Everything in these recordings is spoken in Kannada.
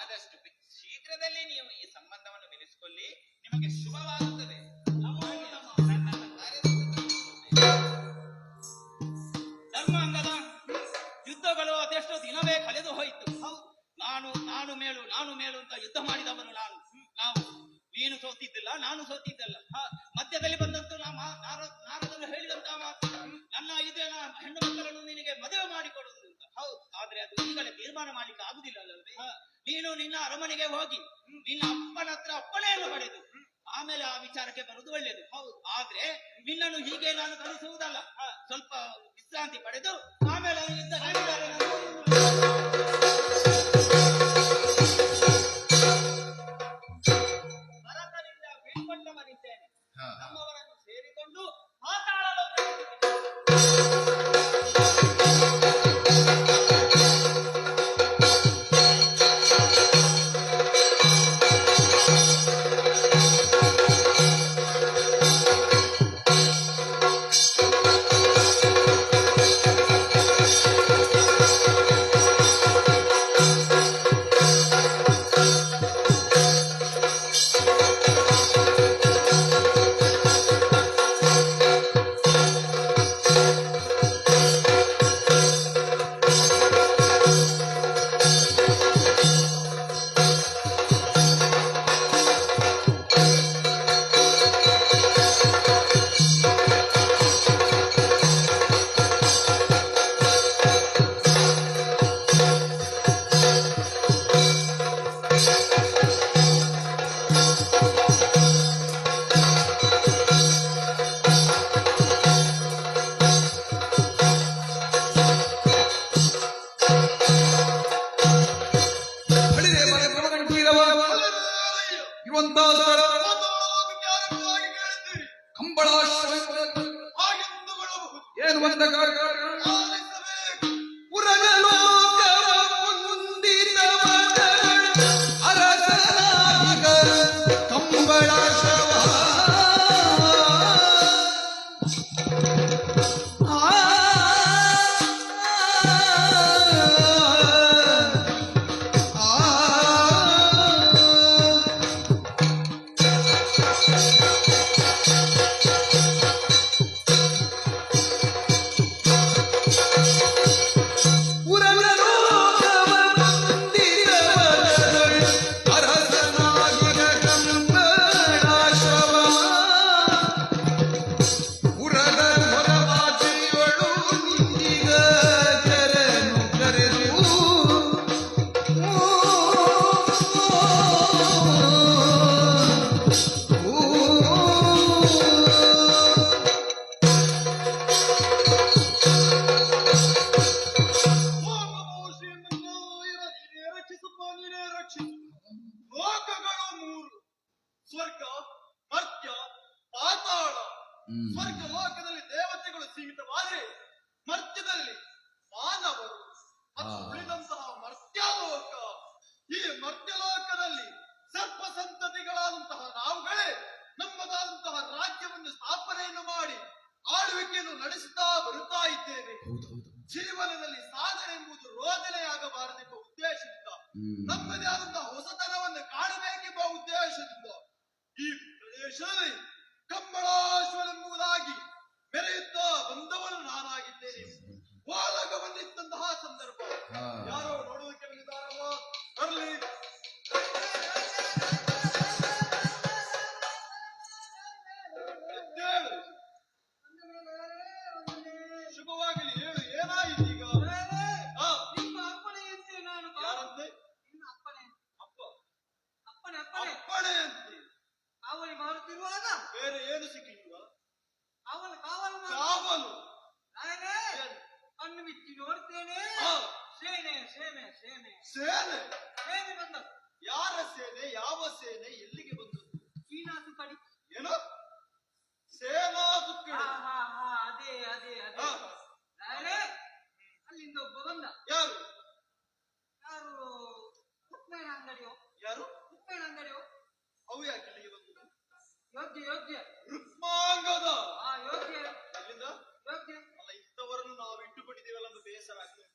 ಆದಷ್ಟು ಶೀಘ್ರದಲ್ಲಿ ನೀವು ಈ ಸಂಬಂಧವನ್ನು ಬೆಳೆಸಿಕೊಳ್ಳಿ, ನಿಮಗೆ ಶುಭವಾಗುತ್ತದೆ. ಧರ್ಮಾಂಗದ ಯುದ್ಧಗಳು ಅದೆಷ್ಟೋ ದಿನವೇ ಕಳೆದು ಹೋಯಿತು. ನಾನು ಮೇಲು ಅಂತ ಯುದ್ಧ ಮಾಡಿದವರು ನಾವು. ನೀನು ಸೋತಿದ್ದಿಲ್ಲ, ನಾನು ಸೋತಿದ್ದಲ್ಲ. ಮಧ್ಯದಲ್ಲಿ ಬಂದಂತೂ ನಾರದರು ಹೇಳಿದಂತ ಮಾತು, ನನ್ನ ಇದೇನ ಹೆಣ್ಣು ಮಕ್ಕಳನ್ನು ನಿನಗೆ ಮದುವೆ ಮಾಡಿಕೊಡುವುದು ಅಂತ. ಆದ್ರೆ ಅದು ಈಗಲೇ ತೀರ್ಮಾನ ಮಾಡ್ಲಿಕ್ಕೆ ಆಗುದಿಲ್ಲ ಅಲ್ಲವೇ? ನೀನು ನಿನ್ನ ಅರಮನೆಗೆ ಹೋಗಿ ನಿನ್ನ ಅಪ್ಪನ ಹತ್ರ ಅಪ್ಪಣೆಯನ್ನು ಪಡೆದು ಆಮೇಲೆ ಆ ವಿಚಾರಕ್ಕೆ ಬರುವುದು ಒಳ್ಳೆಯದು. ಆದ್ರೆ ನಿನ್ನನ್ನು ಹೀಗೆ ನಾನು ಕಳಿಸುವುದಲ್ಲ. ಸ್ವಲ್ಪ ವಿಶ್ರಾಂತಿ ಪಡೆದು ಆಮೇಲೆ ಯುದ್ಧ ನಡೆಸಿದರೆ ಭರತನಿಂದ ಬೀಳ್ಕೊಂಡ ಮನಿದ್ದೇನೆ. ನಮ್ಮವರನ್ನು ಸೇರಿಕೊಂಡು ಮಾತಾಡಲು ಸ್ವರ್ಗ ಲೋಕದಲ್ಲಿ ದೇವತೆಗಳು ಸೀಮಿತವಾದರೆ ಮರ್ತ್ಯದಲ್ಲಿ ಮಾನವರು ಮತ್ತು ಉಳಿದಂತಹ ಮರ್ತ್ಯಲೋಕ. ಈ ಮರ್ತ್ಯಲೋಕದಲ್ಲಿ ಸರ್ಪ ಸಂತತಿಗಳಾದಂತಹ ನಾವುಗಳೇ ನಮ್ಮದಾದಂತಹ ರಾಜ್ಯವನ್ನು ಸ್ಥಾಪನೆಯನ್ನು ಮಾಡಿ ಆಳ್ವಿಕೆಯನ್ನು ನಡೆಸುತ್ತಾ ಬರುತ್ತಾ ಇದ್ದೇವೆ. ಜೀವನದಲ್ಲಿ ಸಾಧನೆ ಎಂಬುದು ರೋದನೆಯಾಗಬಾರದೆಂಬ ಉದ್ದೇಶದಿಂದ, ನಮ್ಮದೇ ಆದಂತಹ ಹೊಸತನವನ್ನು ಕಾಣಬೇಕೆಂಬ ಉದ್ದೇಶದಿಂದ ಈ ಪ್ರದೇಶದಲ್ಲಿ ಕಂಬಳಾಶ್ವರೆಂಬುದಾಗಿ ಮೆರೆಯುತ್ತಾ ಬಂದವನು ನಾನಾಗಿದ್ದೇನೆ. ವಾಲಕ ಬಂದಿದ್ದಂತಹ ಸಂದರ್ಭ ಯಾರೋ ನೋಡುವುದಕ್ಕೆ ಬಂದಿದ್ದಾರಲ್ಲ, ಬರಲಿ. ಶುಭವಾಗಲಿ, ಹೇಳು, ಏನಾಯಿತು ಈಗ? ನಿಮ್ಮ ಅಪ್ಪಣೆಯಂತೆ ನಾನು ಯಾರಂತೆ? ನಿನ್ನ ಅಪ್ಪಣೆ. ಅಪ್ಪಣೆ ಅಂತೆ ಅವನಿಗೆ ಮಾರುತ್ತಿರುವಾಗ ಬೇರೆ ಏನು ಸಿಕ್ಕಿಲ್ವಾ? ಅವನ ಕಾವಲು ಕಾವಲು ಕಣ್ಣು ಬಿಚ್ಚಿ ನೋಡ್ತೇನೆ. ಸೇನೆ ಸೇನೆ ಸೇನೆ ಸೇನೆ ಸೇನೆ ಬಂದ. ಯಾರ ಸೇನೆ? ಯಾವ ಸೇನೆ? ಎಲ್ಲಿಗೆ ಬಂದದ್ದು? ಚೀನಾ ತುಕಡಿ. ಏನು? ಸೇನಾ ತುಕಡಿ? ಅದೇ ಅದೇ ಅದೇ. ಅಲ್ಲಿಂದ ಒಬ್ಬ ಬಂದ. ಯಾರು? ಉಪ್ಪೇಣ ಅಂಗಡಿಯೋ. ಯಾರು? ಉಪ್ಪೇಣ ಅಂಗಡಿಯೋ. ಅವು ಯಾಕೆ ಇಲ್ಲಿಗೆ ಬಂದದ್ದು? ಯೋಗ್ಯ ರುಕ್ಮಾಂಗದ. ಯೋಗ್ಯ. ಎಲ್ಲಿಂದ? ಯೋಗ್ಯ. ಅಲ್ಲ, ಇಂಥವರನ್ನು ನಾವು ಇಟ್ಟುಕೊಂಡಿದ್ದೇವಲ್ಲ ಅಂತ ಬೇಸರ ಆಗ್ತದೆ.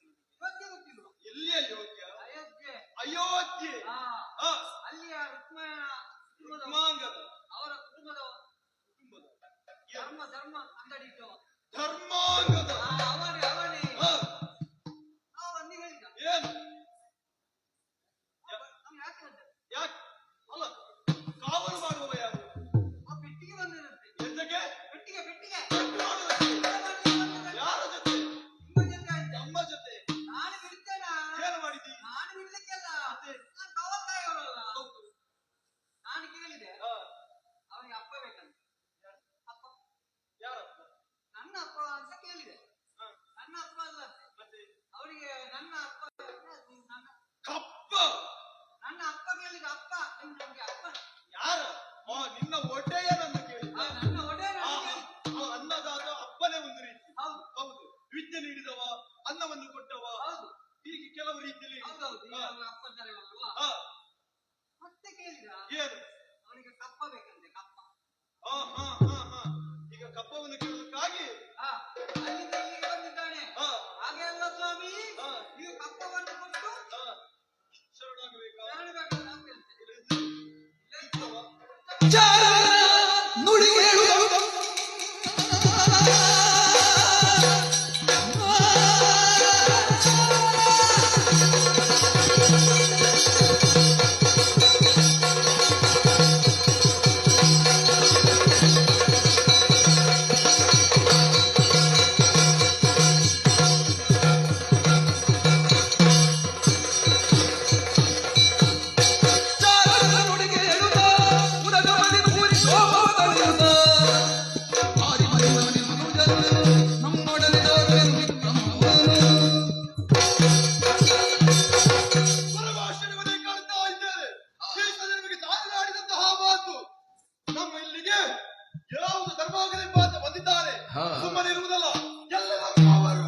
ಯೋಗ್ಯ ಗೊತ್ತಿಲ್ಲ. ಎಲ್ಲಿಯ ಯೋಗ್ಯ? ಅಯೋಗ್ಯ. ಅಯೋಧ್ಯೆ ಆ, ಆ, ಅಲ್ಲಿಯ ಕುಟುಂಬದ ಮಾಂಗದ ಅವರ ಕುಟುಂಬದ ಧರ್ಮ ಅಂಗಡಿ ಇಟ್ಟವ ಧರ್ಮಾಂಗದ ಅವನೇ ಆ, ಅವನ್ನೇ ಹೇಳಿದ ಏನು ಅವ್ನು ಯಾಕೆ ಬಂದ ಯಾಕೆ ಅಲ್ಲ ಕಾವಲು ಮಾಡುವವ ಯಾರು ಆ ಪೆಟ್ಟಿಗೆ ಬಂದನಂತೆ ಎಂತಕ್ಕೆ ಪೆಟ್ಟಿಗೆ ಕಟ್ಟು ಮಾಡುವುದಕ್ಕೆ? ಯಾರ ಜೊತೆ ನಿಮ್ಮ ಜೊತೆ ಆಯ್ತು ನಮ್ಮ ಜೊತೆ ನಾನು ಬಿಡ್ತೇನ ಏನು ಮಾಡಿದಿ ನಾನು ಬಿಡ್ಲಿಕ್ಕೆಲ್ಲ ನಾನು ಕವಲ್ಕಾಯಿಗಳಲ್ಲ ನಾನು ಕೇಳಿದೆ ಆ, ಅವನಿಗೆ ಅಪ್ಪ ಬೇಕಂತ ಅಪ್ಪ ಯಾರಪ್ಪ ನನ್ನ ಅಪ್ಪ ಅಂತ ಕೇಳಿದೆ ಆ, ನನ್ನ ಅಪ್ಪ ಅಲ್ಲ ಅಂತೆ. ಮತ್ತೆ ಅವರಿಗೆ ನನ್ನ ಅಪ್ಪ ನನ್ನ ಕಪ್ಪ ನನ್ನ ಅಪ್ಪ ಕೇಳಿದ ಅಪ್ಪ ನೀವು ನಮ್ಗೆ ಅಪ್ಪ ಯಾರ ಆ, ನಿನ್ನ ಒಡೆಯನನ್ನು ಕೇಳಿ ನನ್ನ ಒಡೆ ಅನ್ನದಾತ ಅಪ್ಪನೇ ಒಂದು ರೀತಿ ಹೌದು ಹೌದು ವಿದ್ಯೆ ನೀಡಿದವ ಅನ್ನವನ್ನು ಕೊಟ್ಟವ ಹೌದು ಹೀಗೆ ಕೆಲವು ರೀತಿಯಲ್ಲಿ ಹೌದೌದು ಈಗ ಆ, ಅವ್ರ ಅಪ್ಪ ಇದ್ದಾರೆ ಅಲ್ವಾ ಆ, ಮತ್ತೆ ಕೇಳಿದ ಏನು ಅವನಿಗೆ ಕಪ್ಪ ಬೇಕಂತೆ ಕಪ್ಪ ಆ, ಹಾ ಹಾ ಹಾ ಈಗ ಕಪ್ಪವನ್ನು ಕೇಳೋದಕ್ಕಾಗಿ ಅಲ್ಲಿಂದ ಇಲ್ಲಿಗೆ ಬಂದಿದ್ದಾನೆ ಆ, ಹಾಗೆ ಅಲ್ಲ ಸ್ವಾಮಿ ಆ, ನೀವು ಕಪ್ಪವನ್ನು ಕೊಟ್ಟು ಆ, ಶರಣಾಗಬೇಕಾ ಶರಣಬೇಕಂತ ಅಂತ ಹೇಳ್ತೇನೆ. ಇದ್ದವ? ನುಡಿ ಹೇಳುವುದು ನುಡಿಗೆ ಹೇಳುತ್ತ ಉದಗ ಮದಿ ಪೂರಿ ಶೋಭವದಳಿಯುತ್ತ ಆರಿ ಮರಿ ಮರಿ ಮನುಜರು ನಮ್ಮೊಡನೆ ಹೋಗಲು ವಿಕ್ರಮವನು ಪರಮಾಶ್ಚರ್ಯವನ್ನೇ ಕಾಣ್ತಾ ಇದ್ದೇವೆ ಶ್ರೀಕೃಷ್ಣ ನಿಮಗೆ ತಾಯಿನಾಡಿದಂತಹ ಮಾತು ನಮ್ಮ ಇಲ್ಲಿಗೆ ಯಾವುದು ಧರ್ಮಾಗಲೆಂಬ ಅಂತ ಬಂದಿದ್ದಾರೆ ಸುಮ್ಮನೆ ಇರುವುದಲ್ಲ ಎಲ್ಲರೂ ಅವರು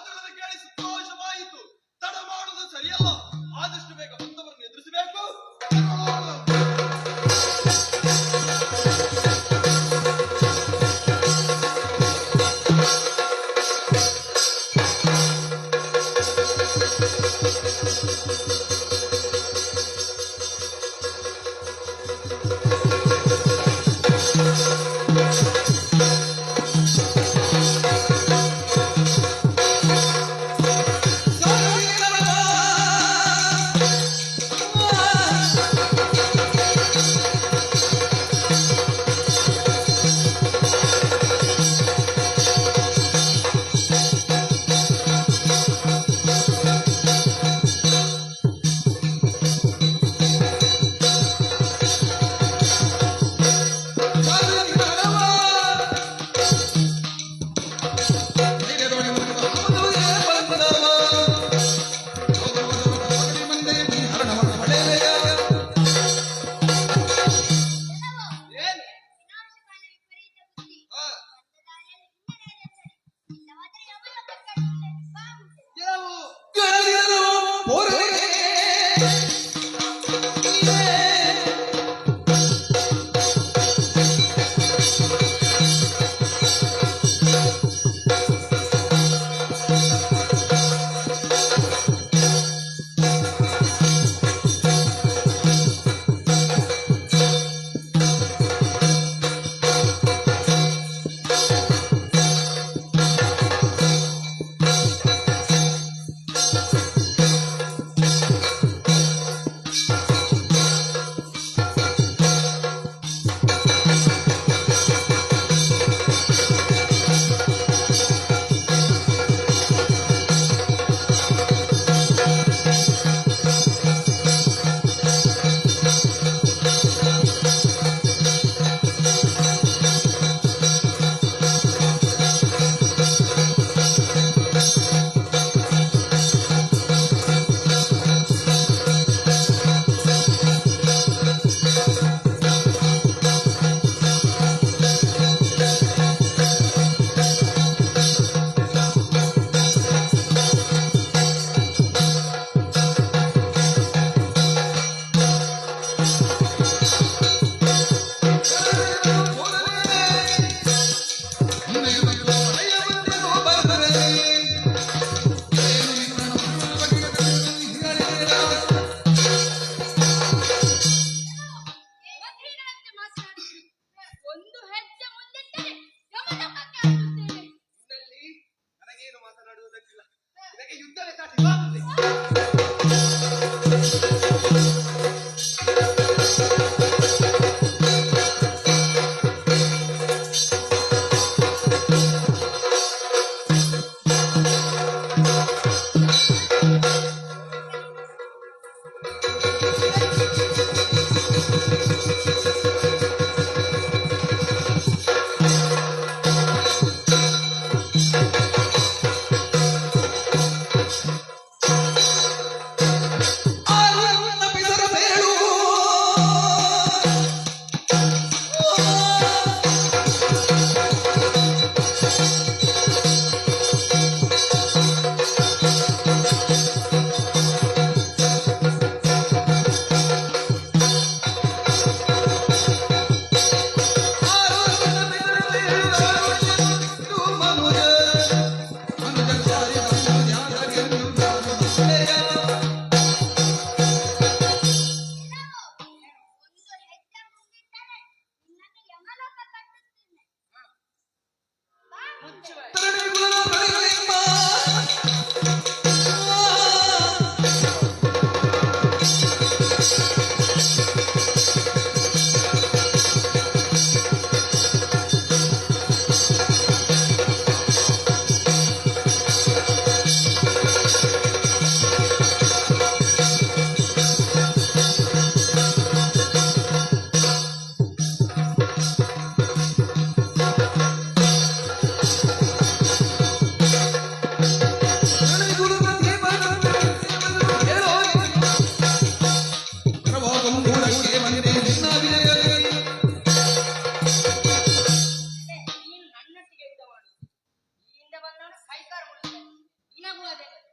ಮಾತುಗಳನ್ನು ಕೇಳಿ ಸಂತೋಷವಾಯಿತು. ತಡ ಮಾಡುವುದು ಸರಿಯಲ್ಲ. ಆದಷ್ಟು ಬೇಗ ಬಂದವರನ್ನು ಎದುರಿಸಬೇಕು. ಏನು? ವಿನಾಶಕಾಲ ವಿಪರೀತ ಬುದ್ಧಿ. ಬಂದ ದಾರಿಯಲ್ಲಿ ಹಿನ್ನಡೆಯದೆ ಸರಿ. ಇಲ್ಲವಾದರೆ ಯಮಲೋಕ ಕಟ್ಟುತ್ತದೆ. ಬಾಗುತ್ತದೆ. ಯಾವ ವಕೀಲರಂತೆ ಮಾತನಾಡುತ್ತೀರಿ. ಒಂದು ಹೆಜ್ಜೆ ಮುಂದಿಟ್ಟರೆ ಯಮಲೋಕಕ್ಕೆ ಹತ್ತುತ್ತೇವೆ. ನಿನ್ನಲ್ಲಿ ನನಗೇನು ಮಾತನಾಡುವುದಕ್ಕಿಲ್ಲ. ನಿನಗೆ ಯುದ್ಧವೇ ಸಾಟಿ. ಬಾ ಮುಂದೆ.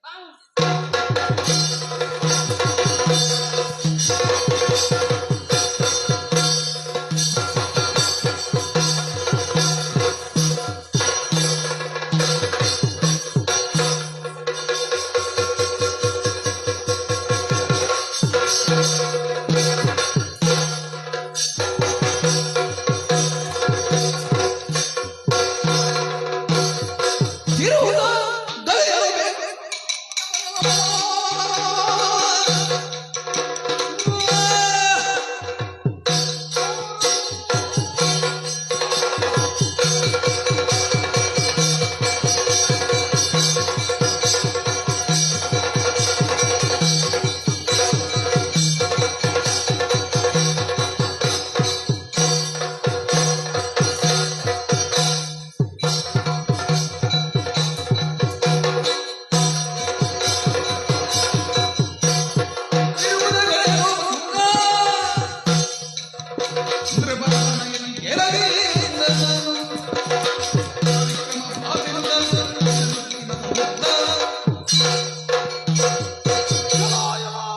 ಬಾ ಮುಂದೆ. ತಿರುವುದ ದಯೆಯಬೇಕು.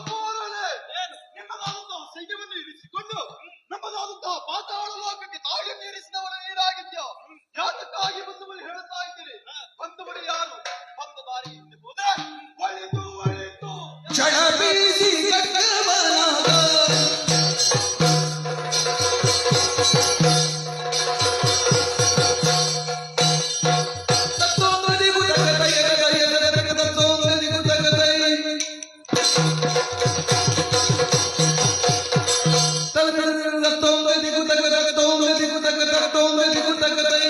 ಪೌರರೇ, ನಿಮ್ಮದಾದಂತಹ ಸೈನ್ಯವನ್ನು ಇರಿಸಿಕೊಂಡು ನಮ್ಮದಾದಂತಹ ಪಾತಾಳ ಲೋಕಕ್ಕೆ ತಾಯಿ ಮೀರಿಸಿದವರ ನೀರಾಗಿದ್ಯೋ ಯಾತಕ್ಕಾಗಿ ಬಂದು ಬಳಿ ಹೇಳುತ್ತಾ ಇದ್ದೀರಿ? ಬಂದು ಬಳಿ ಯಾರು ಬಂದ ದಾರಿ ಹಿಂದೆ ಹೋದೆ ಒಳಿತು ಒಳಿತು. ಜಡ ಬೀಸಿ ಕಟ್ಟವನಾದ ತತ್ತೋಂಗದಿಗೂ ತಗತೈ, ತತ್ತೋಂಗದಿಗೂ ತಗತೈ. ತತ್ತೋಂಗದಿಗೂ ತಗ, ತತ್ತೋಂಗದಿಗೂ ತಗ, ತತ್ತೋಂಗದಿಗೂ ತಗತೈ.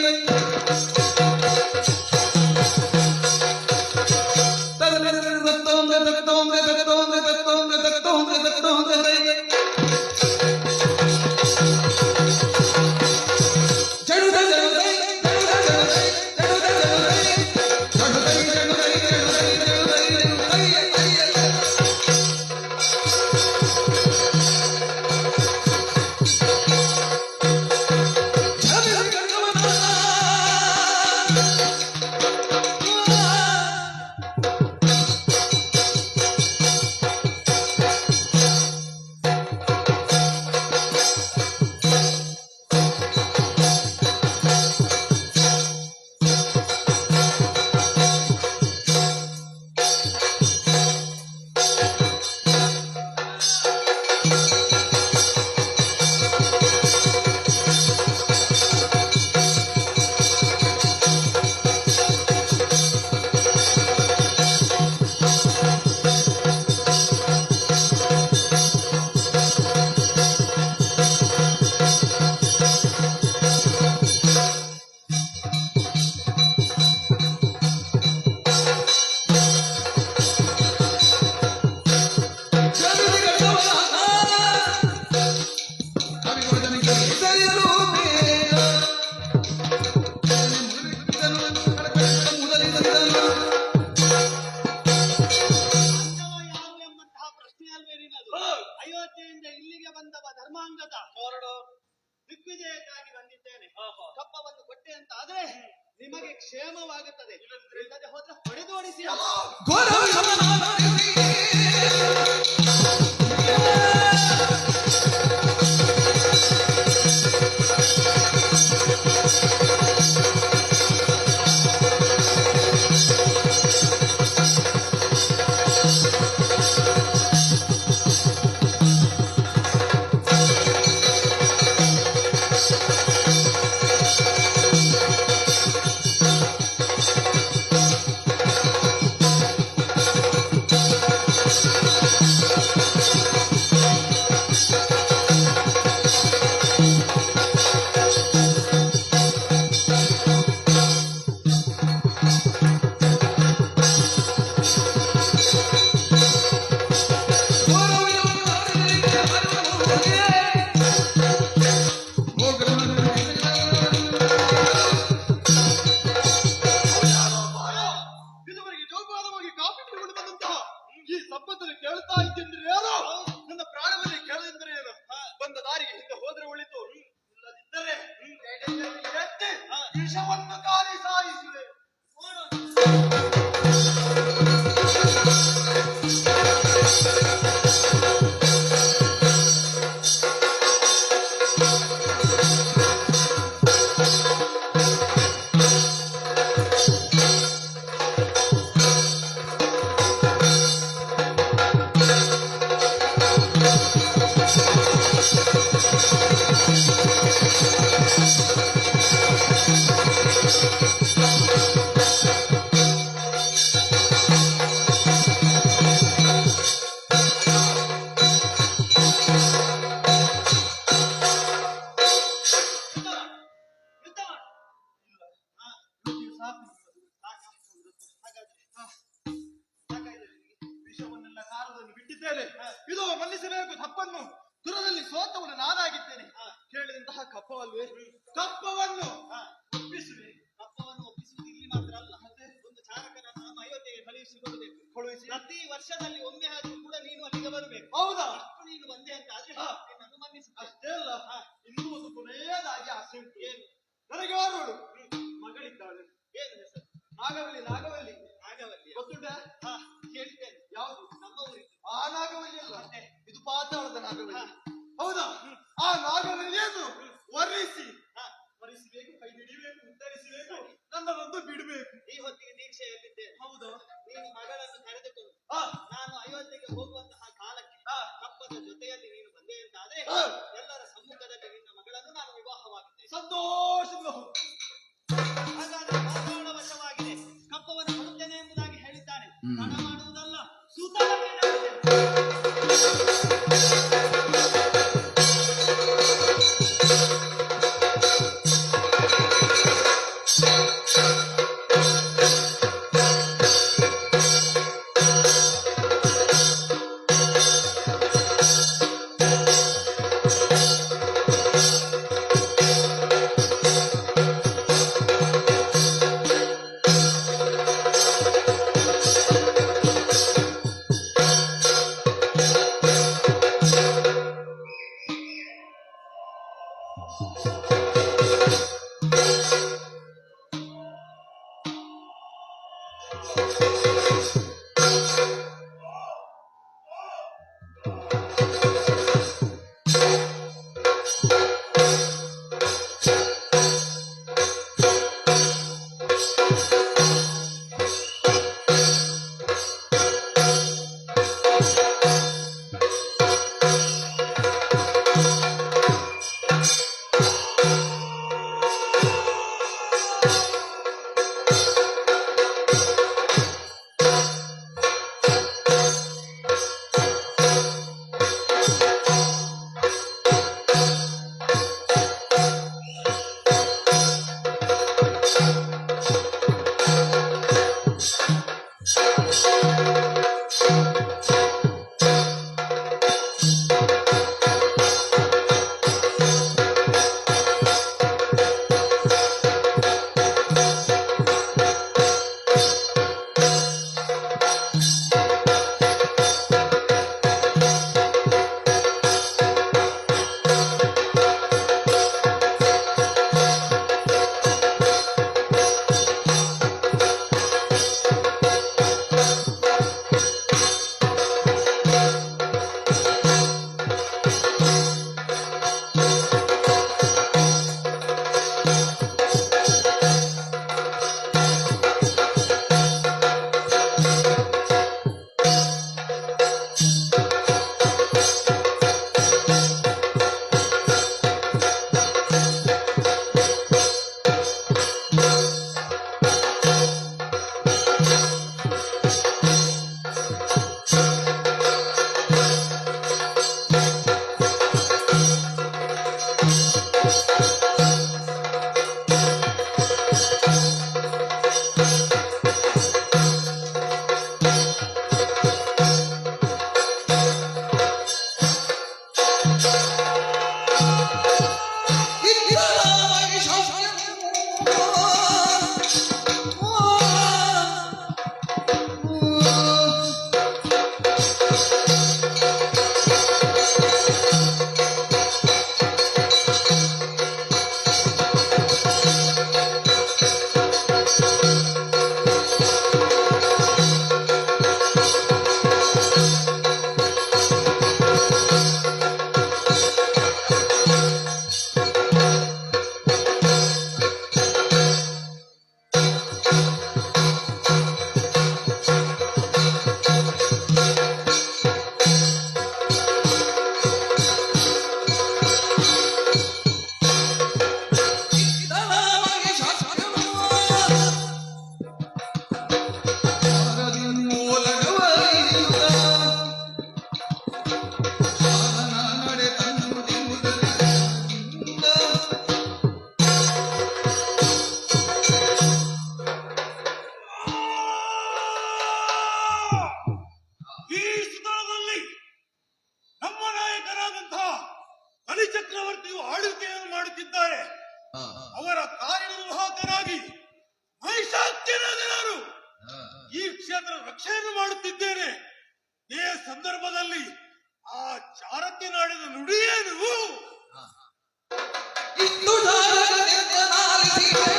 ಅಯೋಧ್ಯೆಯಿಂದ ಇಲ್ಲಿಗೆ ಬಂದವ ಧರ್ಮಾಂಗದ ಹೊರಡು ದಿಗ್ವಿಜಯಕ್ಕಾಗಿ ಬಂದಿದ್ದೇನೆ. ಕಪ್ಪವನ್ನು ಕೊಟ್ಟೆ ಅಂತ ಆದ್ರೆ ನಿಮಗೆ ಕ್ಷೇಮವಾಗುತ್ತದೆ, ಇಲ್ಲದೆ ಹೋದ್ರೆ ಹೊಡೆದು ಓಡಿಸಿ. ಇದುವರೆಗೆ ಜೋಪಾನವಾಗಿ ಕಾಫಿ ಕುಡಿದು ಬಂದಂತಹ ಈ ಸಂಪತ್ತನ್ನು ಕೇಳುತ್ತಾ ಇದ್ದೆಂದ್ರೆ ಯಾರು? ನನ್ನ ಪ್ರಾಣವನ್ನೇ ಕೇಳದೆಂದರೆ ಏನು? ಬಂದ ದಾರಿಗೆ ಹಿಂದೆ ಹೋದ್ರೆ ಒಳಿತು, ಇಲ್ಲದಿದ್ದರೆ ಎತ್ತಿ ವಿಷವನ್ನು ಕಾಲಿ ಸಾಯಿಸಿದೆ. ಮನ್ನಿಸಿದ್ದೇನೆ. ಇದು ಮನ್ನಿಸಬೇಕು ತಪ್ಪನ್ನು. ದುರದಲ್ಲಿ ಸೋತವನು ನಾನಾಗಿದ್ದೇನೆ. ಕೇಳಿದಂತಹ ಕಪ್ಪವಲ್ವೇ, ಕಪ್ಪವನ್ನು ಒಪ್ಪಿಸುವೆ. ಕಪ್ಪವನ್ನು ಒಪ್ಪಿಸುವುದು ಇಲ್ಲಿ ಮಾತ್ರ ಅಲ್ಲ, ಮತ್ತೆ ಒಂದು ಚಾರಕನನ್ನು ನಮ್ಮ ಅಯೋಧ್ಯೆಗೆ ಕಳುಹಿಸಿ ಪ್ರತಿ ವರ್ಷದಲ್ಲಿ ಒಮ್ಮೆ ಆದ್ರೂ ಕೂಡ ನೀನು ಅಲ್ಲಿಗೆ ಬರಬೇಕು. ಹೌದಾ? ಅಷ್ಟು ನೀನು ಬಂದೆ ಅಂತ ಆದ್ರೆ ನಿನ್ನನ್ನು ಮನ್ನಿಸುತ್ತೇನೆ. ಅಷ್ಟೇ ಅಲ್ಲ, ಇನ್ನೂ ಒಂದು ಕೊನೆಯದಾಗಿ ಆಸೆ ಉಂಟು. ಏನು? ನನಗೆ ಅವಳು ಮಗಳಿದ್ದಾಳೆ. ಏನು ಹೆಸರು? ನಾಗವಲ್ಲಿ. ನಾಗವಲ್ಲಿ ನಾಗವಲ್ಲಿ ಗೊತ್ತುಂಟಾ? ಕೇಳಿದ್ದೇನೆ. ಯಾವುದು? ನಮ್ಮ ಊರಿಗೆ. ಆ ನಾಗವಲ್ಲಿ ಅಲ್ಲ, ಇದು ಪಾತಾಳದ ನಾಗವಲ್ಲಿ. ಹೌದಾ? ಆ ನಾಗವಲ್ಲಿಯನ್ನು ವರಿಸಿ ವರಿಸಬೇಕು, ಕೈ ಹಿಡಿಬೇಕು, ಉತ್ತರಿಸಬೇಕು, ನನ್ನನ್ನೊಂದು ಬಿಡಬೇಕು. ಈ ಹೊತ್ತಿಗೆ ದೀಕ್ಷೆಯಲ್ಲಿದ್ದೇನೆ. ಹೌದಾ? ನೀನು ಮಗಳನ್ನು ಕರೆದುಕೊಂಡು ನಾನು ಅಯೋಧ್ಯೆಗೆ ಹೋಗುವಂತಹ ಕಾಲಕ್ಕೆ ಕಪ್ಪದ ಜೊತೆಯಲ್ಲಿ ನೀನು ಬಂದೆ ಅಂತಾದ್ರೆ ಎಲ್ಲರ ಸಮ್ಮುಖದಲ್ಲಿ ನಿನ್ನ ಮಗಳನ್ನು ನಾನು ವಿವಾಹವಾಗುತ್ತೇನೆ. ಸಂತೋಷದಿಂದ ಹೋಗು. ಹಾಗಾದ್ರೆ ಪಾತಾಳ ವಶವಾಗಿದೆ. ಕಪ್ಪವನ್ನು ಕೊಡುತ್ತೇನೆ ಎಂಬುದಾಗಿ ಹೇಳಿದ್ದಾನೆ. ಹಣ ಮಾಡುವುದಲ್ಲ, ಸೂತ ಅವರ ಕಾರ್ಯನಿರ್ವಾಹಕನಾಗಿ ಮಹಿಷಾಖ್ಯನಾದ ನಾನು ಈ ಕ್ಷೇತ್ರ ರಕ್ಷಣೆಯನ್ನು ಮಾಡುತ್ತಿದ್ದೇನೆ. ಈ ಸಂದರ್ಭದಲ್ಲಿ ಆ ಚಾರಕ್ಕೆ ನಾಡಿದ ನುಡಿಯೇನು? ಇಂದು ಜಾರಗನೆಂದನಾಲಿಸಿದೆ.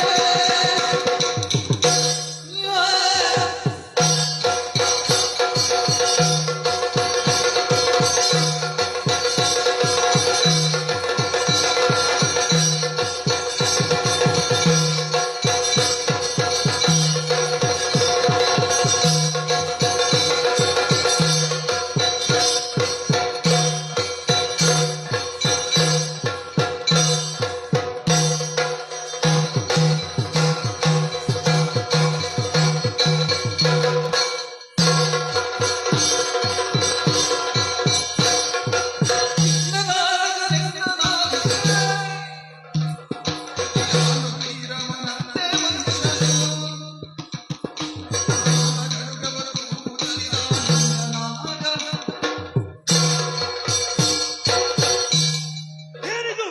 ಏನಿದು?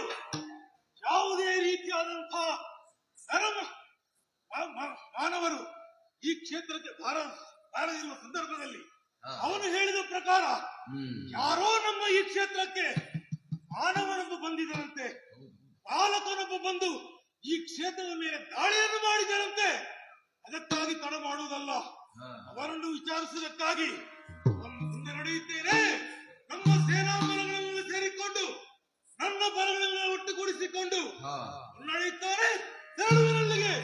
ಯಾವುದೇ ರೀತಿಯಾದಂತಹ ಮಾನವರು ಈ ಕ್ಷೇತ್ರಕ್ಕೆ ಬಾರದಿರುವ ಸಂದರ್ಭದಲ್ಲಿ ಅವನು ಹೇಳಿದ ಪ್ರಕಾರ ಯಾರೋ ನಮ್ಮ ಈ ಕ್ಷೇತ್ರಕ್ಕೆ ಮಾನವನೊಬ್ಬ ಬಂದಿದ್ದರಂತೆ, ಪಾಲಕನೊಬ್ಬ ಬಂದು ಈ ಕ್ಷೇತ್ರದ ಮೇಲೆ ದಾಳಿಯನ್ನು ಮಾಡಿದರಂತೆ. ಅದಕ್ಕಾಗಿ ತಡ ಮಾಡುವುದಲ್ಲ, ಅವರನ್ನು ವಿಚಾರಿಸುವುದಕ್ಕಾಗಿ ಮುಂದೆ ನಡೆಯುತ್ತೇನೆ. ನಮ್ಮ ಸೇನಾ ಬಲಗಳನ್ನು ಸೇರಿಕೊಂಡು ನನ್ನ ಬಲಗಳನ್ನು ಒಟ್ಟುಗೂಡಿಸಿಕೊಂಡು ಮುನ್ನಡೆಯುತ್ತಾರೆ. ತೆರಳುವರಲ್ಲಿಗೆ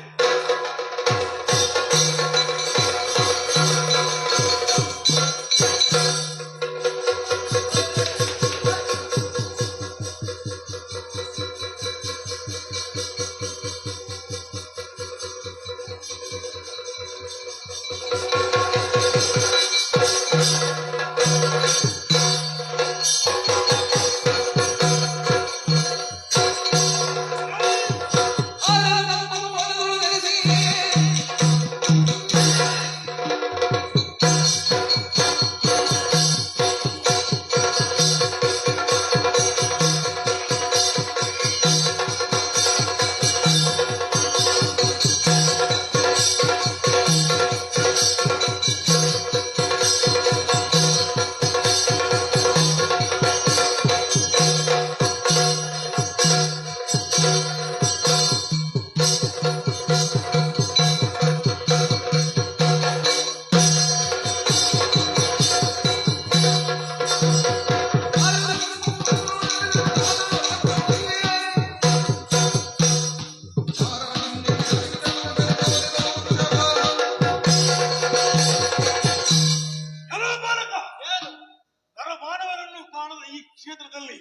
ನರಮಾನವರನ್ನು ಕಾಣದ ಈ ಕ್ಷೇತ್ರದಲ್ಲಿ,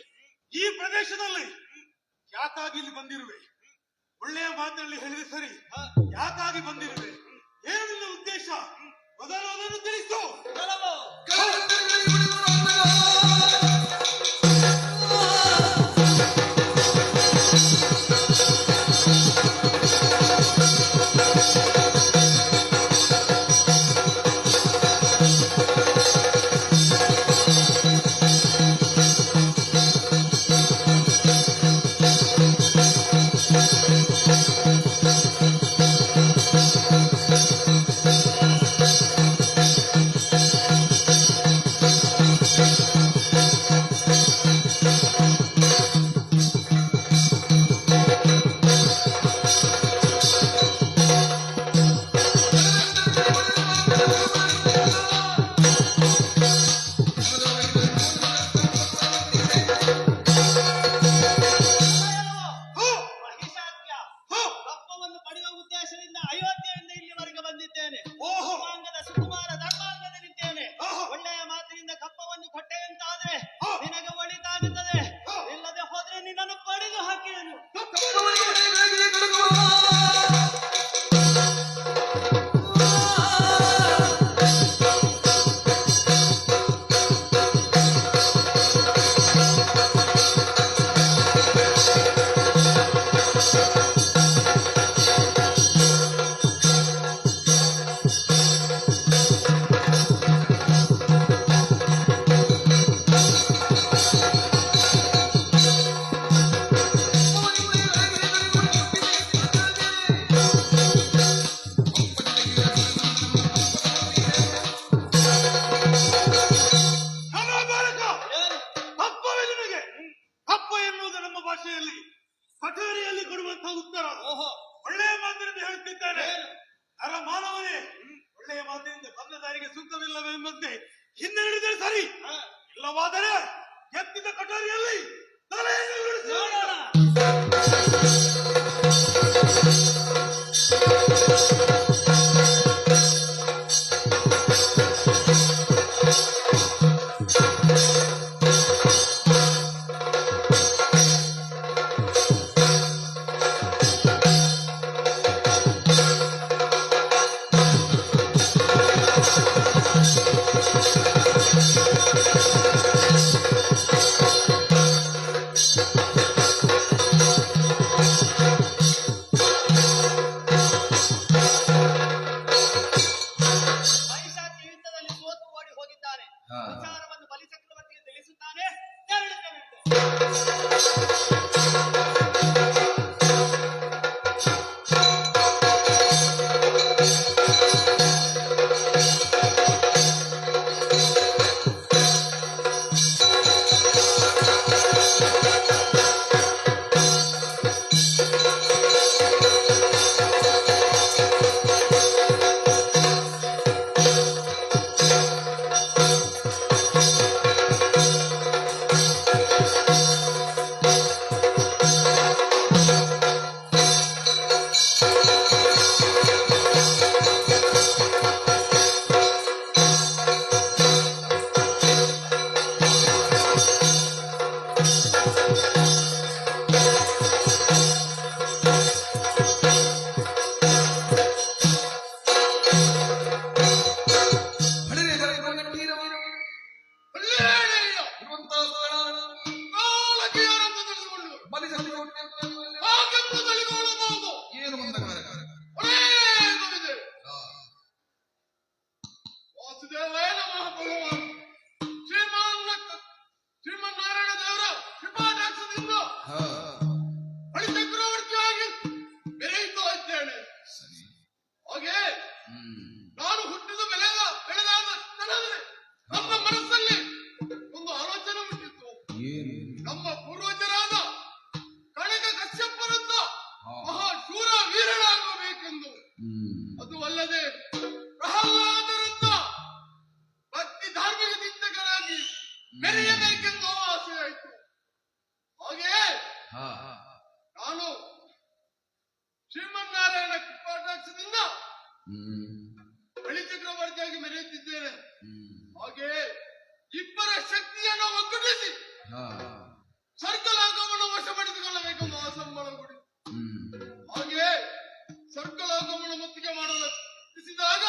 ಈ ಪ್ರದೇಶದಲ್ಲಿ ಯಾಕಾಗಿ ಇಲ್ಲಿ ಬಂದಿರುವೆ? ಒಳ್ಳೆಯ ಮಾತಲ್ಲಿ ಹೇಳಿದೆ ಸರಿ, ಯಾಕಾಗಿ ಬಂದಿರುವೆ? ಏನು ನಿನ್ನ ಉದ್ದೇಶ? ಮೊದಲು ಅದನ್ನು ತಿಳಿಸು. ಅವರಿಗೆ ಸುಖವಿಲ್ಲವೆಂಬಂತೆ ಹಿಂದೆ ನಡೆದರೆ ಸರಿ, ಇಲ್ಲವಾದರೆ ಎತ್ತಿದ ಕಟೋರಿಯಲ್ಲಿ ತಲೆಯನ್ನು ಇಳಿಸಿ ನೋಡೋಣ. ಪೈಶಾಚಿ ಯುದ್ಧದಲ್ಲಿ ಸೋತು ಓಡಿ ಹೋಗಿದ್ದಾನೆ. ಹಾ. ವಿಚಾರವನ್ನು ಬಲಿಚಕ್ರವರ್ತಿಗೆ ತಿಳಿಸುತ್ತಾನೆ. ತೆರಳುತ್ತೇನೆ. ಹಡಿರೆ ಬರೆಗೊಂಡ ತೀರವರು ಅಲ್ಲೇನೆಯ ಇರುವಂತಹ ಸ್ಥಳ ಕಾಲಕ್ಕೆ ಯಾರಂತ ತಿಳಿದುಕೊಂಡು ಬಲಿಸಲು ಹಾಗೆಂದು ತಲೆಗೊಳ್ಳಬಹುದು. ಏನು ಮುಂದಗಾರ ಒಳ್ಳೆಯದಿದೆ. ವಾಸುದೇವಾಯ ನಮಃ ಭಗವಾನ್. ಶ್ರೀಮನ್ನಾರಾಯಣ ದೇವರ ಕೃಪಾಟಾಕ್ಷದಿಂದ ಬಳಿ ಚಕ್ರವರ್ತಿಯಾಗಿ ಬೆರೆಯುತ್ತಾ ಇದ್ದೇನೆ. ಸರಿ. ಹಾಗೆ ನಾನು ಹುಟ್ಟಿದ ಬೆಳೆದಾದ ಕ್ಷಣದಲ್ಲಿ ನನ್ನ ಮನಸ್ಸಲ್ಲಿ ಒಂದು ಆಲೋಚನೆ ಹುಟ್ಟಿತ್ತು. ನಮ್ಮ ಪೂರ್ವಜರಾದ ಕಣಗ ಕಶ್ಯಪರಂತ ಮಹಾಶೂರ ವೀರನಾಗಬೇಕೆಂದು. ಅದು ಅಲ್ಲದೆ ಪ್ರಹ್ಲಾದರಂತ ಭಕ್ತಿ ಧಾರ್ಮಿಕ ಚಿಂತಕರಾಗಿ ಮೆರೆಯಬೇಕೆಂದು ಆಸೆ ಆಯಿತು. ಹಾಗೆ ನಾನು ಶ್ರೀಮನ್ನಾರಾಯಣ ಕೃಪಾಟಾಕ್ಷದಿಂದ ಬಳಿ ಚಕ್ರವರ್ತಿಯಾಗಿ ಮೆರೆಯುತ್ತಿದ್ದೇನೆ. ಹಾಗೆ ಇಬ್ಬರ ಶಕ್ತಿಯನ್ನು ಒಗ್ಗೂಡಿಸಿ ಸ್ವರ್ಗಲೋಕವನ್ನು ವಶಪಡಿಸಿಕೊಳ್ಳಬೇಕೆಂದು ಆಸಂಬಳಗೊಂಡು ಹಾಗೆ ಸ್ವರ್ಗಲೋಕವನ್ನು ಮುತ್ತಿಗೆ ಮಾಡಲು ತಿಳಿಸಿದಾಗ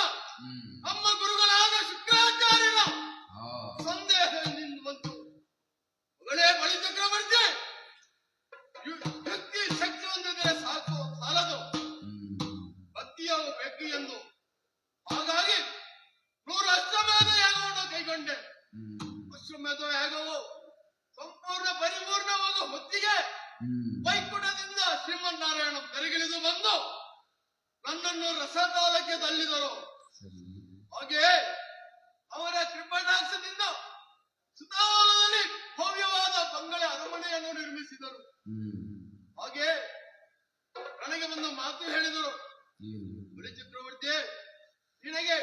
ನಮ್ಮ ಗುರುಗಳಾದ ಶುಕ್ರಾಚಾರ್ಯರ ಸಂದೇಹ ನಿಂದು ಬಂತು. ಒಳ್ಳೆ ಬಳಿ ಚಕ್ರವರ್ತಿ ಭಕ್ತಿ ಶಕ್ತಿ ಹೊಂದಿದರೆ ಸಾಕು ಸಾಲದು, ಭಕ್ತಿಯು ಬೇಕು ಎಂದು. ಹಾಗಾಗಿ 100 ಅಶ್ವಮೇಧ ಯಾಗವನ್ನು ಕೈಗೊಂಡೆ. ಅಶ್ವಮೇಧ ಯಾಗವು ಸಂಪೂರ್ಣ ಪರಿಪೂರ್ಣವಾದ ಹೊತ್ತಿಗೆ ವೈಕುಂಠದಿಂದ ಶ್ರೀಮನ್ನಾರಾಯಣ ತೆರೆಗಿಳಿದು ಬಂದು ನನ್ನನ್ನು ರಸತಾಲಕ್ಕೆ ತಳ್ಳಿದರು. ಹಾಗೆ ಅವರ ಕೃಪಾಟಾಕ್ಷದಿಂದ ಸುತಾಲದಲ್ಲಿ ಭವ್ಯವಾದ ಬಂಗಲೆ ಅರಮನೆಯನ್ನು ನಿರ್ಮಿಸಿದರು. ಹಾಗೆ ನನಗೆ ಬಂದು ಮಾತು ಹೇಳಿದರು, ಬಳಿ ಚಕ್ರವರ್ತಿ ನಿನಗೆ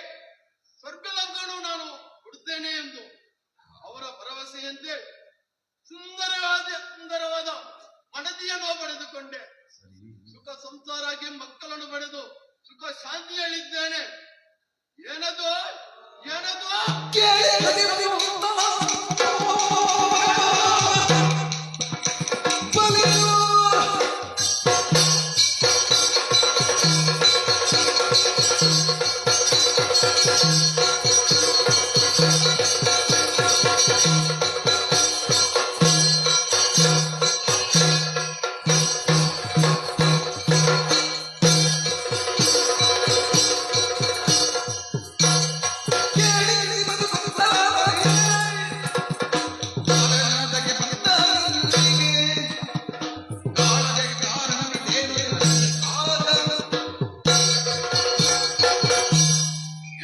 ಸ್ವರ್ಗಲೋಕವನ್ನು ನಾನು ಕೊಡುತ್ತೇನೆ ಎಂದು. ಅವರ ಭರವಸೆಯಂತೆ ಸುಂದರವಾದ ಮಡದಿಯನ್ನು ಪಡೆದುಕೊಂಡೆ. ಸುಖ ಸಂಸಾರಾಗಿ ಮಕ್ಕಳನ್ನು ಪಡೆದು ಸುಖ ಶಾಂತಿಯಲ್ಲಿದ್ದೇನೆ. ಏನದು ಏನದು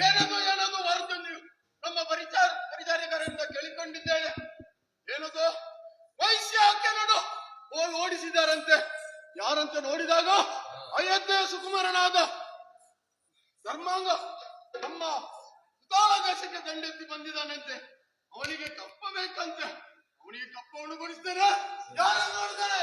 ಏನದು ಏನದು ಹೊರತು ನೀವು ನಮ್ಮ ಪರಿಚಾರಕರಿಂದ ಕೇಳಿಕೊಂಡಿದ್ದೇನೆ. ಏನದು ವೈಶ್ಯಾಖ್ಯನನ್ನು ಓಡಿಸಿದಾರಂತೆ. ಯಾರಂತೆ ನೋಡಿದಾಗ ಅಯೋಧ್ಯೆಯ ಸುಕುಮಾರನಾದ ಧರ್ಮಾಂಗ ನಮ್ಮ ಸುತಾಳಗ ದಂಡೆತ್ತಿ ಬಂದಿದ್ದಾನಂತೆ. ಅವನಿಗೆ ಕಪ್ಪ ಬೇಕಂತೆ. ಅವನಿಗೆ ಕಪ್ಪವನ್ನು ಕೊಡಿಸ್ತೇನೆ. ಯಾರು ನೋಡ್ತಾರೆ?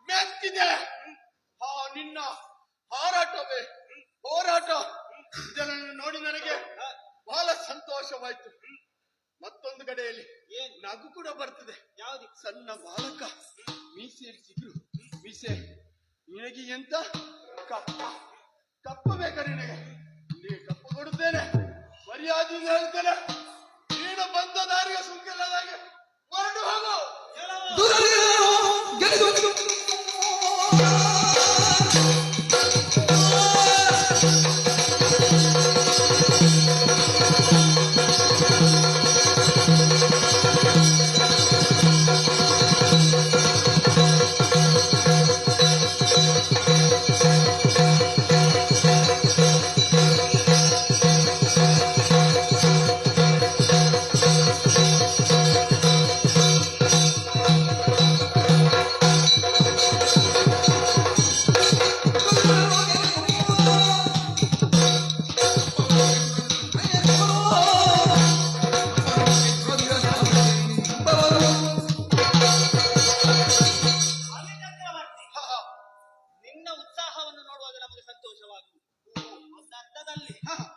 ಮೆಚ್ಚಿದೆ. ನಿನ್ನ ಹಾರಾಟವೇ ಹೋರಾಟ. ಇದನ್ನು ನೋಡಿ ನನಗೆ ಬಹಳ ಸಂತೋಷವಾಯ್ತು. ಮತ್ತೊಂದು ಕಡೆಯಲ್ಲಿ ನಗು ಕೂಡ ಬರ್ತದೆ. ಯಾವ್ದು? ಸಣ್ಣ ಬಾಲಕ, ಮೀಸೆಯಲ್ಲಿ ಸಿಗ್ರು ಮೀಸೆ. ನಿನಗೆ ಎಂತ ಕಪ್ಪ ಬೇಕಾ? ನಿನಗೆ ಕಪ್ಪ ಕೊಡುತ್ತೇನೆ. ಮರ್ಯಾದೆಯಿಂದ ಹೇಳ್ತೇನೆ. ನೀನು ಬಂದ ದಾರಿಗೆ ಸುಂಕಲ್ಲದಾಗೆ ಹೊರಟು ಹೋಗು. ನಿನ್ನ ಉತ್ಸಾಹವನ್ನು ನೋಡುವಾಗ ನಮಗೆ ಸಂತೋಷವಾಗುವುದು. ಒಂದು ಅರ್ಥದಲ್ಲಿ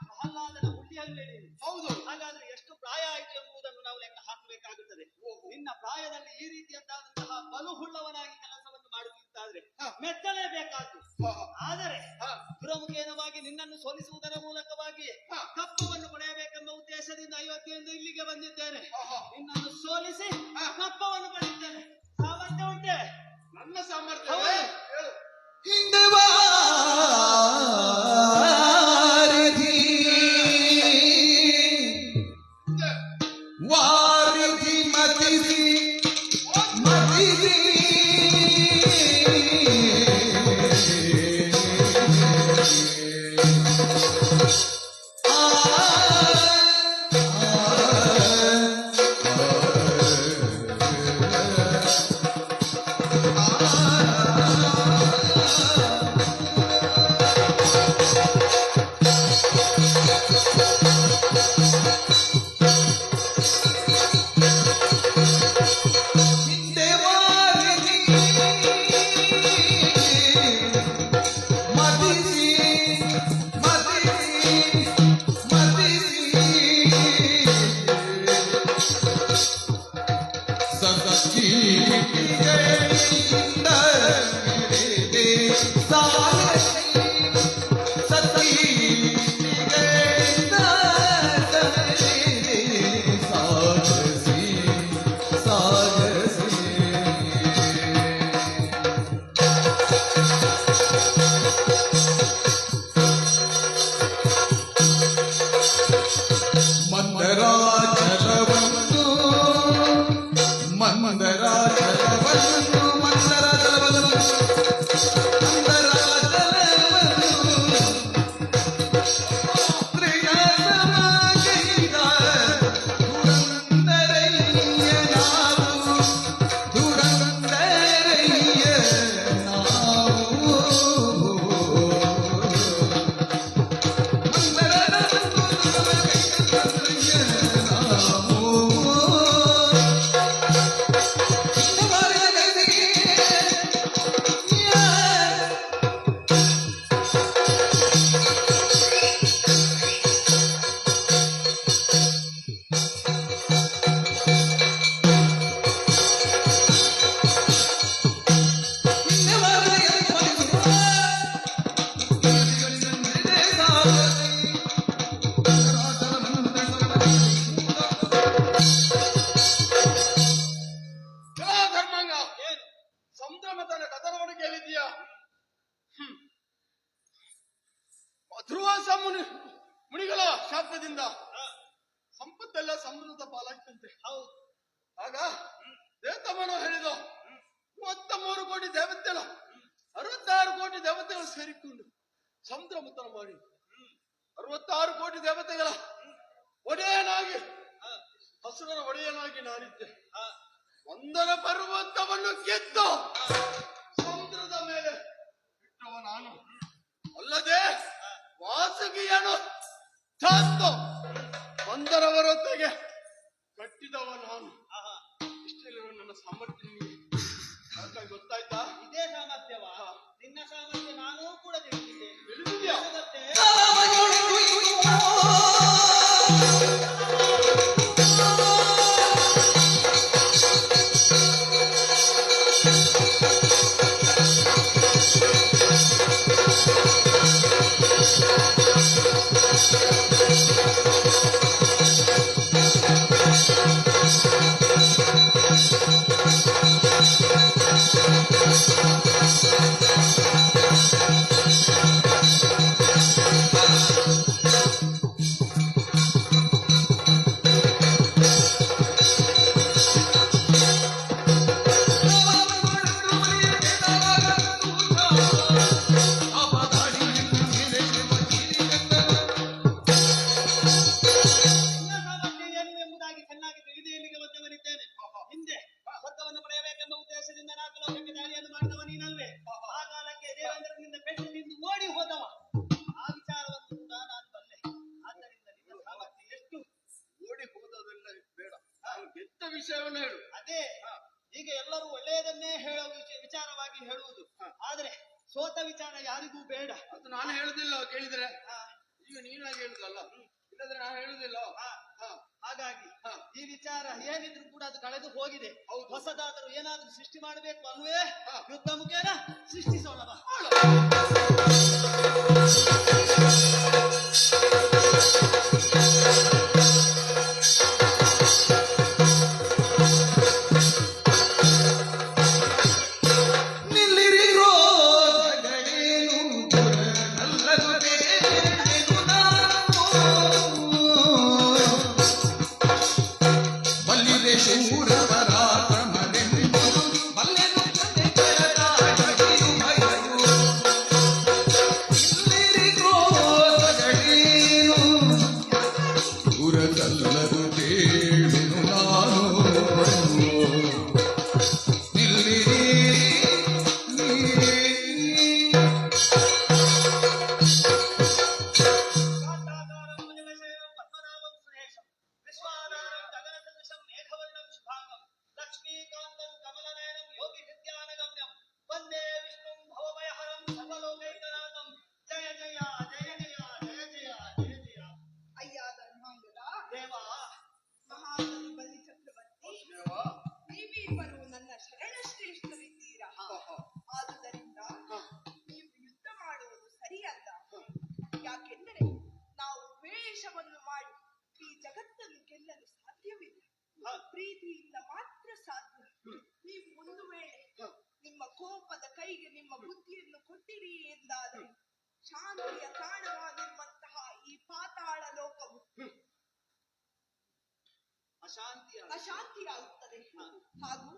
ಪ್ರಹ್ಲಾದನ ಹುಟ್ಟಿಯಲ್ಲಿ ಹೌದು. ಹಾಗಾದ್ರೆ ಎಷ್ಟು ಪ್ರಾಯ ಆಯಿತು ಎಂಬುದನ್ನು ನಾವು ಲೆಕ್ಕ ಹಾಕಬೇಕಾಗುತ್ತದೆ. ನಿನ್ನ ಪ್ರಾಯದಲ್ಲಿ ಈ ರೀತಿಯದ್ದಾದಂತಹ ಬಲುಹುಳ್ಳವನಾಗಿ ಕೆಲಸವನ್ನು ಮಾಡುತ್ತಿದ್ದಾದ್ರೆ ಮೆಚ್ಚಲೇಬೇಕಾದ್ದು. ಆದರೆ ಪ್ರಮುಖೇನವಾಗಿ ನಿನ್ನನ್ನು ಸೋಲಿಸುವುದರ ಮೂಲಕವಾಗಿ ಕಪ್ಪವನ್ನು ಪಡೆಯಬೇಕೆಂಬ ಉದ್ದೇಶದಿಂದ ಇವತ್ತಿನಿಂದ ಇಲ್ಲಿಗೆ ಬಂದಿದ್ದೇನೆ. ನಿನ್ನನ್ನು ಸೋಲಿಸಿ ಕಪ್ಪವನ್ನು ಪಡೆಯುತ್ತೇನೆ. ಸಾಮರ್ಥ್ಯ ಉಂಟೆ? ನನ್ನ ಸಾಮರ್ಥ್ಯ ಹೌದು. ಹಿಂದೆ ವಾರಿಧಿ ವಾರಿಧಿ ಮತಿಸಿ ಮತಿಸಿ ಮಂದರಾಚಲವನ್ನು ಕಾರಣದಿಂದ ಸಂಪತ್ತೆಲ್ಲ ಸಮೃದ್ಧ ಪಾಲಾಯ್ತಂತೆ. ಹೌದು. ಆಗ ದೇವತಮ್ಮನು ಹೇಳಿದ 33 ಕೋಟಿ ದೇವತೆಗಳು 66 ಕೋಟಿ ದೇವತೆಗಳು ಸೇರಿಕೊಂಡು ಸಮುದ್ರ ಮಂಥನ ಮಾಡಿ 66 ಕೋಟಿ ದೇವತೆಗಳ ಒಡೆಯನಾಗಿ ಹಸುರರ ಒಡೆಯನಾಗಿ ನಾನಿದ್ದೆ. ಒಂದರ ಪರ್ವತವನ್ನು ಗೆದ್ದು ಸಮುದ್ರದ ಮೇಲೆ ಬಿಟ್ಟವ ನಾನು. ಅಲ್ಲದೆ ವಾಸುಕಿಯನ್ನು ತಂದು ಒಂದರ ಹೊರತೆಗೆ ಕಟ್ಟಿದವ ನಾನು. ಇಷ್ಟೆಲ್ಲ ನನ್ನ ಸಾಮರ್ಥ್ಯ ನಿಮಗೆ ಹಾಗಾಗಿ ಗೊತ್ತಾಯ್ತಾ? ಇದೇ ಸಾಮರ್ಥ್ಯವಾ? ನಿನ್ನ ಸಾಮರ್ಥ್ಯ ನಾನೂ ಕೂಡ ತಿಳಿದಿದ್ದೇನೆ. ತಿಳಿದಿದ್ಯಾ? ಮತ್ತೆ ವಿಷಯವನ್ನು ಹೇಳು. ಅದೇ ಈಗ ಎಲ್ಲರೂ ಒಳ್ಳೆಯದನ್ನೇ ಹೇಳೋ ವಿಚಾರವಾಗಿ ಹೇಳುವುದು. ಆದ್ರೆ ಸೋತ ವಿಚಾರ ಯಾರಿಗೂ ಬೇಡ. ಅದು ನಾನು ಹೇಳುದಿಲ್ಲ. ಕೇಳಿದ್ರೆ ಈಗ ನೀನಾಗಿ ಹೇಳುದಲ್ಲ, ಇಲ್ಲದ್ರೆ ನಾನು ಹೇಳುದಿಲ್ಲ. ಹಾಗಾಗಿ ಈ ವಿಚಾರ ಏನಿದ್ರು ಕೂಡ ಅದು ಕಳೆದು ಹೋಗಿದೆ. ಹೊಸದಾದರೂ ಏನಾದ್ರೂ ಸೃಷ್ಟಿ ಮಾಡಬೇಕು ಅಲ್ವೇ? ಯುದ್ಧ ಮುಖೇನ ಸೃಷ್ಟಿಸೋಣ ಬಾ. ನೀವಿಬ್ಬರು ನನ್ನ ಶರಣಶ್ರೇಷ್ಠರಿದ್ದೀರಾ. ಆದುದರಿಂದ ನೀವು ಯುದ್ಧ ಮಾಡುವುದು ಸರಿಯಲ್ಲ. ಯಾಕೆಂದರೆ ನಾವು ದ್ವೇಷವನ್ನು ಮಾಡಿ ಈ ಜಗತ್ತನ್ನು ಗೆಲ್ಲಲು ಸಾಧ್ಯವಿಲ್ಲ. ಪ್ರೀತಿಯಿಂದ ಮಾತ್ರ ಸಾಧ್ಯ. ನೀವು ಒಂದು ವೇಳೆ ನಿಮ್ಮ ಕೋಪದ ಕೈಗೆ ನಿಮ್ಮ ಬುದ್ಧಿಯನ್ನು ಕೊಟ್ಟಿರಿ ಎಂದಾದರೆ ಶಾಂತಿಯ ತಾಣವಾಗಿರುವಂತಹ ಈ ಪಾತಾಳ ಲೋಕವು ಅಶಾಂತಿಯಾಗುತ್ತದೆ ಹಾಗೂ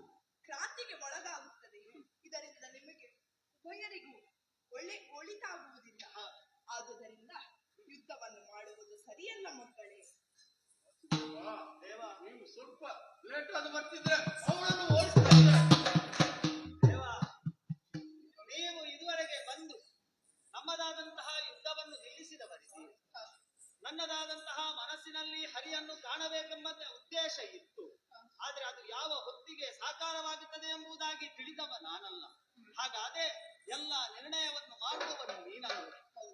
ಕ್ರಾಂತಿಗೆ ಒಳಗಾಗುತ್ತದೆ. ಇದರಿಂದ ನಿಮಗೆ ಉಭಯರಿಗೂ ಒಳಿತಾಗುವುದಿಲ್ಲ. ಆದುದರಿಂದ ಯುದ್ಧವನ್ನು ಮಾಡುವುದು ಸರಿಯಲ್ಲ ಮಕ್ಕಳೇ. ನೀವು ಸ್ವಲ್ಪ ಲೇಟ್ ಆಗಿ ಬರ್ತಿದ್ರೆ ಅವಳನ್ನು ಓಡಿಸ್ತಿದ್ರೆ. ನೀವು ಇದುವರೆಗೆ ಬಂದು ನಮ್ಮದಾದಂತಹ ಯುದ್ಧವನ್ನು ನಿಲ್ಲಿಸಿದವರಿದ್ದೀರಿ. ನನ್ನದಾದಂತಹ ಮನಸ್ಸಿನಲ್ಲಿ ಹರಿಯನ್ನು ಕಾಣಬೇಕೆಂಬ ಉದ್ದೇಶ ಇತ್ತು. ಆದ್ರೆ ಅದು ಯಾವ ಹೊತ್ತಿಗೆ ಸಾಕಾರವಾಗುತ್ತದೆ ಎಂಬುದಾಗಿ ತಿಳಿದವ ನಾನಲ್ಲ. ಹಾಗಾದ್ರೆ ಎಲ್ಲ ನಿರ್ಣಯವನ್ನು ಮಾಡುವವನು ನೀನಲ್ಲ.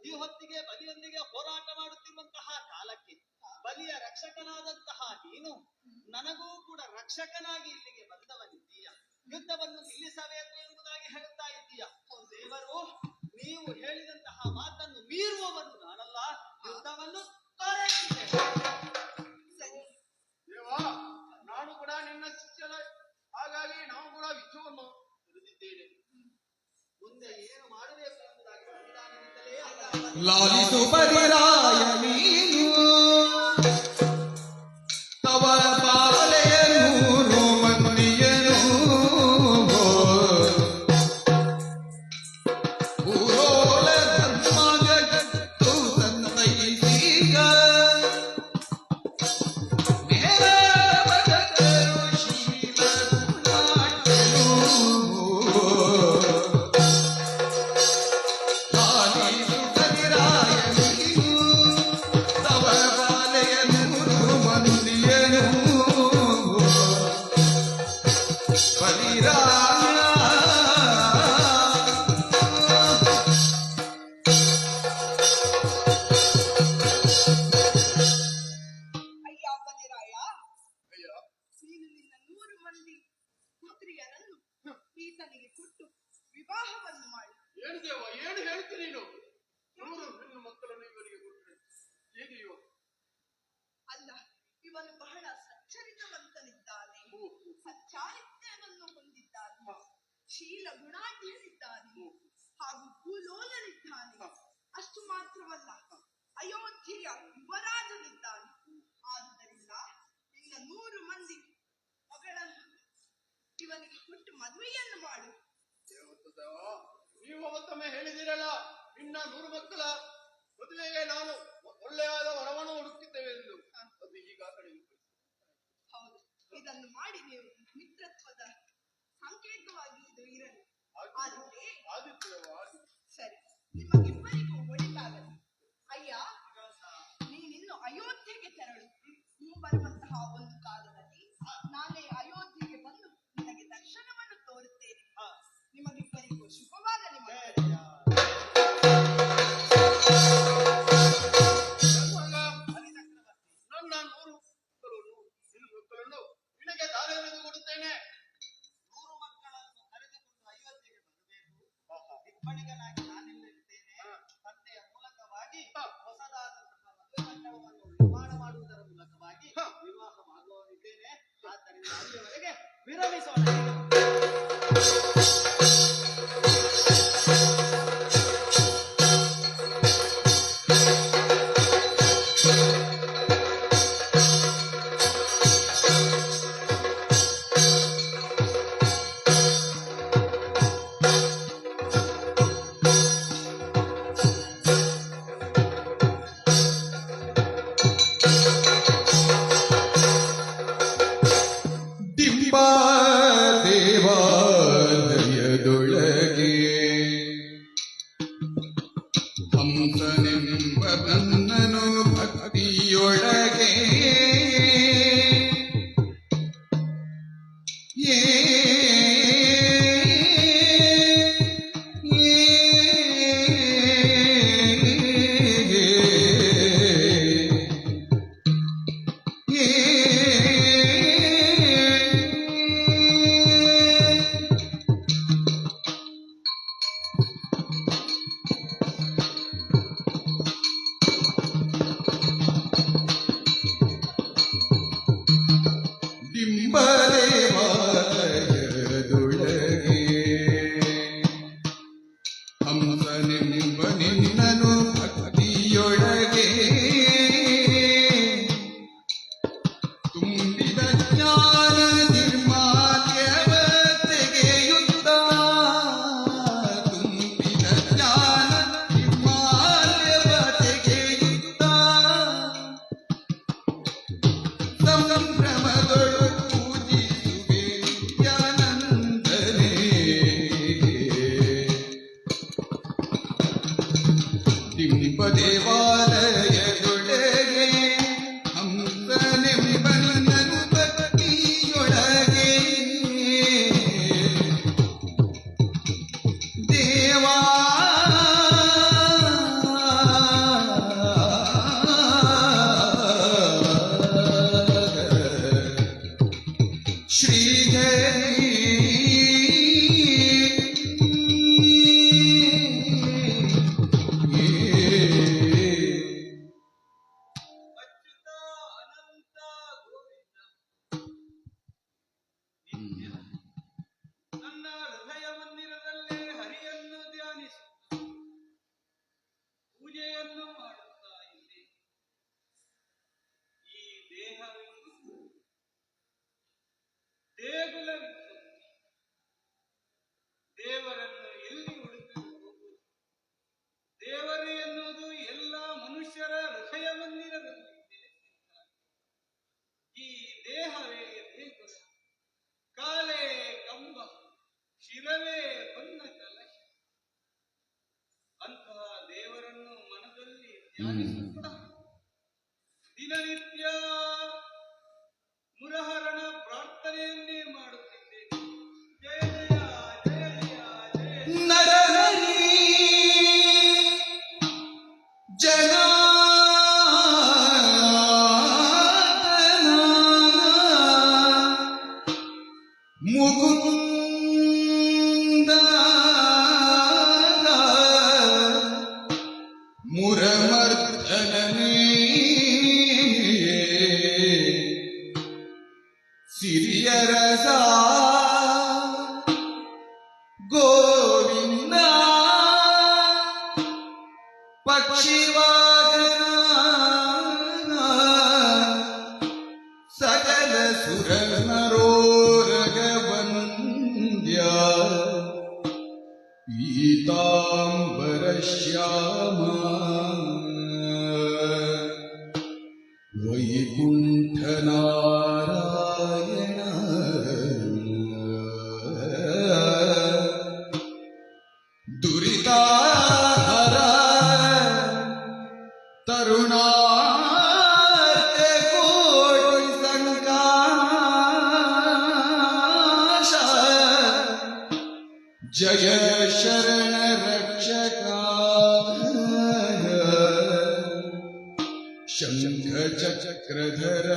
ಈ ಹೊತ್ತಿಗೆ ಬಲಿಯೊಂದಿಗೆ ಹೋರಾಟ ಮಾಡುತ್ತಿರುವಂತಹ ಕಾಲಕ್ಕೆ ಬಲಿಯ ರಕ್ಷಕನಾದಂತಹ ನೀನು ನನಗೂ ಕೂಡ ರಕ್ಷಕನಾಗಿ ಇಲ್ಲಿಗೆ ಬಂದವನಿದ್ದೀಯ. ಯುದ್ಧವನ್ನು ನಿಲ್ಲಿಸಬೇಕು ಎಂಬುದಾಗಿ ಹೇಳುತ್ತಾ ಇದ್ದೀಯ. ದೇವರು ನೀವು ಹೇಳಿದಂತಹ ಮಾತನ್ನು ಮೀರುವವನು ನಾನಲ್ಲ. ಯುದ್ಧವನ್ನು ದೇವಾ, ನಾನು ಕೂಡ ನಿನ್ನ ಶಿಷ್ಯನ, ಹಾಗಾಗಿ ನಾವು ಕೂಡ ವಿಷಯವನ್ನು ತಿಳಿದಿದ್ದೇನೆ. ಮುಂದೆ ಏನು ಮಾಡಬೇಕು ಎಂಬುದಾಗಿ ಸಂವಿಧಾನದಿಂದಲೇ ಲಾಲಿಸು ಪರಿರಾಯ ನೀನು ಏನು ದೇವ, ಏನು ಹೇಳ್ತೀನಿ ನೀನು? 100 ಹೆಣ್ಣು ಮಕ್ಕಳನ್ನು ಇವರಿಗೆ ಕೊಟ್ಟರೆ ಹೇಗೆಯೋ? ಅಲ್ಲ, ಇವನು ಬಹಳ ಸಚ್ಚರಿತವಂತನಿದ್ದಾನೆ, ಸಚ್ಚಾರಿತ್ರ್ಯವನ್ನು ಹೊಂದಿದ್ದಾನೆ, ಶೀಲ ಗುಣಾಢ್ಯನಿದ್ದಾನೆ ಹಾಗೂ ಭೂಲೋಲನಿದ್ದಾನೆ. ಅಷ್ಟು ಮಾತ್ರವಲ್ಲ, ಅಯೋಧ್ಯೆಯ ಯುವರಾಜನಿದ್ದಾನೆ. ಆದುದರಿಂದ ನಿನ್ನ 100 ಮಂದಿ ಮಗಳನ್ನು ಇವನಿಗೆ ಕೊಟ್ಟು ಮದುವೆಯನ್ನು ಮಾಡು. ನೀವು ಮತ್ತೊಮ್ಮೆ ಹೇಳಿದಿರಲ್ಲ, ನಿನ್ನ 100 ಮಕ್ಕಳ ಮದುವೆಗೆ ನಾನು ಒಳ್ಳೆಯಾದ ವರವನ್ನು ಹುಡುಕುತ್ತೇವೆ ಎಂದು. ಅದು ಈಗ ಹೌದು, ಇದನ್ನು ಮಾಡಿ ನೀವು ಮಿತ್ರತ್ವದ ಸಂಕೇತವಾಗಿ ಇದು ಇರಲಿ. ಆದರೆ ಸರಿ, ನಿಮಗಿಬ್ಬರಿಗೂ ಒಳಿತಾಗಲಿ. ಅಯ್ಯ, ನೀನಿನ್ನು ಅಯೋಧ್ಯೆಗೆ ತೆರಳು. ನೀವು ಬರುವಂತಹ ಒಂದು ಕಾಲದಲ್ಲಿ ನಾನೇ ಅಯೋಧ್ಯೆಗೆ ಬಂದು ನಿನಗೆ ದರ್ಶನವನ್ನು ತೋರುತ್ತೇನೆ. ನಿಮಗಿಬ್ಬರಿಗೂ ಶುಭವಾಗಲಿ. ನನ್ನ 100 ಮಕ್ಕಳನ್ನು ನಿನಗೆ ದಾರಿ ಎಳೆದು ಕೊಡುತ್ತೇನೆ. 100 ಮಕ್ಕಳನ್ನು ಕರೆದುಕೊಂಡು ಅಯೋಧ್ಯೆಗೆ ಬರಬೇಕು. ಇಬ್ಬನಿಗನಾಗಿ ನಾನಿಲ್ಲಿರ್ತೇನೆ. ತಂದೆಯ ಮೂಲಕವಾಗಿ ಹೊಸದಾದಂತಹ ಮದುವೆ ಮಂಟಪವನ್ನು ನಿರ್ಮಾಣ ಮಾಡುವುದರ ಮೂಲಕವಾಗಿ ವಿವಾಹವಾಗುವವರಿದ್ದೇನೆ. ಆದ್ದರಿಂದ ಅಲ್ಲಿಯವರೆಗೆ ವಿರಮಿಸೋಣ. ಡಿಂಬಾ ದೇವಾಲಯದೊಳಗೆ ಹಂಸನೆಂಬ ನನ್ನನು ಭಕ್ತಿಯೊಳಗೆ ಡಿಂಬದೇವಾಲಯದೊಳಗೆ ಹಂಸನೆಂಬ ನಿನ್ನನು ಭಕ್ತಿಯೊಳಗೆ ತುಂಬಿದ ಜ್ಞಾನ ನಿರ್ಮಾಲ್ಯವ ತೆಗೆಯುತ್ತ, ತುಂಬಿದ ಜ್ಞಾನ ನಿರ್ಮಾಲ್ಯವ ತೆಗೆಯುತ್ತ ಸಂಭ್ರಮದೊಳು ಪೂಜಿಸುವೆ ನಿತ್ಯಾನಂದನೇ. ಡಿಂಬ ದೇವಾಲಯದೊಳಗೆ ಹಂಸನೆಂಬ ನಿನ್ನನು ಭಕ್ತಿಯೊಳಗೆ ದೇವಾ ಅಚ್ಯುತ ಅನಂತ ಗೋವಿಂದ ನಿತ್ಯ ನನ್ನ ಹೃದಯ ಮಂದಿರದಲ್ಲೇ ಹರಿಯನ್ನು ಧ್ಯಾನಿಸುತ್ತ ಪೂಜೆಯನ್ನು ಮಾಡುತ್ತಾ ಇದ್ದೆ. ಈ ದೇಹವೆಂದು ದೇಗುಲವಿತ್ತು. ದೇವರನ್ನು ಎಲ್ಲಿ ಹುಡುಕಲು ಹೋಗುವುದು? ದೇವರು ಎನ್ನುವುದು ಎಲ್ಲ ಮನುಷ್ಯರ ಹೃದಯ ಮಂದಿರದಲ್ಲಿ ನೆಲೆಸಿರುತ್ತಾನೆ. ಈ ದೇಹವೇ ದೇಗುಲ, ಕಾಲೇ ಕಂಬ, ಶಿರವೇ ಹೊನ್ನ ಕಲಶ. ಅಂತಹ ದೇವರನ್ನು ಮನದಲ್ಲಿ ಧ್ಯಾನಿಸುತ್ತ ದಿನನಿತ್ಯ ಮುರಹರನ ಪ್ರಾರ್ಥನೆಯನ್ನೇ ಮಾಡುತ್ತಿದ್ದೇನೆ. ಜಯ ಜಯ ಜಯ ಜಯ ಜಯ पीताम्बरश्यामा वैकुण्ठनारायण दुरिताहर तरुणार्ते कोटि संकाश जय शरण रक्षका शंख चक्रधर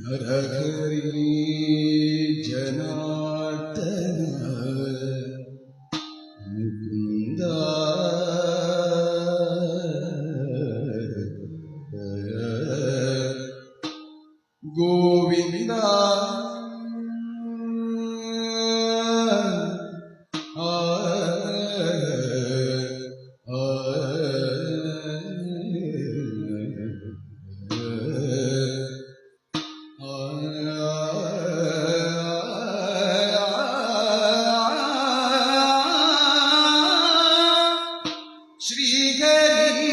नरहरि जनार्दन मुकुंद गोविंद श्रीहरि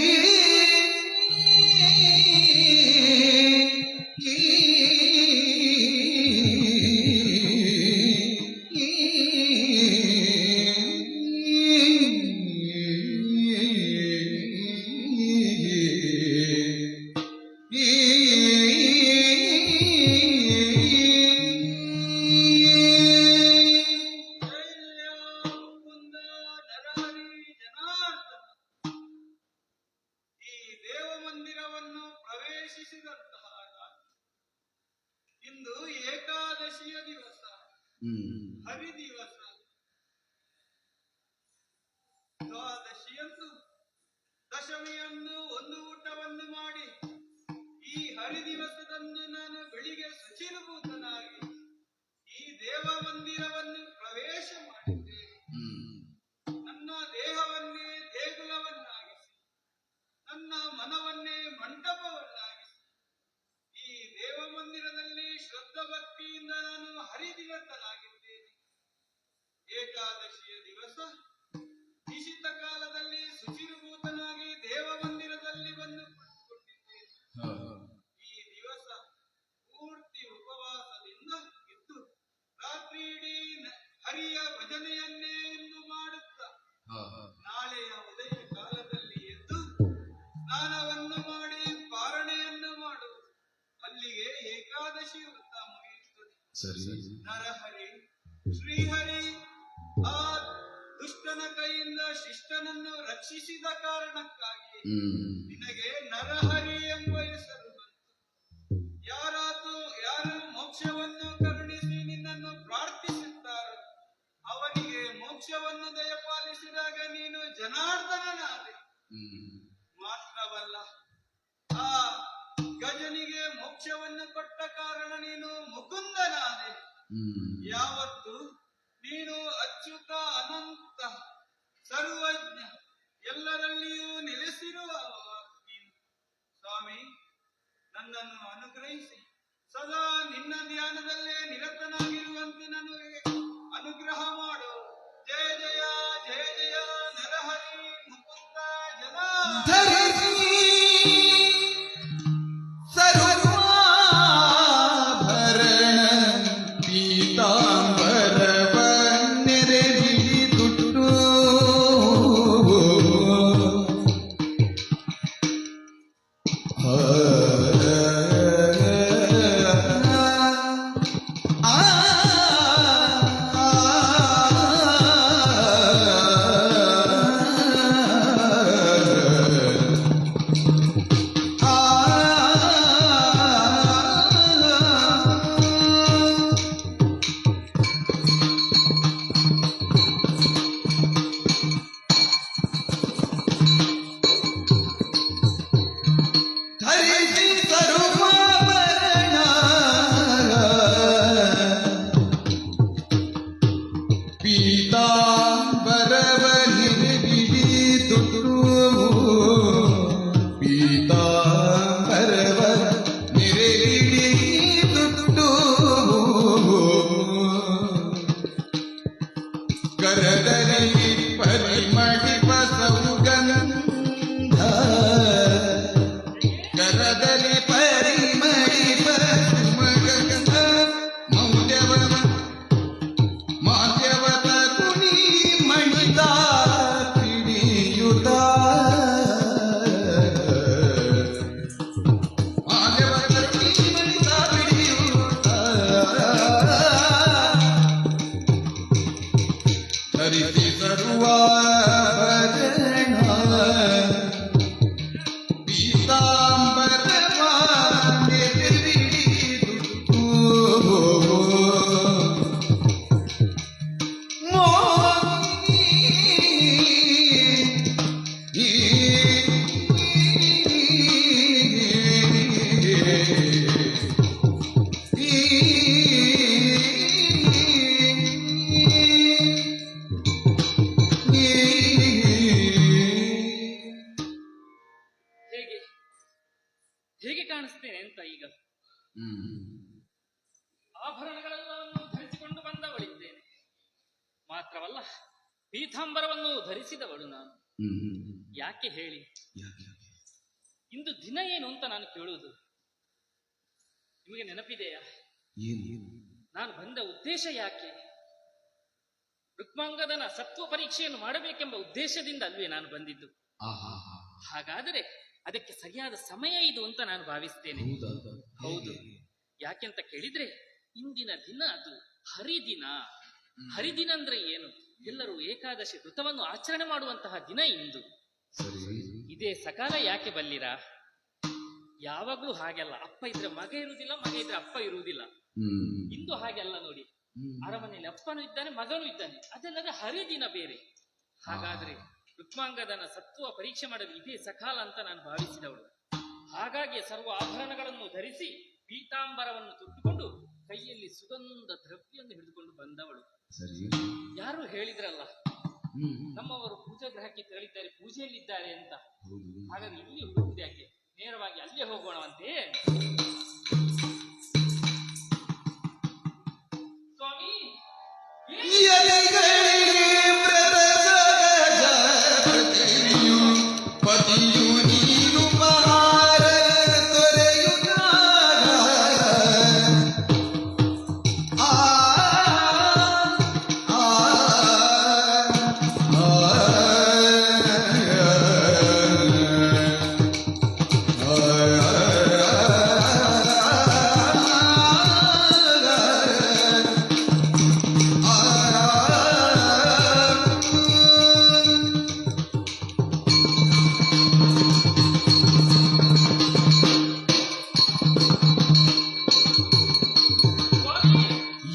ಮುಕುಂದ ನರಹರಿ ಜನಾರ್ದನ. ಈ ದೇವ ಮಂದಿರವನ್ನು ಪ್ರವೇಶಿಸಿದಂತಹ ನಾನು ಇಂದು ಏಕಾದಶಿಯ ದಿವಸ, ಹರಿ ದಿವಸ. ದ್ವಾದಶಿಯಂದು ದಶಮಿಯನ್ನು ಒಂದು ಊಟವನ್ನು ಮಾಡಿ ಈ ಹರಿ ದಿವಸದಂದು ನಾನು ಬೆಳಿಗ್ಗೆ ಶುಚಿರ್ಭೂತನಾಗಿ ಈ ದೇವ ಮಂದಿರವನ್ನು ಪ್ರವೇಶ ಮಾಡಿದ್ದೇನೆ. ನನ್ನ ದೇಹವನ್ನೇ ದೇಗುಲವನ್ನಾಗಿಸಿ, ನನ್ನ ಮನವನ್ನೇ ಮಂಟಪವನ್ನಾಗಿಸಿ ಈ ದೇವ ಮಂದಿರದಲ್ಲಿ ಶ್ರದ್ಧ ಭಕ್ತಿಯಿಂದ ನಾನು ಹರಿದಿವಸನಾಗಿದ್ದೇನೆ. ಏಕಾದಶಿಯ ದಿವಸ ನಿಶಿತ ಕಾಲದಲ್ಲಿ ಶುಚಿರ್ಭೂತನಾಗಿ ದೇವ ಮಂದಿರದಲ್ಲಿ ಬಂದು ಕುಳಿತುಕೊಂಡಿದ್ದೇನೆ. ಈ ದಿವಸ ಪೂರ್ತಿ ಉಪವಾಸದಿಂದ ಇದ್ದು ರಾತ್ರಿ ಇಡೀ ಹರಿಯ ಭಜನೆಯನ್ನೇ ಎಂದು ಮಾಡುತ್ತಾ ನಾಳೆಯ ಉದಯ ಕಾಲದಲ್ಲಿ ಎದ್ದು ಸ್ನಾನವನ್ನು ಮಾಡಿ ಪಾರಣೆಯನ್ನು ಮಾಡುವುದು. ಅಲ್ಲಿಗೆ ಏಕಾದಶಿ ವೃತ್ತ ಮುಗಿಯುತ್ತದೆ. ನರಹರಿ ಶ್ರೀಹರಿ ಆ ದುಷ್ಟನ ಕೈಯಿಂದ ಶಿಷ್ಟನನ್ನು ರಕ್ಷಿಸಿದ ಕಾರಣಕ್ಕಾಗಿ ನಿನಗೆ ನರಹರಿ ಎಂಬ ಹೆಸರು ಬಂತು. ಯಾರು ಮೋಕ್ಷವನ್ನು ಕರುಣಿಸಿ ನಿನ್ನನ್ನು ಪ್ರಾರ್ಥಿಸುತ್ತಾರೋ ಅವರಿಗೆ ಮೋಕ್ಷವನ್ನು ದಯಪಾಲಿಸಿದಾಗ ನೀನು ಜನಾರ್ದನನಾದೆ. ಮಾತ್ರವಲ್ಲ, ಆ ಗಜನಿಗೆ ಮೋಕ್ಷವನ್ನು ಕೊಟ್ಟ ಕಾರಣ ನೀನು ಮುಕುಂದನಾದೆ. ಯಾವತ್ತು ನೀನು ಅಚ್ಯುತ ಅನಂತ ಸರ್ವಜ್ಞ ಎಲ್ಲರಲ್ಲಿಯೂ ನೆಲೆಸಿರುವ ನೀನು. ಸ್ವಾಮಿ, ನನ್ನನ್ನು ಅನುಗ್ರಹಿಸಿ ಸದಾ ನಿನ್ನ ಧ್ಯಾನದಲ್ಲೇ ನಿರತನಾಗಿರುವಂತೆ ನನಗೆ ಅನುಗ್ರಹ ಮಾಡು. ಜಯ ಜಯ ಜಯ ಜಯ ನರಹರಿ ಮುಕುಂದ ಜನ ಸರ್ವಾಭರಣ ಪೀತಾಂಬರವನ್ನೆರೆ ಬಿಳಿದುಟ್ಟು ಅಂತ ಈಗ ಹ್ಮ್ ಆಭರಣಗಳೆಲ್ಲವನ್ನು ಧರಿಸಿಕೊಂಡು ಬಂದವಳಿದ್ದೇನೆ. ಮಾತ್ರವಲ್ಲ, ಪೀತಾಂಬರವನ್ನು ಧರಿಸಿದವಳು ನಾನು. ಹ್ಮ್ ಯಾಕೆ ಹೇಳಿ? ಯಾಕೆ ಇಂದು ದಿನ ಏನು ಅಂತ ನಾನು ಕೇಳುವುದು. ನಿಮಗೆ ನೆನಪಿದೆಯಾ ಏನು ನಾನು ಬಂದ ಉದ್ದೇಶ ಯಾಕೆ? ರುಕ್ಮಾಂಗದನ ಸತ್ವ ಪರೀಕ್ಷೆಯನ್ನು ಮಾಡಬೇಕೆಂಬ ಉದ್ದೇಶದಿಂದ ಅಲ್ವೇ ನಾನು ಬಂದಿದ್ದು. ಆಹಾ ಹಾಗಾದರೆ ಅದಕ್ಕೆ ಸರಿಯಾದ ಸಮಯ ಇದು ಅಂತ ನಾನು ಭಾವಿಸ್ತೇನೆ. ಹೌದಾ? ಹೌದು. ಯಾಕೆಂತ ಕೇಳಿದ್ರೆ ಇಂದಿನ ದಿನ ಅದು ಹರಿದಿನ. ಹರಿದಿನ ಅಂದ್ರೆ ಏನು? ಎಲ್ಲರೂ ಏಕಾದಶಿ ವ್ರತವನ್ನು ಆಚರಣೆ ಮಾಡುವಂತಹ ದಿನ ಇಂದು. ಸರಿ. ಇದೇ ಸಕಾಲ ಯಾಕೆ ಬಲ್ಲಿರಾ? ಯಾವಾಗ್ಲೂ ಹಾಗೆಲ್ಲ, ಅಪ್ಪ ಇದ್ರೆ ಮಗ ಇರುವುದಿಲ್ಲ, ಮಗ ಇದ್ರೆ ಅಪ್ಪ ಇರುವುದಿಲ್ಲ. ಇಂದು ಹಾಗೆ ಅಲ್ಲ ನೋಡಿ, ಅರಮನೆಯಲ್ಲಿ ಅಪ್ಪನೂ ಇದ್ದಾನೆ, ಮಗನೂ ಇದ್ದಾನೆ. ಅದಲ್ಲದೆ ಹರಿದಿನ ಬೇರೆ. ಹಾಗಾದ್ರೆ ರುಕ್ಮಾಂಗದನ ಸತ್ವ ಪರೀಕ್ಷೆ ಮಾಡಲು ಇದೇ ಸಕಾಲ ಅಂತ ನಾನು ಭಾವಿಸಿದವಳು. ಹಾಗಾಗಿ ಸರ್ವ ಆಭರಣಗಳನ್ನು ಧರಿಸಿ ಪೀತಾಂಬರವನ್ನು ತೊಟ್ಟುಕೊಂಡು ಕೈಯಲ್ಲಿ ಸುಗಂಧ ದ್ರವ್ಯವನ್ನು ಹಿಡಿದುಕೊಂಡು ಬಂದವಳು. ಸರಿ. ಯಾರು ಹೇಳಿದ್ರಲ್ಲ ನಮ್ಮವರು ಪೂಜಾ ಗೃಹಕ್ಕೆ ತೆರಳಿದ್ದಾರೆ, ಪೂಜೆಯಲ್ಲಿದ್ದಾರೆ ಅಂತ. ಹಾಗಾದ್ರೆ ಇಲ್ಲಿ ಹುಡುಕುದು ಯಾಕೆ? ನೇರವಾಗಿ ಅಲ್ಲೇ ಹೋಗೋಣವಂತೆ. ಸ್ವಾಮಿ, ಪತಿಯು ನೀನು ಪಹಾರ ತೊರೆಯುತ್ತಾಗ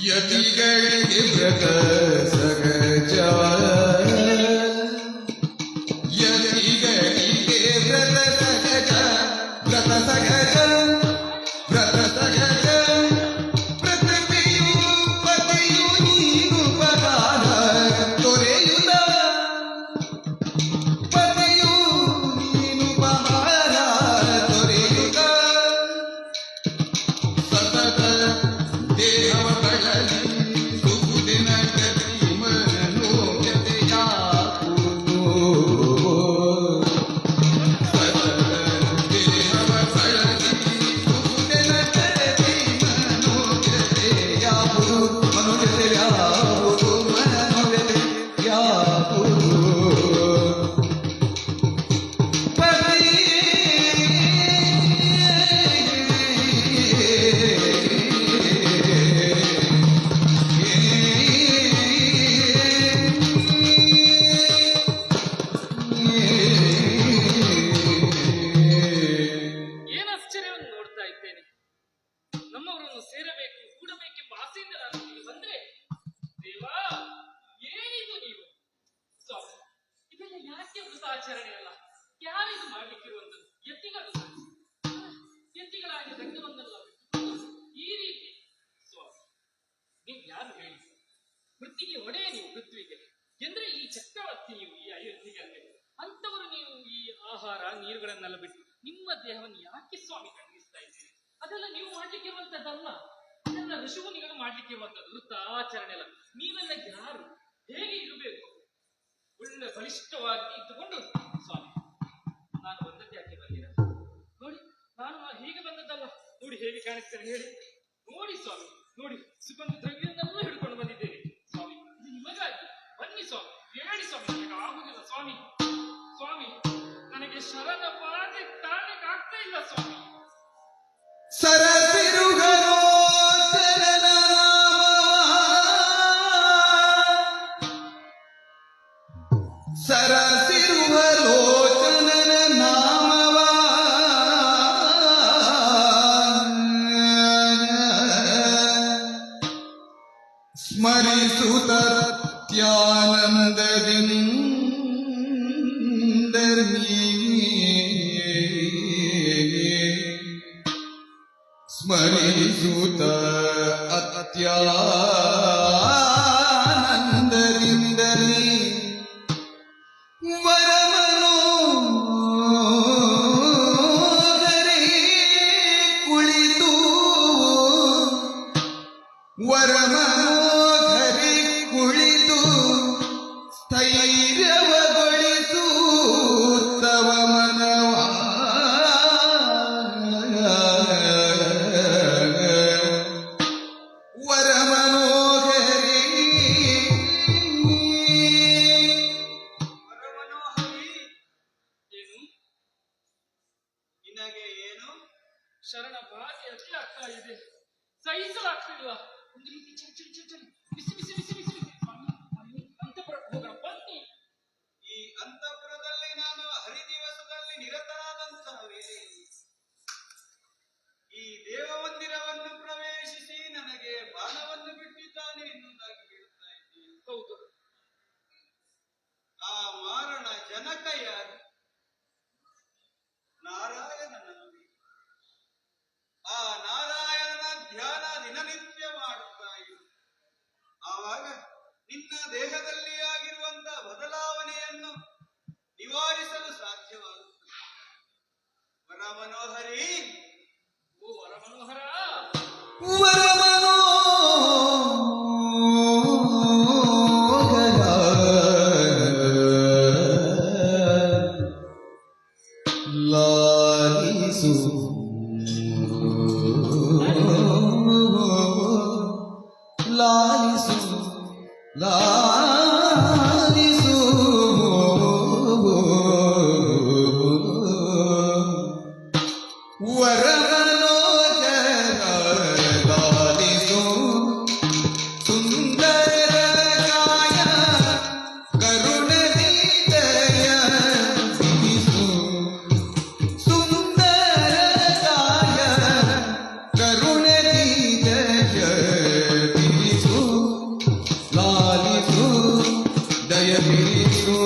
ಯತಿಗಳಿಗೆ ವ್ರತ ಸಹಜ, ಯತಿಗಳಿಗೆ ವ್ರತ ಸಹಜ, ವ್ರತ ಸಹಜ, ವ್ರತ ಸಹಜ. ಪೃಥ್ವಿಯು ಪತಿಯು ನೀನು ಪಗಾರ ತೊರೆಯುತ್ತ, ಪತಿಯು ನೀನು ಪಗಾರ ತೊರೆಯುತ್ತ ಸತತ ದೇಹವ ಕಳಲಿ ಸುಖದಿನ ಗತಿ ಮನೋಜತೆಯಾಗುವುದು. ಸತತ ದೇಹವ ಕಳಲಿ ಸುಖದಿನ ಗತಿ ಮನೋಜತೆಯಾಗುವುದು, ಮನೋಜತೆಯಾಗುವುದು, ಮನೋಜತೆಯಾಗುವುದು. ಏನಾಶ್ಚರ್ಯವನ್ನು ನೋಡ್ತಾ ಇದ್ದೇನೆ. ನಮ್ಮವರನ್ನು ಸೇರಬೇಕು, ಕೂಡಬೇಕೆಂಬ ಆಸೆಯಿಂದ ನಾನು ಇಲ್ಲಿಗೆ ಬಂದ್ರೆ, ದೇವಾ ಏನಿದು ನೀವು? ಸ್ವಾಮಿ, ಇದೆಲ್ಲ ಯಾಕೆ ವೃತಾಚರಣೆ ಅಲ್ಲ? ಯಾರಿದು ಮಾಡ್ಲಿಕ್ಕಿರುವಂತದ್ದು? ಯತಿಗಳು ಯತಿಗಳಾಗಿ ರಂಗವನ್ನೆಲ್ಲ ಬಿಟ್ಟುಕೊಂಡು ಈ ರೀತಿ. ಸ್ವಾಮಿ, ನೀವು ಯಾರು ಹೇಳಿ? ವೃತ್ತಿಗೆ ಒಡೆಯ ನೀವು, ಪೃಥ್ವಿಗೆ ಎಂದ್ರೆ ಈ ಚಕ್ರವರ್ತಿ ನೀವು, ಈ ಅಯೋಧ್ಯೆಗೆ ಅಂದ್ರೆ. ಅಂತವರು ನೀವು ಈ ಆಹಾರ ನೀರುಗಳನ್ನೆಲ್ಲ ಬಿಟ್ಟು ನಿಮ್ಮ ದೇಹವನ್ನು ಯಾಕೆ ಸ್ವಾಮಿ ಖಂಡಿಸ್ತಾ ಇದ್ದೀರಿ? ಅದೆಲ್ಲ ನೀವು ಮಾಡ್ಲಿಕ್ಕೆ ಇರುವಂತದ್ದಲ್ಲ, ಅದೆಲ್ಲ ಋಷಿಮುನಿಗಳು ಮಾಡ್ಲಿಕ್ಕೆ ಇರುವಂತದ್ದು. ವೃತ್ತ ಆಚರಣೆ ಎಲ್ಲ. ನೀವೆಲ್ಲ ಯಾರು? ಹೇಗೆ ಇರಬೇಕು? ಒಳ್ಳೆ ಬಲಿಷ್ಠವಾಗಿ ಇದ್ದುಕೊಂಡು. ಸ್ವಾಮಿ, ನಾನು ಬಂದದ್ದು ಯಾಕೆ ಬಂದಿರ ನೋಡಿ, ನಾನು ಹೀಗೆ ಬಂದದ್ದಲ್ಲ. ನೋಡಿ ಹೇಗೆ ಕಾಣಿಸ್ತೇನೆ ಹೇಳಿ. ನೋಡಿ ಸ್ವಾಮಿ, ನೋಡಿ ಸುಗಂಧ ದ್ರವ್ಯವನ್ನೆಲ್ಲ ಹಿಡ್ಕೊಂಡು ಬಂದಿದ್ದೇನೆ. ಸ್ವಾಮಿ, ಇದು ನಿಮಗಾಗಿ. ಬನ್ನಿ ಸ್ವಾಮಿ, ಹೇಳಿ ಸ್ವಾಮಿ. ನನಗೆ ಆಗುದಿಲ್ಲ ಸ್ವಾಮಿ. ಸ್ವಾಮಿ, ನನಗೆ ಶರಣ ಬಾಧೆ ತಾಳಿಗೆ ಆಗ್ತಾ ಇಲ್ಲ ಸ್ವಾಮಿ. ಸರಸಿರುಗರೋ ಚರಣ ಸರಸಿರುವಲೋಚನನ ನಾಮವ ಸ್ಮರಿಸುತ್ತ ಸ್ಮರಿಸುತ್ತ ಅತ್ಯಾನಂದದಿಂದಲೇ ವರಮನೋಹರೇ ಕುಳಿ ವರಮನೋಹರಿ ಕುಳಿತು ಸ್ಥೈರ್ಯವಗೊಳಿಸು ತವ ಮನವ ವರಮನೋಹರಿ ವರಮನೋಹರಿ, ಏನು ನಿನಗೆ ಏನು? ಶರಣ ಬಾಧೆ ಅತಿ ಆಗ್ತಾ ಇದೆ, ಸಹಿಸಲಾಗ್ತಿಲ್ವಾ? ಒಂದು ರೀತಿ ಚಳಿ ಚಳಿ ಚಳಿ ಚಳಿ, ಬಿಸಿ ಬಿಸಿ ಬಿಸಿ ಬಿಸಿ ಬಿಸಿ. ಬನ್ನಿ, ಅಂತಃಪುರಕ್ಕೆ ಹೋಗೋಣ, ಬನ್ನಿ. ಈ ಅಂತಃಪುರದಲ್ಲಿ ನಾನು ಹರಿದಿವಸದಲ್ಲಿ ನಿರತನಾದಂತಹ ವೇಳೆಯಲ್ಲಿ ಈ ದೇವಮಂದಿರವನ್ನು ಪ್ರವೇಶಿಸಿ ನನಗೆ ಬಾಣವನ್ನು ಬಿಟ್ಟಿದ್ದಾನೆ ಎನ್ನುವುದಾಗಿ ಹೇಳುತ್ತಾ ಇದ್ದೀನಿ. ಹೌದು, ಆ ಮಾರಣ ಜನಕ ಯಾರು? ನಾರಾಯಣನಲ್ಲಿ. ಆ ನಾರಾಯಣನ ಧ್ಯಾನ ದಿನನಿತ್ಯ ಮಾಡುತ್ತಾ ಇರು. ಆವಾಗ ನಿನ್ನ ದೇಹದಲ್ಲಿ ಆಗಿರುವಂತಹ ಬದಲಾವಣೆಯನ್ನು ನಿವಾರಿಸಲು ಸಾಧ್ಯವಾಗುತ್ತದೆ. ವರಮನೋಹರಿ, ಓ ವರಮನೋಹರ, ಲಾಲಿಸು ಲಾಲಿಸು ಲಾಲಿಸು ವರಮನೋಹರ ಲಾಲಿಸು ಸುಂದರ ಕಾಯ ಕರುಣದಿ ದಯ ಬಿಡಿಸು ಸುಂದರ ಕಾಯ ಕರುಣದಿ ದಯ ಬಿಡಿಸು ಲಾಲಿಸು ದಯ ಬಿಡಿಸು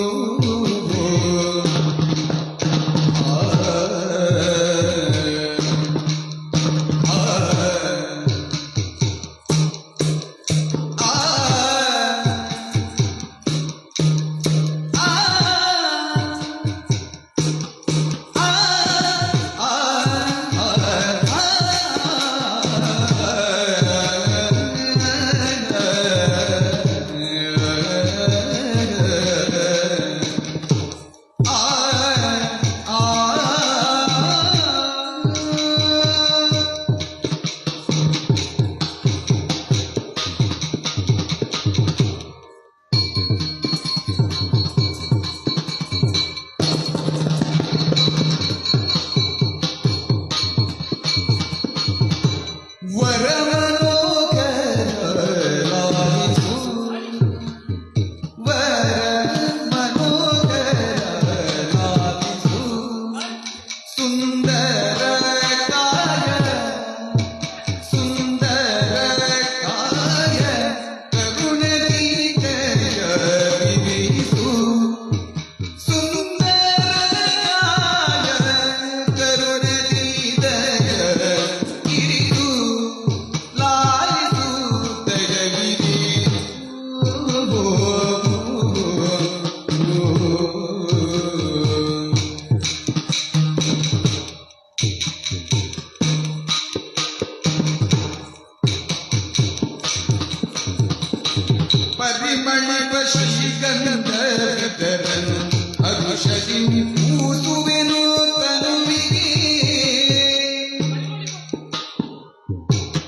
ಪರಿಮಳ ಶ್ರೀಗಂಧರನು ಹರುಷದಿ ಪೂಸುವೆನು ತನುವಿಗೆ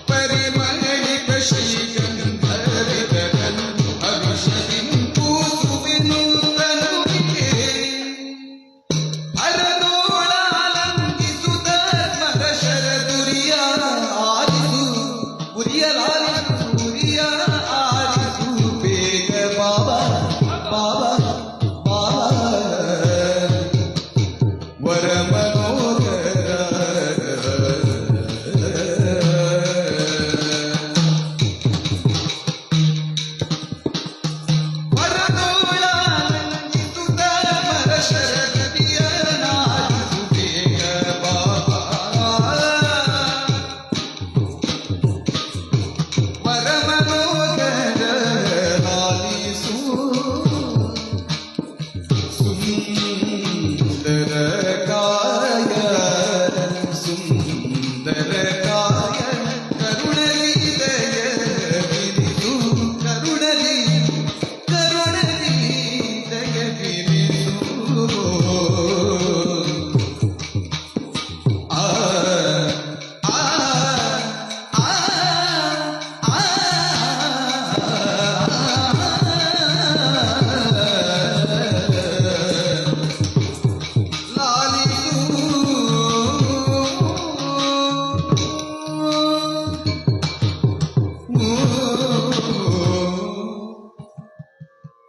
ಪರಿಮಳ ಶ್ರೀಗಂಧರನು ಹರುಷದಿ ಪೂಸುವೆನು ತನುವಿಗೆ ಹರದೋಳಾಲಂಗಿಸುತ್ತ ಮದ ಶರದುರಿಯ ಆಲಿಸು ಉರಿಯಲಾಲಿಸು ಉರಿಯ ಆಲಿಸು ಬೇಗ ಬಾಬಾ ಬಾಬಾ ಬಾಬಾ ವರಮನೋಹರ ವರದೋಳಾಲಂಗಿಸುತ್ತ ಮದ ಶರದುರಿಯ ಆಲಿಸು ಬೇಗ ಬಾಬಾ ವರಮನೋಹರ ಲಾಲಿಸು ಸುಂದರ ಕಾಯ ಸುಂದರ ಕಾಯ ಕರುಣಲಿ ದಯ ಆ ಆ ಆ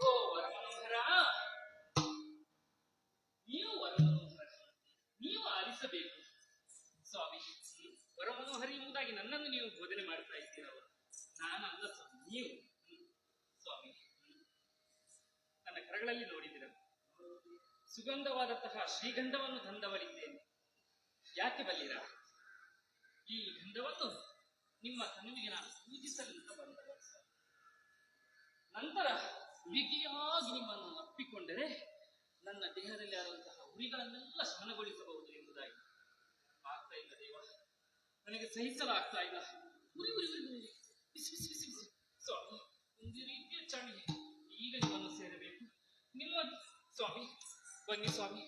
ಓ ವರಮನೋಹರ, ನೀವು ವರಮನೋಹರ, ನೀವು ಆಲಿಸಬೇಕು ಸ್ವಾಮಿ. ವರಮನೋಹರ ಎಂಬುದಾಗಿ ನನ್ನನ್ನು ನೀವು ಬೋಧನೆ ಮಾಡ್ತಾ ಇದ್ದೀರವ, ನಾನಲ್ಲ ಸ್ವಾಮಿ, ನೀವು. ಸ್ವಾಮಿ, ನನ್ನ ಕರಗಳಲ್ಲಿ ನೋಡಿದಿರ ಸುಗಂಧವಾದಂತಹ ಶ್ರೀಗಂಧವನ್ನು ತಂದವಳಿದ್ದೇನೆ. ಯಾಕೆ ಬಲ್ಲಿರ? ಈ ಗಂಧವನ್ನು ನಿಮ್ಮ ತನುವಿಗೆ ನಾನು ಪೂಜಿಸಲಿಂದ ಬಂದವ. ನಂತರ ಬಿಗಿಯಾಗಿ ನಿಮ್ಮನ್ನು ಅಪ್ಪಿಕೊಂಡರೆ ನನ್ನ ದೇಹದಲ್ಲಿ ಆದಂತಹ ಉರಿಗಳನ್ನೆಲ್ಲ ಶಮನಗೊಳಿಸಬಹುದು ಎಂಬುದಾಗಿ. ಆಗ್ತಾ ಇಲ್ಲ ದೇವ, ನನಗೆ ಸಹಿಸಲಾಗ್ತಾ ಇಲ್ಲ. ಉರಿ ಉರಿ ಉರಿ ಉರಿ. ಬಿಸಿ ಬಿಸಿ ಬಿಸಿ ಬಿಸಿ. ಸ್ವಾಮಿ, ಒಂದು ರೀತಿಯ ಚಳಿ. ಈಗ ನಿಮ್ಮನ್ನು ಸೇರಬೇಕು. ನಿಮ್ಮ ಸ್ವಾಮಿ, ಬನ್ನಿ ಸ್ವಾಮಿ,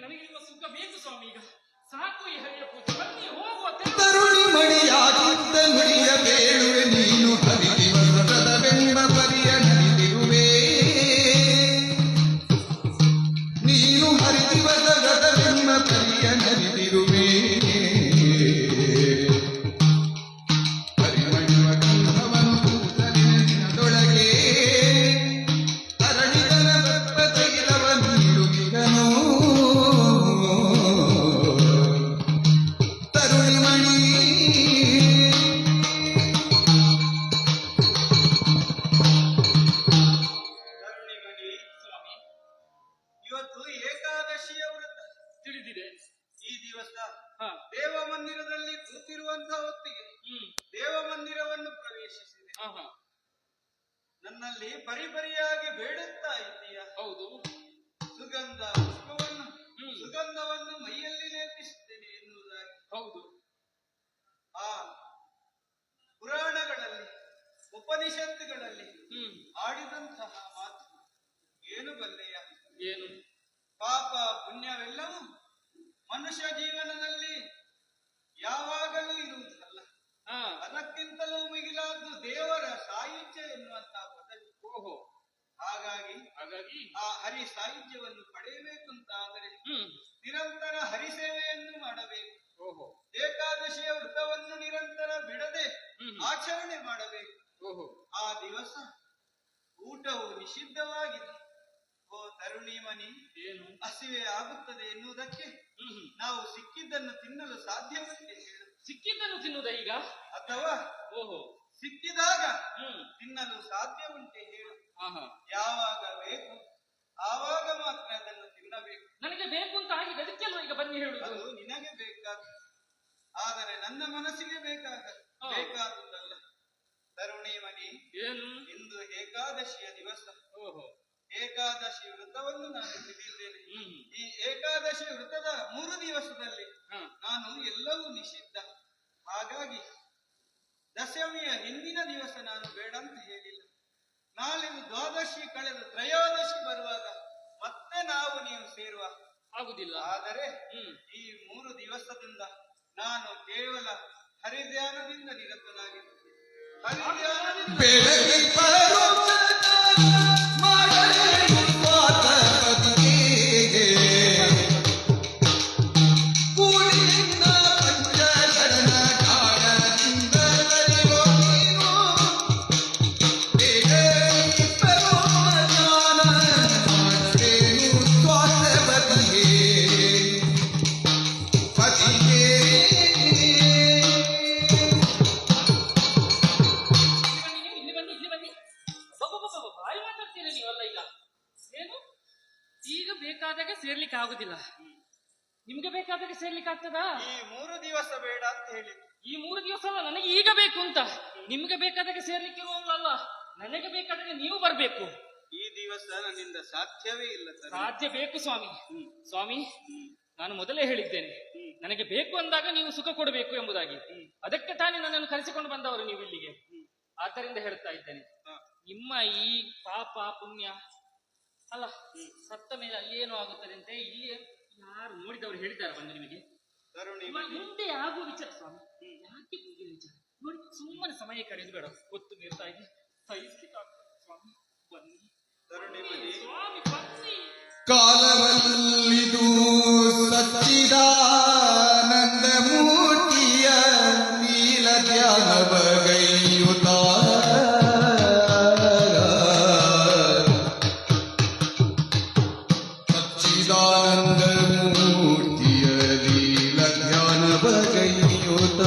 ನನಗೆ ನಿಮ್ಮ ಸುಖ ಬೇಕು ಸ್ವಾಮಿ. ಈಗ ಸಾಕು ಈ ಹರಿಯ ಪೂಜೆ. ಬನ್ನಿ, ಹೋಗುವ. ತರುಣಿ ಮಣಿಯಾಗಿದ್ದ ನುಡಿಯ ಬೇಳುವೆ ನೀನು ಹರಿದಿವಸದವೆಂಬ ಪರಿಯ ನಡಿದಿರುವೆ. ನೀನು ಹರಿದಿವಸದವೆಂಬ ಪರಿಯ ನಡಿದಿರುವೆ. ಪರಿಮಳವ ಗಂಧವನ್ನು ಕೂದಲಿನ ದಿನದೊಳಗೆ ತರಣಿದನ ದತ್ತ ತೈಲವ ನೀಡುವಿಗನೋ. ತರುಣಿಮಣಿ ಕರುಣಿಮಣಿ, ಸ್ವಾಮಿ, ಇವತ್ತು ಏಕಾದಶಿಯ ವ್ರತ. ತಿಳಿದಿದೆ. ಈ ದಿವಸ ಹಾ. ದೇವ ಮಂದಿರದಲ್ಲಿ ಕೂತಿರುವಂತಹ ಹೊತ್ತಿಗೆ ದೇವಮಂದಿರವನ್ನು ಪ್ರವೇಶಿಸಿದೆ. ಆಹಾ, ನನ್ನಲ್ಲಿ ಪರಿಪರಿಯಾಗಿ ಬೇಡುತ್ತಾ ಇದ್ದೀಯ. ಹೌದು. ಸುಗಂಧ ಪುಷ್ಪವನ್ನು ಸುಗಂಧವನ್ನು ಮೈಯಲ್ಲಿ ಲೇಪಿಸುತ್ತೇನೆ ಎನ್ನುವುದಾಗಿ. ಹೌದು. ಆ ಪುರಾಣಗಳಲ್ಲಿ ಉಪನಿಷತ್ತುಗಳಲ್ಲಿ ಆಡಿದಂತಹ ಮಾತು ಏನು ಬಲ್ಲೆಯ? ಏನು? ಪಾಪ ಪುಣ್ಯವೆಲ್ಲವೂ ಮನುಷ್ಯ ಜೀವನದಲ್ಲಿ ಯಾವಾಗಲೂ ಇರುವುದಲ್ಲ, ಹಾ. ಅದಕ್ಕಿಂತಲೂ ಮಿಗಿಲಾದ್ದು ದೇವರ ಸಾಯುಜ್ಯ ಎನ್ನುವಂತಹ ಪದವಿ. ಓಹೋ. ಹಾಗಾಗಿ ಹಾಗಾಗಿ ಆ ಹರಿ ಸಾಯುಜ್ಯವನ್ನು ಪಡೆಯಬೇಕು ಅಂತ ಆದರೆ ನಿರಂತರ ಹರಿಸೇವೆಯನ್ನು ಮಾಡಬೇಕು. ಓಹೋ. ಏಕಾದಶಿಯ ವ್ರತವನ್ನು ನಿರಂತರ ಬಿಡದೆ ಆಚರಣೆ ಮಾಡಬೇಕು. ಓಹೋ. ಆ ದಿವಸ ಊಟವು ನಿಷಿದ್ಧವಾಗಿದೆ. ಓ ತರುಣಿಮಣಿ, ಏನು? ಹಸಿವೆ ಆಗುತ್ತದೆ ಎನ್ನುವುದಕ್ಕೆ ನಾವು ಸಿಕ್ಕಿದ್ದನ್ನು ತಿನ್ನಲು ಸಾಧ್ಯವಂತೆ ಹೇಳು. ಸಿಕ್ಕಿದ್ದನ್ನು ತಿನ್ನುವುದ ಈಗ? ಅಥವಾ ಓಹೋ. ಸಿಕ್ಕಿದಾಗ ತಿನ್ನಲು ಸಾಧ್ಯವುಂಟೆ ಹೇಳು. ಆಹಾ. ಯಾವಾಗ ಬೇಕು ಆವಾಗ ಮಾತ್ರ ಅದನ್ನು ತಿನ್ನಬೇಕು. ನನಗೆ ಬೇಕು ಅಂತ ಆಗಿದೆ, ಅದಕ್ಕೆ ಅಲ್ವಾ ಈಗ ಬನ್ನಿ ಹೇಳುದು. ಅದು ನಿನಗೆ ಬೇಕಾದ, ಆದರೆ ನನ್ನ ಮನಸ್ಸಿಗೆ ಬೇಕಾದುದಲ್ಲ. ತರುಣಿಮಣಿ, ಏನು? ಇಂದು ಏಕಾದಶಿಯ ದಿವಸ. ಓಹೋ. ಏಕಾದಶಿ ವ್ರತವನ್ನು ನಾನು ಹಿಡಿದಿದ್ದೇನೆ. ಈ ಏಕಾದಶಿ ವ್ರತದ 3 ದಿವಸದಲ್ಲಿ ನಾನು ಎಲ್ಲವೂ ನಿಷಿದ್ಧ. ಹಾಗಾಗಿ ದಶಮಿಯ ಹಿಂದಿನ ದಿವಸ ನಾನು ಬೇಡ ಅಂತ ಹೇಳಿಲ್ಲ. ನಾಳೆ ದ್ವಾದಶಿ ಕಳೆದು ತ್ರಯೋದಶಿ ಬರುವಾಗ ಮತ್ತೆ ನೀವು ಸೇರುವ ಆಗುದಿಲ್ಲ. ಆದರೆ ಈ 3 ದಿವಸದಿಂದ ನಾನು ಕೇವಲ ಹರಿಧ್ಯಾನದಿಂದ ನಿರತನಾಗಿದ್ದೇನೆ. ಹರಿಧ್ಯಾನದಿಂದ ಬೆಳಗಿ ಪರೋಕ್ಷದ ಮಾಡಲೇನು ಸ್ವಾತಂತ್ರ್ಯಕ್ಕೆ. ಕೂಡಿನಿಂದ ಪಂಚಶರಣ ಕಾಳದಿಂದ ಕರೆಯೋ ನೀನು. ಬೆಳಗಿ ಪರೋಕ್ಷದ ಮಾಡಲೇನು ಸ್ವಾತಂತ್ರ್ಯಕ್ಕೆ. ಪತಿಗೆ ಇಲ್ಲಿ ಬನ್ನಿ. ಬಾಯಿ ಮಾತಾಡ್ತೀರಿ ನೀವಲ್ಲ ಈಗ. ಏನು? ಈಗ ಬೇಕಾದಾಗ ಸೇರ್ಲಿಕ್ಕೆ ಆಗುದಿಲ್ಲ. ನಿಮ್ಗೆ ಬೇಕಾದಾಗ ಸೇರ್ಲಿಕ್ಕೆ ಆಗ್ತದಾ? ಈ 3 ದಿವಸ ಬೇಡ ಅಂತ ಹೇಳಿ. ಈ 3 ದಿವಸ ಅಲ್ಲ, ನನಗೆ ಈಗ ಬೇಕು ಅಂತ. ನಿಮ್ಗೆ ಬೇಕಾದಾಗ ಸೇರ್ಲಿಕ್ಕೆ ಇರುವಲ್ಲ, ನನಗೆ ಬೇಕಾದಾಗ ನೀವು ಬರ್ಬೇಕು. ಈ ದಿವಸ ನನ್ನಿಂದ ಸಾಧ್ಯವೇ ಇಲ್ಲ. ಸಾಧ್ಯ ಬೇಕು ಸ್ವಾಮಿ. ಸ್ವಾಮಿ, ನಾನು ಮೊದಲೇ ಹೇಳಿದ್ದೇನೆ, ನನಗೆ ಬೇಕು ಅಂದಾಗ ನೀವು ಸುಖ ಕೊಡಬೇಕು ಎಂಬುದಾಗಿ. ಅದಕ್ಕೆ ತಾನೇ ನನ್ನನ್ನು ಕರೆಸಿಕೊಂಡು ಬಂದವರು ನೀವು ಇಲ್ಲಿಗೆ. ಆದ್ದರಿಂದ ಹೇಳ್ತಾ ಇದ್ದೇನೆ, ನಿಮ್ಮ ಈ ಪಾಪ ಪುಣ್ಯ ಅಲ್ಲ ಸತ್ತ ಮೇಲೆ ಅಲ್ಲಿ ಏನು ಆಗುತ್ತದೆ ಅಂತ ಇಲ್ಲಿ ಯಾರು ನೋಡಿದವರು ಹೇಳಿದ್ದಾರೆ ಬಂದು ನಿಮಗೆ ತರುಣಿ ಮುಂದೆ ಆಗುವ ವಿಚಾರ ಸ್ವಾಮಿ ಯಾಕೆ ಮುಂದಿನ ವಿಚಾರ ನೋಡಿ ಸುಮ್ಮನೆ ಸಮಯ ಕಳೆದು ಬೇಡ ಗೊತ್ತು ಮೀರ್ತಾ ಇದೆ ಸಹಿಸ್ಲಿಕ್ಕಾಗ್ತದೆ ಸ್ವಾಮಿ ಬನ್ನಿ ತರುಣಿ ಬನ್ನಿ. ಸ್ವಾಮಿ ಬನ್ನಿ ಕಾಲವಲ್ಲಿದು ಸಚ್ಚಿದಾನಂದ ಮೂರ್ತಿಯ ನೀಲ ಧ್ಯಾನ ಬಗೈಯುತ್ತ ಸಚ್ಚಿದಾನಂದ ಮೂರ್ತಿಯ ನೀಲ ಧ್ಯಾನ ಬಗೈಯುತ್ತ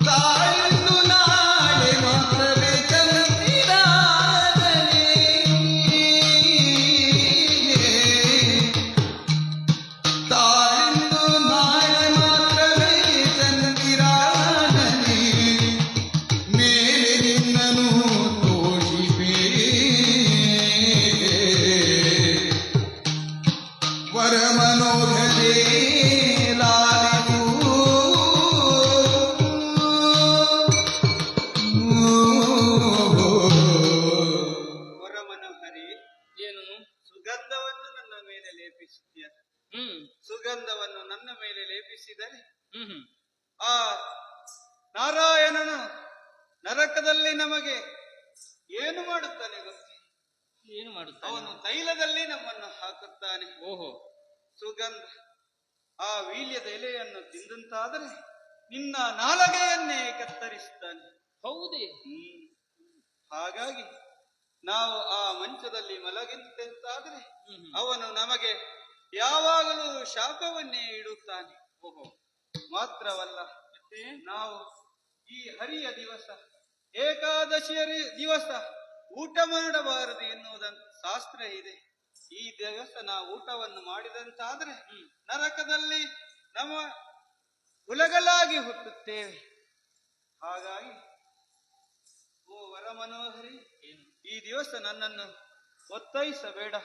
ತಾಳಿಂದು ನಾಳೆ ಮಾತ್ರವೇ ಚಂದಿರಾದನೆ ತಾಳಿಂದು ನಾಳೆ ಮಾತ್ರವೇ ಚಂದಿರಾದನೆ ಮೇಲೆ ನಿನ್ನನು ತೋರಿಪೇ ವರ ಮನೋಹರೇ ವರ ಮನೋಹರಿ, ಏನು ಸುಗಂಧವನ್ನು ನನ್ನ ಮೇಲೆ ಲೇಪಿಸಿದ್ಯ. ಸುಗಂಧವನ್ನು ನನ್ನ ಮೇಲೆ ಲೇಪಿಸಿದರೆ ಆ ನಾರಾಯಣನು ನರಕದಲ್ಲಿ ನಮಗೆ ಏನು ಮಾಡುತ್ತಾನೆ ಗೊತ್ತೇ? ಏನು ಮಾಡುತ್ತಾನೆ ಅವನು ತೈಲದಲ್ಲಿ ನಮ್ಮನ್ನು ಹಾಕುತ್ತಾನೆ. ಓಹೋ ಸುಗಂಧ ಆ ವೀಳ್ಯದ ಎಲೆಯನ್ನು ತಿಂದಂತಾದರೆ ನಿನ್ನ ನಾಲಗೆಯನ್ನೇ ಕತ್ತರಿಸ್ತಾನೆ. ಹೌದೇ ಹಾಗಾಗಿ ನಾವು ಆ ಮಂಚದಲ್ಲಿ ಮಲಗಿದಂತಾದರೆ ಅವನು ನಮಗೆ ಯಾವಾಗಲೂ ಶಾಪವನ್ನೇ ಇಡುತ್ತಾನೆ. ಓಹೋ ಮಾತ್ರವಲ್ಲ, ನಾವು ಈ ಹರಿಯ ದಿವಸ ಏಕಾದಶಿಯ ದಿವಸ ಊಟ ಮಾಡಬಾರದು ಎನ್ನುವುದಂತ ಶಾಸ್ತ್ರ ಇದೆ. ಈ ದಿವಸ ನಾವು ಊಟವನ್ನು ಮಾಡಿದಂತಾದ್ರೆ ನರಕದಲ್ಲಿ ನಮ್ಮ ಹುಲಗಳಾಗಿ ಹುಟ್ಟುತ್ತೇವೆ. ಹಾಗಾಗಿ ಓ ವರ ಮನೋಹರಿ, ಈ ದಿವಸ ನನ್ನನ್ನು ಒತ್ತಾಯಿಸಬೇಡ.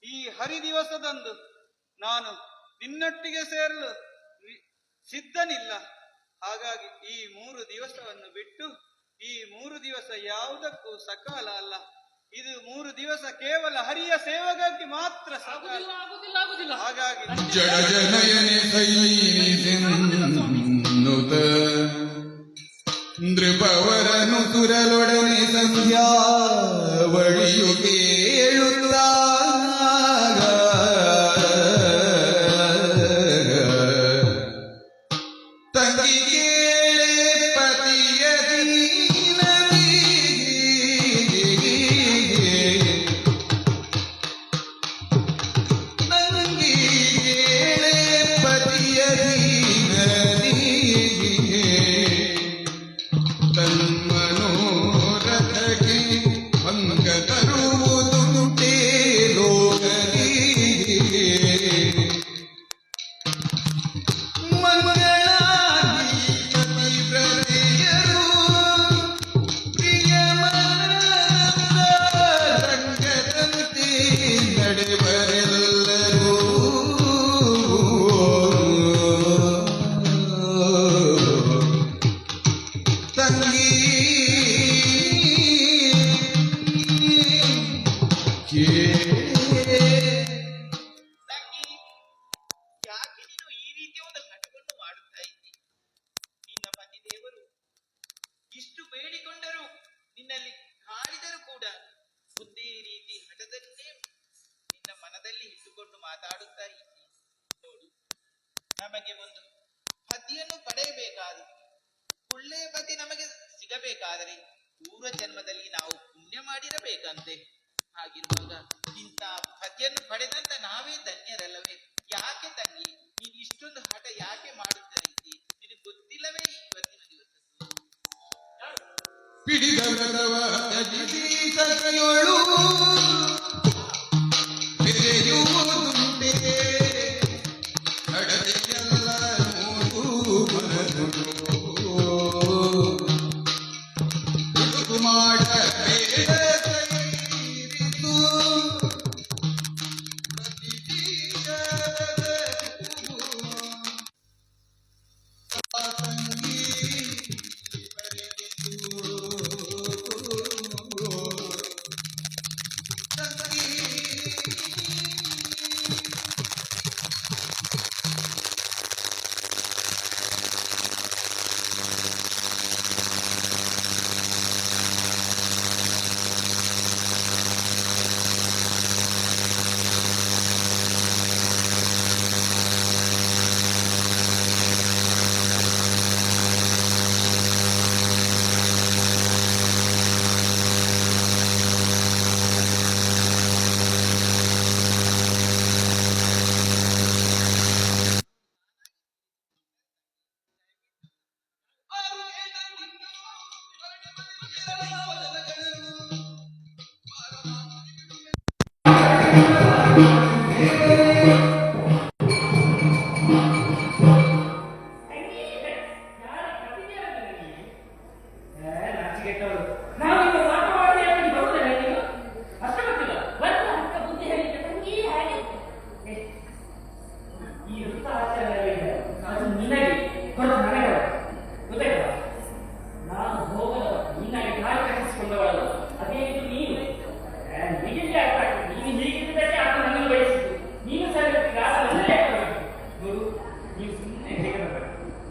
ಈ ಹರಿ ದಿವಸದಂದು ನಾನು ನಿನ್ನೊಟ್ಟಿಗೆ ಸೇರಲು ಸಿದ್ಧನಿಲ್ಲ. ಹಾಗಾಗಿ ಈ 3 ದಿವಸವನ್ನು ಬಿಟ್ಟು, ಈ 3 ದಿವಸ ಯಾವುದಕ್ಕೂ ಸಕಾಲ ಅಲ್ಲ. ಇದು 3 ದಿವಸ ಕೇವಲ ಹರಿಯ ಸೇವಕಕ್ಕೆ ಮಾತ್ರ ಸಕಾಲ. ಆಗುದಿಲ್ಲ ಆಗುದಿಲ್ಲ ಹಾಗಾಗಿ ಜಡ ಜನಯನೆ ಸೈನಿಸುತ್ತ ನೃಪವರನು ಸುರಲೊಡನೆ ಸಂಧ್ಯಾ ಬಳಿಯು ಕೇಳುತ್ತ ತಂಗಿ ಕೇಳೆ ಪತಿಯ ನಂಗಿ ಕೇಳೆ ಪತಿಯ ತನ್ಮನೋರಥಕ್ಕೆ ಭಂಗ ತರುವುದುಂಟೇ ಲೋಕದಿ ಮಂಗಳಾಗಿ ಪತಿವ್ರತೆಯರು ಪ್ರಿಯಮನದ ರಂಗದಂತೆ ನಡೆವರೆಲ್ಲರೂ ತಂಗಿ ತಂಗಿ, ಯಾಕೆ ನೀನು ಈ ರೀತಿಯ ಒಂದು ಹಠವನ್ನು ಮಾಡುತ್ತಾ ಇದ್ದಿ? ನಿನ್ನ ಪತಿ ದೇವರು ಇಷ್ಟು ಬೇಡಿಕೊಂಡರೂ ನಿನ್ನಲ್ಲಿ ಕಾಡಿದರೂ ಕೂಡ ಒಂದೇ ರೀತಿ ಹಠದನ್ನೇ ನಿನ್ನ ಮನದಲ್ಲಿ ಇಟ್ಟುಕೊಂಡು ಮಾತಾಡುತ್ತಾ ಇದ್ದಿ. ನೋಡು, ನಮಗೆ ಒಂದು ಪತಿಯನ್ನು ಪಡೆಯಬೇಕಾದ್ರೆ, ಒಳ್ಳೆಯ ಪತಿ ನಮಗೆ ಸಿಗಬೇಕಾದರೆ ಪೂರ್ವ ಜನ್ಮದಲ್ಲಿ ನಾವು ಪುಣ್ಯ ಮಾಡಿರಬೇಕಂತೆ. ಹಾಗಿರುವಾಗ ಇಂಥ ಪತಿಯನ್ನು ಪಡೆದಂತ ನಾವೇ ಧನ್ಯರಲ್ಲವೇ? ಯಾಕೆ ತಂಗಿ ನೀನು ಇಷ್ಟೊಂದು ಹಠ ಯಾಕೆ ಮಾಡುತ್ತಾ ಇದ್ದಿ? ನಿನಗೆ ಗೊತ್ತಿಲ್ಲವೇ ಇವತ್ತಿನ ದಿವಸದ್ದು? ಪಿಡಿದವರವ ತಜಿಸಕಯೋಳು ಬೆರೆಯುವುದುಂಟೆ ಹಡದೆಯಲ್ಲ ಮೂರು ಮನದುಳು ತುಡುಕು ಮಾಡಬೇಡ ಕೈರಿಸು ಪ್ರತಿದೀಶದ ತಂಗಿ ಬರೆದಿತು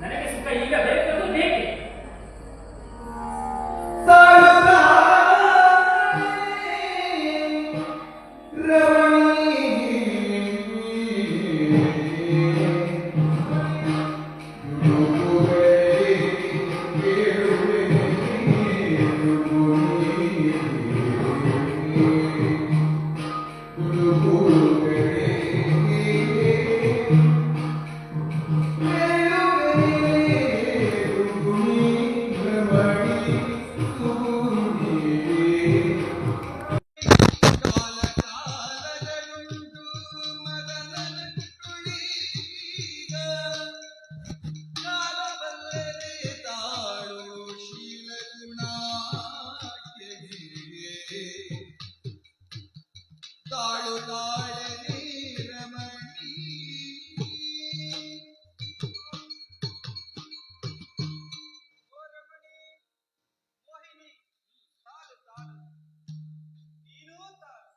ನನಗೆ ಸುಖ ಈಗ ಬೇಕು ಬೇಕೆ ತಾಳು ತಾಳನೆ ರಮಣಿ ಮೋಹಿನಿ ತಾಳು ತಾಳು ನೀನೂ ತಾಳು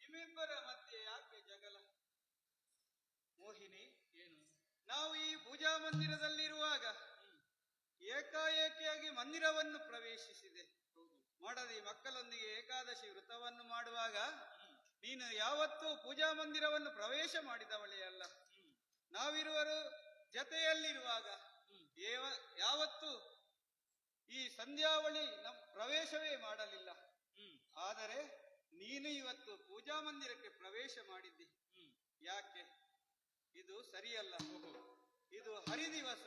ನಿಮ್ಮಿಬ್ಬರ ಮಧ್ಯೆ ಯಾಕೆ ಜಗಳ ಮೋಹಿನಿ ಏನು ನಾವು ಈ ಪೂಜಾ ಮಂದಿರದಲ್ಲಿರುವಾಗ ಏಕಾಏಕಿಯಾಗಿ ಮಂದಿರವನ್ನು ಪ್ರವೇಶಿಸಿದೆ ಮಾಡದಿ ಮಕ್ಕಳೊಂದಿಗೆ ಏಕಾದಶಿ ವ್ರತವನ್ನು ಮಾಡುವಾಗ ನೀನು ಯಾವತ್ತೂ ಪೂಜಾ ಮಂದಿರವನ್ನು ಪ್ರವೇಶ ಮಾಡಿದವಳೇ ಅಲ್ಲ ನಾವಿರುವರು ಜತೆಯಲ್ಲಿರುವಾಗ ಯಾವತ್ತೂ ಈ ಸಂಧ್ಯಾವಳಿ ಪ್ರವೇಶವೇ ಮಾಡಲಿಲ್ಲ ಆದರೆ ನೀನು ಇವತ್ತು ಪೂಜಾ ಮಂದಿರಕ್ಕೆ ಪ್ರವೇಶ ಮಾಡಿದ್ದಿ ಯಾಕೆ ಇದು ಸರಿಯಲ್ಲ ಇದು ಹರಿದಿವಸ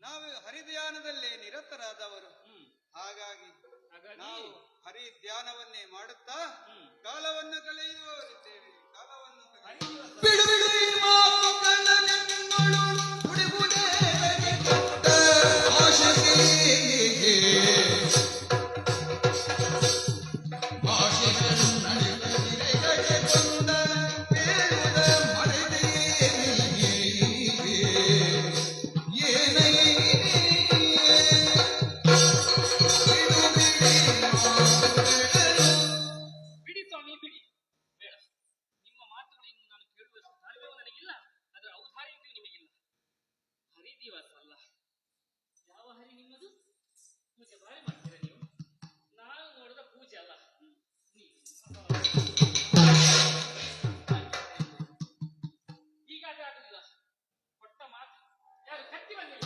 ನಾವು ಹರಿಧ್ಯಾನದಲ್ಲೇ ನಿರತರಾದವರು ಹಾಗಾಗಿ ನಾವು ಹರಿ ಧ್ಯಾನವನ್ನೇ ಮಾಡುತ್ತಾ ಕಾಲವನ್ನು ಕಳೆಯುವವರಿದ್ದೇವೆ ಕಾಲವನ್ನು ಬಿಡು ಬಿಡು ಈ ಮಾತುಗಳನ್ನೆನ್ನಳು ಹುಡುಗುದೇ ಕೊಟ್ಟ ಆಶೆಗೆ ಆಶೆಗಳು ನಡೆದರೆ ಕೊಂದ ಬೇಡ ಮರೆದೇ ಏನೇ ಬಿಡಿ ಸ್ವಾಮಿ ಬಿಡಿ ಬೇಡ ನಿಮ್ಮ ಮಾತುಗಳು ಇನ್ನು ನಾನು ಕೇಳುವಷ್ಟು ತಾಳ್ಮೆಯೂ ನನಗಿಲ್ಲ ಅದರ ಔದಾರ್ಯವೂ ನಿಮಗಿಲ್ಲ ಹರಿ ದಿವಸ ಅಲ್ಲ ಯಾವ ಹರಿ ನಿಮ್ಮದು ಪೂಜೆ ಬಾರಿ ಮಾಡ್ತೀರಾ ನೀವು ನಾನು ನೋಡಿದ ಪೂಜೆ ಅಲ್ಲ ಹೀಗಾದ್ರೆ ಆಗುದಿಲ್ಲ ಕೊಟ್ಟ ಮಾತು ಯಾರು ಕತ್ತಿ ಬನ್ನಿ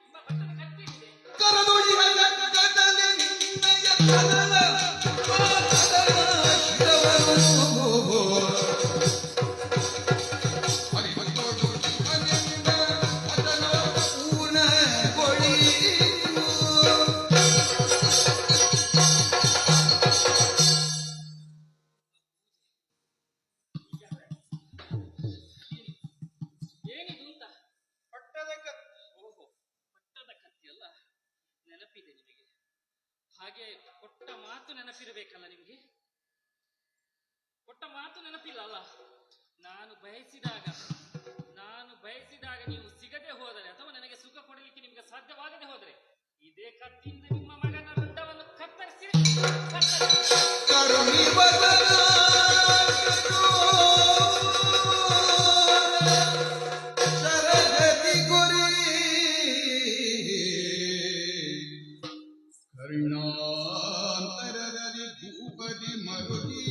ನಿಮ್ಮ ಬಟ್ಟದ ಕತ್ತಿ ಇದೆ ಕರದುಳಿದ ಜಗದಲ್ಲಿ ನಿನ್ನಯ ಕಲಲ ಏನಿದು ಅಂತ ಪಟ್ಟದ ಕತ್ತಿ ಓಹೋ ಪಟ್ಟದ ಕತ್ತಿ ಅಲ್ಲ ನೆನಪಿದೆ ನಿಮಗೆ ಹಾಗೆ ಕೊಟ್ಟ ಮಾತು ನೆನಪಿರಬೇಕಲ್ಲ ನಿಮಗೆ ಕೊಟ್ಟ ಮಾತು ನೆನಪಿಲ್ಲ ಅಲ್ಲ ನಾನು ಬಯಸಿದಾಗ ನೀವು ಸಿಗದೆ ಹೋದರೆ ಅಥವಾ ನನಗೆ ಸುಖ ಕೊಡಲಿಕ್ಕೆ ನಿಮಗೆ ಸಾಧ್ಯವಾಗದೆ ಹೋದರೆ ಇದೇ ಕತ್ತಿಯಿಂದ ನಿಮ್ಮ ಮಗನ ರುಂಡವನ್ನು ಕತ್ತರಿಸಿ ಕರುಣಿ ಬದಲಾಗದು ಶರಗತಿ ಗುರಿ ಕರುಣಾಂತರದಲ್ಲಿ ಭೂಪದಿ ಮರುಗಿ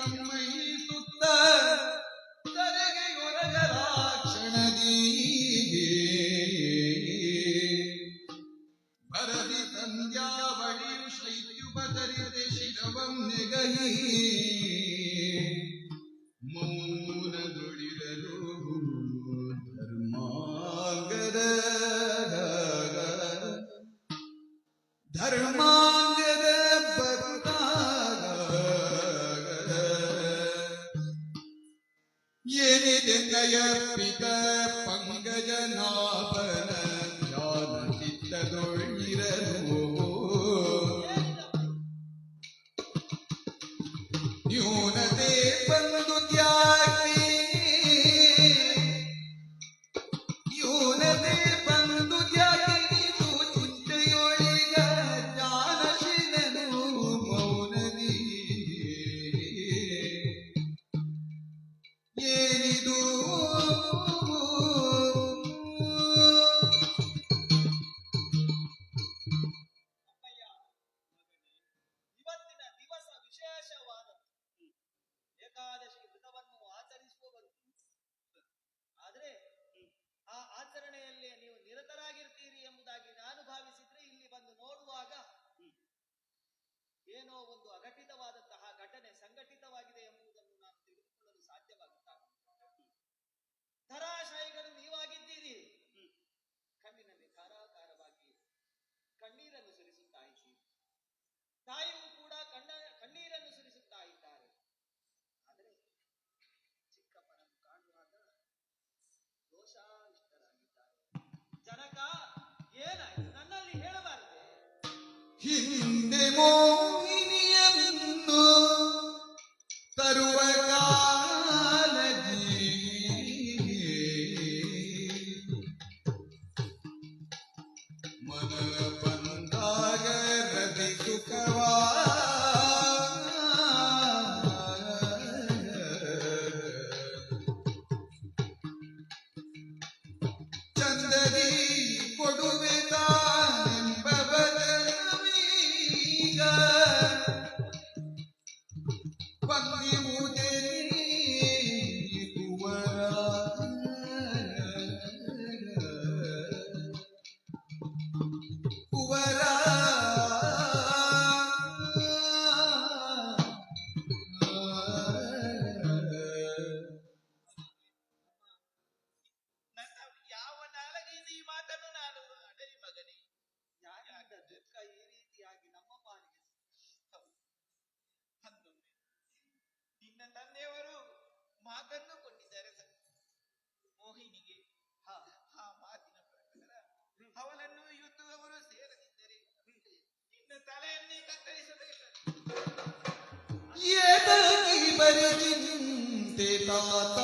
ಅಮ್ಮಯಿಸುತ್ತ ತಲೆಗೆ ಒರಗಲಾಕ್ಷಣದಿ ಬರದಿ ಸಂಧ್ಯಾವಳಿಯು ಶೈತ್ಯುಪತರಿದೆ ಶಿರವಂ ನೆಗಹಿ ಮೌನದೊಳಿರಲು ಧರ್ಮಾಂಗದ ಧರ್ಮಾಂಗದ ಭಕ್ತಾಗ ಜಯ ಪಿತ ಪಂಕಜನಾಭನ ಧ್ಯಾನ ಚಿತ್ತದೊಳಿರಲು ನ್ಯೂನತೆ ಬಂದು ತ್ಯಾಗಿ ನ್ಯೂನತೆ ಬಂದು ತ್ಯಾಗಿದು ಚಿಂತೆಯೊಳಿಗ ಜ್ಞಾನಶೀಲನು ಮೌನದಿ ಏನಿದು ಇವತ್ತಿನ ದಿವಸ ವಿಶೇಷವಾದ ಏಕಾದಶಿ ವ್ರತವನ್ನು ಆಚರಿಸುವವರು. ಆದ್ರೆ ಆ ಆಚರಣೆಯಲ್ಲಿ ನೀವು ನಿರತರಾಗಿರ್ತೀರಿ ಎಂಬುದಾಗಿ ನಾನು ಭಾವಿಸಿದ್ರೆ ಇಲ್ಲಿ ಬಂದು ನೋಡುವಾಗ ಏನೋ ಒಂದು ಅಘಟಿತವಾದಂತಹ ಘಟನೆ ಸಂಘಟಿತವಾಗಿದೆ ಎಂಬುದನ್ನು ನಾನು ತಿಳಿದುಕೊಳ್ಳಲು ಸಾಧ್ಯವಾಗುತ್ತಾ ಧರಾಶಾಯಿಗಳು ನೀವಾಗಿದ್ದೀರಿ. ಕಣ್ಣಿನಲ್ಲಿ ಧಾರಾಕಾರವಾಗಿ ಕಣ್ಣೀರನ್ನು ಸುರಿಸುತ್ತಾ ಇದ್ದೀರಿ. ತಾಯಿಯೂ ಕೂಡ ಕಣ್ಣೀರನ್ನು ಸುರಿಸುತ್ತಾ ಇದ್ದಾರೆ. ಆದರೆ ಚಿಕ್ಕಪ್ಪನನ್ನು ಕಾಣುವಾಗ ದೋಷಾವಿಷ್ಟರಾಗಿದ್ದಾರೆ. ಜನಕ ಏನಾಯ್ತು ನನ್ನಲ್ಲಿ ಹೇಳಬಾರದೆ? ಹಿಂದೆ ಮೋಹಿನಿಯನ್ನು ತರುವ ಕಾಲಜಿ ಮನ ಬಂದಾಗ ರವಿ ಸುಖವಾ ಚಂದದಿ ಕೊಡುವೆ ತಾನೆಂಬವನವೀಗ ಬಂದಿರುವುದೇ ಕುವರ ಕುವರ ನನ್ನ ಯಾವ ನಾಲಗೆಯಿಂದ ಈ ಮಾತನ್ನು ನಾನು ಅಡರಿ ಮಗನೇ. ಯಾಕಾಗ ದುಃಖ ಈ ರೀತಿಯಾಗಿ ನಮ್ಮ ಪಾಲಿಗೆ ಅಂದೊಮ್ಮೆ ನಿನ್ನ ತಂದೆಯವರು ಮಾತನ್ನು ಕೊಟ್ಟಿದ್ದಾರೆ ಮೋಹಿನಿಗೆ. ಆ ಮಾತಿನ ಪ್ರಕಾರ ಅವನನ್ನು ಯುದ್ಧದವರು ಸೇರದಿದ್ದರೆ ನಿನ್ನ ತಲೆಯನ್ನೇ ಕತ್ತರಿಸಬೇಕು. ಏತಗಿ ಬರಿಚಿಂತೆ ತಾತ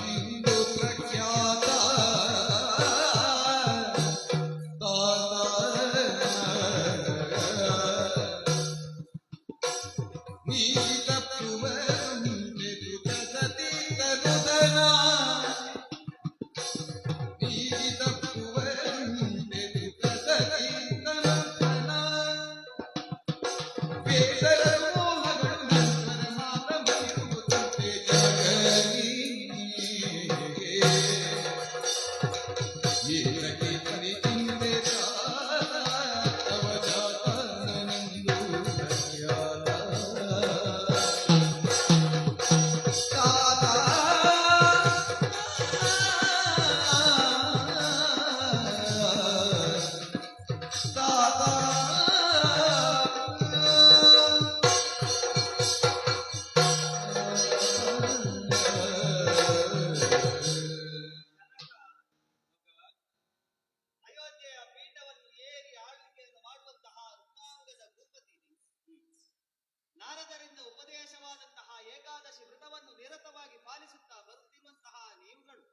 ನಿಂದು ಪ್ರಖ್ಯಾತ ನೀತಿ ತಪ್ಪುವಂತೆ ದುಃಖದಿ ತರುದನ ನೀತಿ ತಪ್ಪುವಂತೆ ದುಃಖದಿ ತರುದನ ಬೇಸರ ಮೋಹಗಳು ನಂತರ ಮಾತಮಿರುವುದಂತೆ ಜಗನಿ ಏತಕ್ಕೆ ಪರಿಚಿಂತೆ ತವ ಜಾತನೆಂದು ಪ್ರಖ್ಯಾತ ತಾತ ಅಯೋಧ್ಯೆಯ ಪೀಠವನ್ನು ಏರಿ ಆಳ್ವಿಕೆಯನ್ನು ಮಾಡುವಂತಹ ಋತಾಂಗದ ಭೂಪತಿ ನಾರದರಿಂದ ಉಪದೇಶವಾದಂತಹ ಏಕಾದಶಿ ವ್ರತವನ್ನು ನಿರತವಾಗಿ ಪಾಲಿಸುತ್ತಾ ಬರುತ್ತಿರುವಂತಹ ನೀವುಗಳು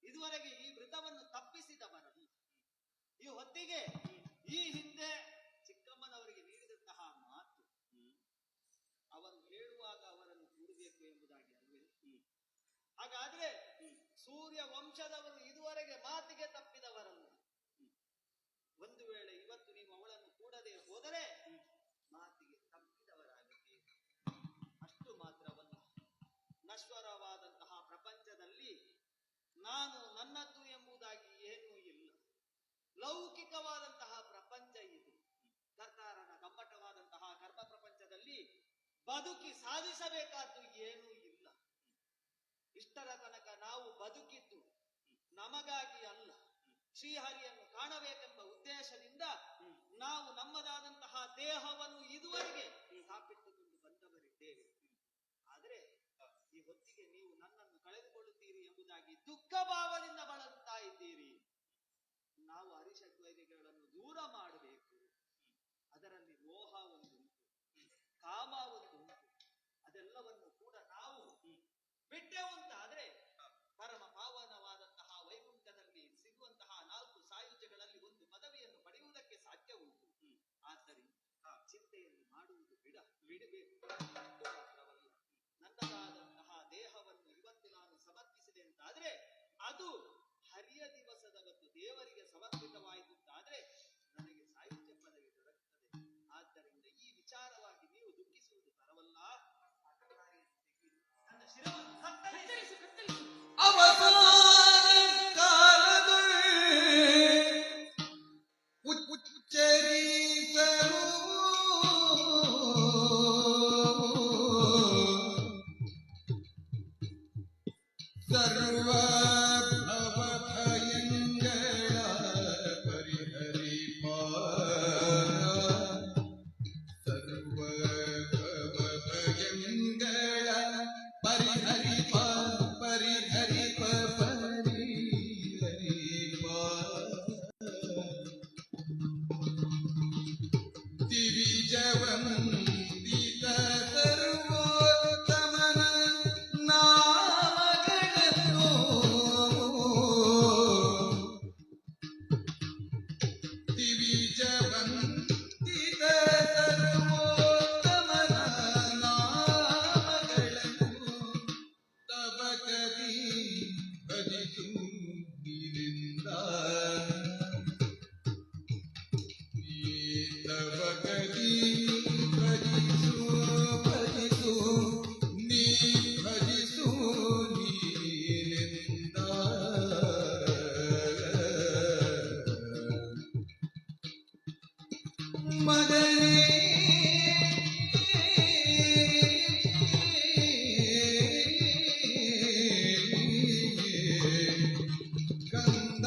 ಇದುವರೆಗೆ ಈ ವ್ರತವನ್ನು ತಪ್ಪಿಸಿದವರಲ್ಲ. ಈ ಹೊತ್ತಿಗೆ ಈ ಹಿಂದೆ ಚಿಕ್ಕಮ್ಮನವರಿಗೆ ನೀಡಿದಂತಹ ಮಾತು ಅವರು ಹೇಳುವಾಗ ಅವರನ್ನು ಕೂಡಬೇಕು ಎಂಬುದಾಗಿ ಅಲ್ವೇ? ಹಾಗಾದ್ರೆ ಸೂರ್ಯ ವಂಶದವರು ಇದುವರೆಗೆ ಮಾತಿಗೆ ತಪ್ಪಿದವರಲ್ಲ. ಒಂದು ವೇಳೆ ಇವತ್ತು ನೀವು ಅವಳನ್ನು ಕೂಡದೆ ಹೋದರೆ ಮಾತಿಗೆ ತಪ್ಪಿದವರಾಗಿದ್ದೀರಿ. ಅಷ್ಟು ಮಾತ್ರವಲ್ಲ, ನಶ್ವರವಾದಂತಹ ಪ್ರಪಂಚದಲ್ಲಿ ನಾನು ನನ್ನದ್ದು ಎಂಬುದಾಗಿ ಏನೂ ಇಲ್ಲ. ಲೌಕಿಕವಾದಂತಹ ಪ್ರಪಂಚ ಇದು. ಕರ್ತಾರನ ಕಮ್ಮಟವಾದಂತಹ ಕರ್ಮ ಪ್ರಪಂಚದಲ್ಲಿ ಬದುಕಿ ಸಾಧಿಸಬೇಕಾದ್ದು ಏನೂ ಇಲ್ಲ. ಇಷ್ಟರ ತನಕ ನಾವು ಬದುಕಿದ್ದು ನಮಗಾಗಿ ಅಲ್ಲ, ಶ್ರೀಹರಿಯನ್ನು ಕಾಣಬೇಕೆಂಬ ಉದ್ದೇಶದಿಂದ ನಾವು ನಮ್ಮದಾದಂತಹ ದೇಹವನ್ನು ಇದುವರೆಗೆ ಕಾಪಿಟ್ಟುಕೊಂಡು ಬಂದವರಿದ್ದೇವೆ. ಆದ್ರೆ ಈ ಹೊತ್ತಿಗೆ ನೀವು ನನ್ನನ್ನು ಕಳೆದುಕೊಳ್ಳುತ್ತೀರಿ ಎಂಬುದಾಗಿ ದುಃಖ ಭಾವದಿಂದ ಬಳಲುತ್ತಾ ಇದ್ದೀರಿ. ನಾವು ಅರಿಷಡ್ವೈರಿಗಳನ್ನು ದೂರ ಮಾಡಬೇಕು. ಅದರಲ್ಲಿ ಮೋಹ ಒಂದು ಉಂಟು, ಕಾಮ ಒಂದು ಉಂಟು. ಅದೆಲ್ಲವನ್ನು ಕೂಡ ನಾವು ಬಿಟ್ಟೆವು ಅಂತಾದ್ರೆ ಪರಮ ಪಾವನವಾದಂತಹ ವೈಕುಂಠದಲ್ಲಿ ಸಿಗುವಂತಹ 4 ಸಾಯುಜ್ಯಗಳಲ್ಲಿ ಒಂದು ಪದವಿಯನ್ನು ಪಡೆಯುವುದಕ್ಕೆ ಸಾಧ್ಯ ಉಂಟು. ಆದ್ದರಿಂದ ಚಿಂತೆಯನ್ನು ಮಾಡುವುದು ಬಿಡಬೇಕು. ಮಾತ್ರವಲ್ಲ, ನನ್ನದಾದಂತಹ ದೇಹವನ್ನು ಇವತ್ತು ನಾನು ಸಮರ್ಪಿಸಿದೆ ಅಂತಾದ್ರೆ ಅದು ಹರಿಯ ದಿವಸದವತ್ತು ದೇವರಿಗೆ ಸಮರ್ಪಿತವಾಯಿತು ಅಂತಾದ್ರೆ ನನಗೆ ಸಾಯುಜ್ಯ ಪದವಿ ದೊರಕುತ್ತದೆ. ಆದ್ದರಿಂದ ಈ ವಿಚಾರವಾಗಿ ನೀವು ದುಃಖಿಸುವುದು ತರವಲ್ಲ. ನನ್ನ ಶಿರವನ್ನು ಕತ್ತರಿಸಿ ಅವಸಾನ ಕಾಲದೊಳ್ ಉಚ್ಚರಿಸಲು ಸರ್ವ ಭವಭಯಂಗಳ ಪರಿಹರಿಪ ಸರ್ವ ಭವಭಯಂಗಳ ಪರಿಹರಿಪ ಪರಿಹರಿಪ ಪರಿಹರಿಪ ದಿವಿಜವಂದಿತ ಸರ್ವೋತ್ತಮನ ನಾಮಗಳನ್ನು ದಿವಿಜವಂದಿತ ಸರ್ವೋತ್ತಮನ ನಾಮಗಳನ್ನು ತಬಕದಿ ಭಜಿಸು ನಿರಿಂದ ತಬಕದಿ ಭಜಿಸು ಭಜಿಸು ನೀ ಭಜಿಸು ನೀರಿಂದ ಮಗನೇ ಕಂದ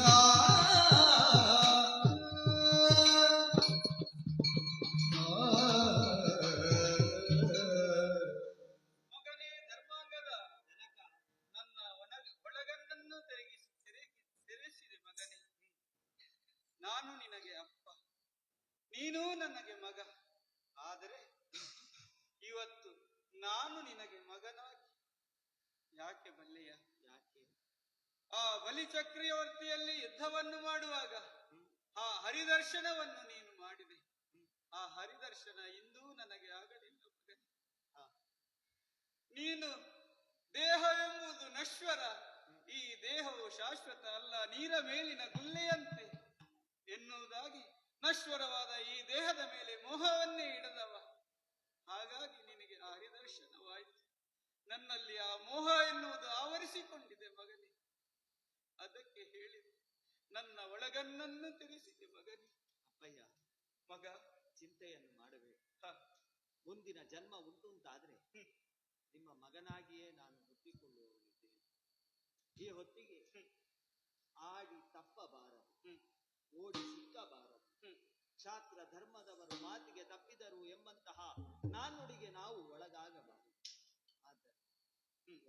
ಮಗನೇ ಧರ್ಮಾಂಗದ ಜನಕ, ನನ್ನ ಒಳಗನ್ನನ್ನು ತೆರೆಸಿದೆ ಮಗನೇ. ನಾನು ನಿನಗೆ ಅಪ್ಪ, ನೀನು ನನಗೆ ಮಗ. ಆದರೆ ಇವತ್ತು ನಾನು ನಿನಗೆ ಮಗನಾಗಿ ಯಾಕೆ ಬಲ್ಲೆಯ? ಯಾಕೆ ಆ ಬಲಿ ಚಕ್ರವರ್ತಿಯಲ್ಲಿ ಯುದ್ಧವನ್ನು ಮಾಡುವಾಗ ಆ ಹರಿದರ್ಶನವನ್ನು ನೀನು ಮಾಡಿದೆ. ಆ ಹರಿದರ್ಶನ ಇಂದೂ ನನಗೆ ಆಗಲಿಲ್ಲ ಮಗನೇ. ನೀನು ದೇಹ ಎಂಬುದು ನಶ್ವರ, ಈ ದೇಹವು ಶಾಶ್ವತ ಅಲ್ಲ, ನೀರ ಮೇಲಿನ ಗುಲ್ಲೆಯಂತೆ ಎನ್ನುವುದಾಗಿ ನಶ್ವರವಾದ ಈ ದೇಹದ ಮೇಲೆ ಮೋಹವನ್ನೇ ಇಡದವ. ಹಾಗಾಗಿ ನಿನಗೆ ಆ ಹರಿದರ್ಶನವಾಯಿತು. ನನ್ನಲ್ಲಿ ಆ ಮೋಹ ಎನ್ನುವುದು ಆವರಿಸಿಕೊಂಡಿದೆ ಮಗನೇ. ಅದಕ್ಕೆ ಹೇಳಿದೆ ನನ್ನ ಒಳಗನ್ನನ್ನು ತಿಳಿಸಿದೆ ಮಗನೇ. ಅಪ್ಪಯ್ಯ, ಮಗ, ಚಿಂತೆಯನ್ನು ಮಾಡಬೇಕು. ಮುಂದಿನ ಜನ್ಮ ಉಂಟು ಅಂತಾದ್ರೆ ನಿಮ್ಮ ಮಗನಾಗಿಯೇ ನಾನು ಹುಟ್ಟಿಕೊಳ್ಳುವವನಿದ್ದೇನೆ. ಈ ಹೊತ್ತಿಗೆ ಆಡಿ ತಪ್ಪಬಾರದು, ಓಡಿ ಸಿಕ್ಕಬಾರದು. ಕ್ಷಾತ್ರ ಧರ್ಮದವರು ಮಾತಿಗೆ ತಪ್ಪಿದರು ಎಂಬಂತಹ ನಾನುಡಿಗೆ ನಾವು ಒಳಗಾಗಬಾರದು. ಆದರೆ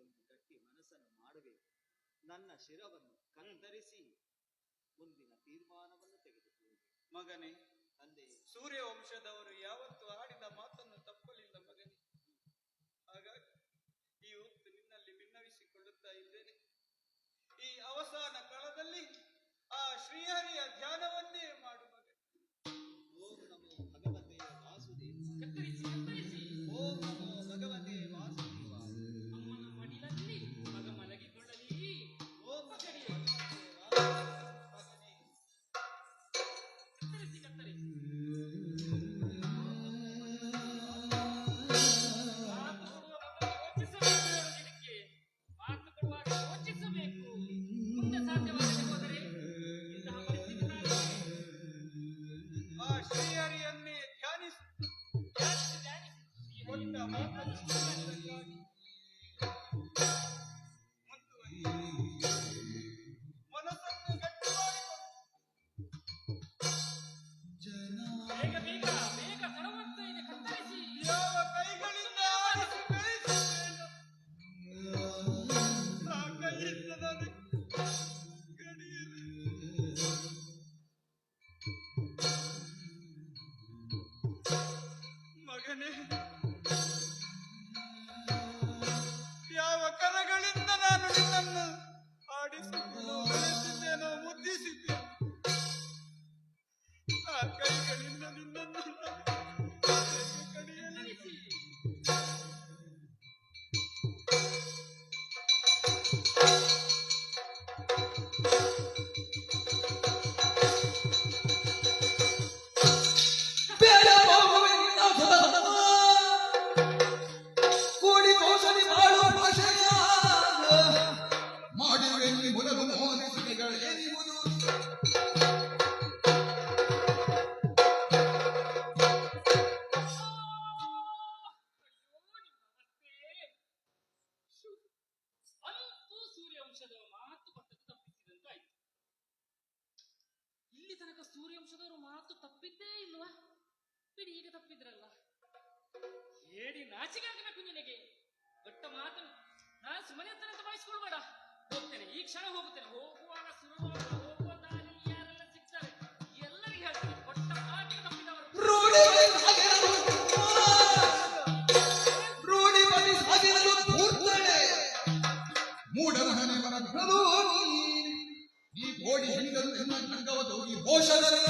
ಒಂದು ಗಟ್ಟಿ ಮನಸ್ಸನ್ನು ಮಾಡಬೇಕು. ನನ್ನ ಶಿರವನ್ನು ಕತ್ತರಿಸಿ ಮುಂದಿನ ತೀರ್ಮಾನವನ್ನು ತೆಗೆದುಕೊಳ್ಳಬೇಕು. ಮಗನೇ, ತಂದೆ, ಸೂರ್ಯವಂಶದವರು ಯಾವತ್ತು ಆಡಿದ ಮಾತನ್ನು ತಪ್ಪಲಿಲ್ಲ ಮಗನೇ. ಹಾಗಾಗಿ ಈ ಹೊತ್ತು ನಿನ್ನಲ್ಲಿ ಭಿನ್ನವಿಸಿಕೊಳ್ಳುತ್ತಾ ಇದ್ದೇನೆ. ಈ ಅವಸಾನ ಕಾಲದಲ್ಲಿ ಆ ಶ್ರೀಹರಿಯ ಧ್ಯಾನವನ್ನೇ ಮಾಡು ಮಗನೇ. ಓಂ ನಮೋ ಭಗವತೆ ವಾಸುದೇವ. ಕತ್ತರಿಸಿ ಕತ್ತರಿಸಿ ಓಂ ನಮೋ ಭಗವತೆ ವಾಸುದೇವ. ಅಮ್ಮನ ಮಡಿಲಲ್ಲಿ ಮಗ ಮಲಗಿಕೊಳ್ಳಲಿ. ಓಂ ನಮೋ ಭಗವತೆ ವಾಸುದೇವ. ಕತ್ತರಿಸಿ ಕತ್ತರಿಸಿ ಮಾತು ಕೊಡುವ ಮೊದಲು ಯೋಚಿಸಬೇಕು. ಇದಕ್ಕೆ ಮಾತು ಕೊಡುವಾಗ ಯೋಚಿಸಬೇಕು. ಮುಂದೆ ಸಾಧ್ಯವಾಗದೆ ಹೋದರೆ ಇಂತಹ ಪರಿಸ್ಥಿತಿ ಕಾಣುತ್ತದೆ. ಆ ಶ್ರೀಹರಿಯನ್ನೇ ಧ್ಯಾನಿಸಿ ಧ್ಯಾನಿಸಿ ಧ್ಯಾನಿಸಿ ಈ ಕೊಟ್ಟ ಮಾತನ್ನು ಪಾಲಿಸಲಿಕ್ಕಾಗಿ ಮನಸ್ಸನ್ನು ಗಟ್ಟಿ ಮಾಡಿಕೊಂಡು ಬೇಗ ಬೇಗ ಬೇಗ ತಡವಾಗ್ತಾ ಇದೆ. ಕತ್ತರಿಸಿ ಯಾವ ನಿನ್ನನ್ನು ಕಡಿಯಲಿ. ತಿಳಿಸಿ. ಬೇಡ ಹೋಗುವೆ ನಿನ್ನ ಸದನ. ಕೂಡಿ ಕೌಶಲಿ ಬಾಳು ಭಾಷೆಯ ಮಾಡಿರುವೆ ನೀ ಮೊದಲು ಮೋನಿಸುತ್ತಿಗಳೆನಿಯುವುದು. ಅಂತೂ ಸೂರ್ಯವಂಶದವರ ಮಾತು ಕೊಟ್ಟದ್ದು ತಪ್ಪಿಸಿದಂತಾಯ್ತು. ಇಲ್ಲಿ ತನಕ ಸೂರ್ಯವಂಶದವರು ಮಾತು ತಪ್ಪಿದ್ದೇ ಇಲ್ವಾ? ಬಿಡಿ, ಈಗ ತಪ್ಪಿದ್ರಲ್ಲ. ಹೇಳಿ ನಾಚಿಕೆ ಆಗಬೇಕು ನಿನಗೆ. ದೊಡ್ಡ ಮಾತು ನಾನು ಸುಮ್ಮನೆ ಅಂತ ಭಾವಿಸ್ಕೊಳ್ಬೇಡ. ಹೋಗ್ತೇನೆ, ಈ ಕ್ಷಣ ಹೋಗುತ್ತೇನೆ. ಹೋಗುವಾಗ ಸುಲಭವಾಗಿ ಹೋಗುವ ದಾರಿ ಯಾರೆಲ್ಲ ಸಿಗ್ತಾರೆ ಎಲ್ಲರಿಗೆ ಹೇಳ್ತೇನೆ. ಕೊಟ್ಟ ಮಾತಿಗೆ ತಪ್ಪಿದವರು ರೂಢಿಪತಿ ಸಾಗಿರಲು ಪೂರ್ತನೆ ಮೂಢಮನೆ ಮನಗಳು ಈ ಗೋಡಿ ಹಿಂದಲು ನಿನ್ನ ಅಂಗವದು ಈ ಘೋಷದಲ್ಲಿ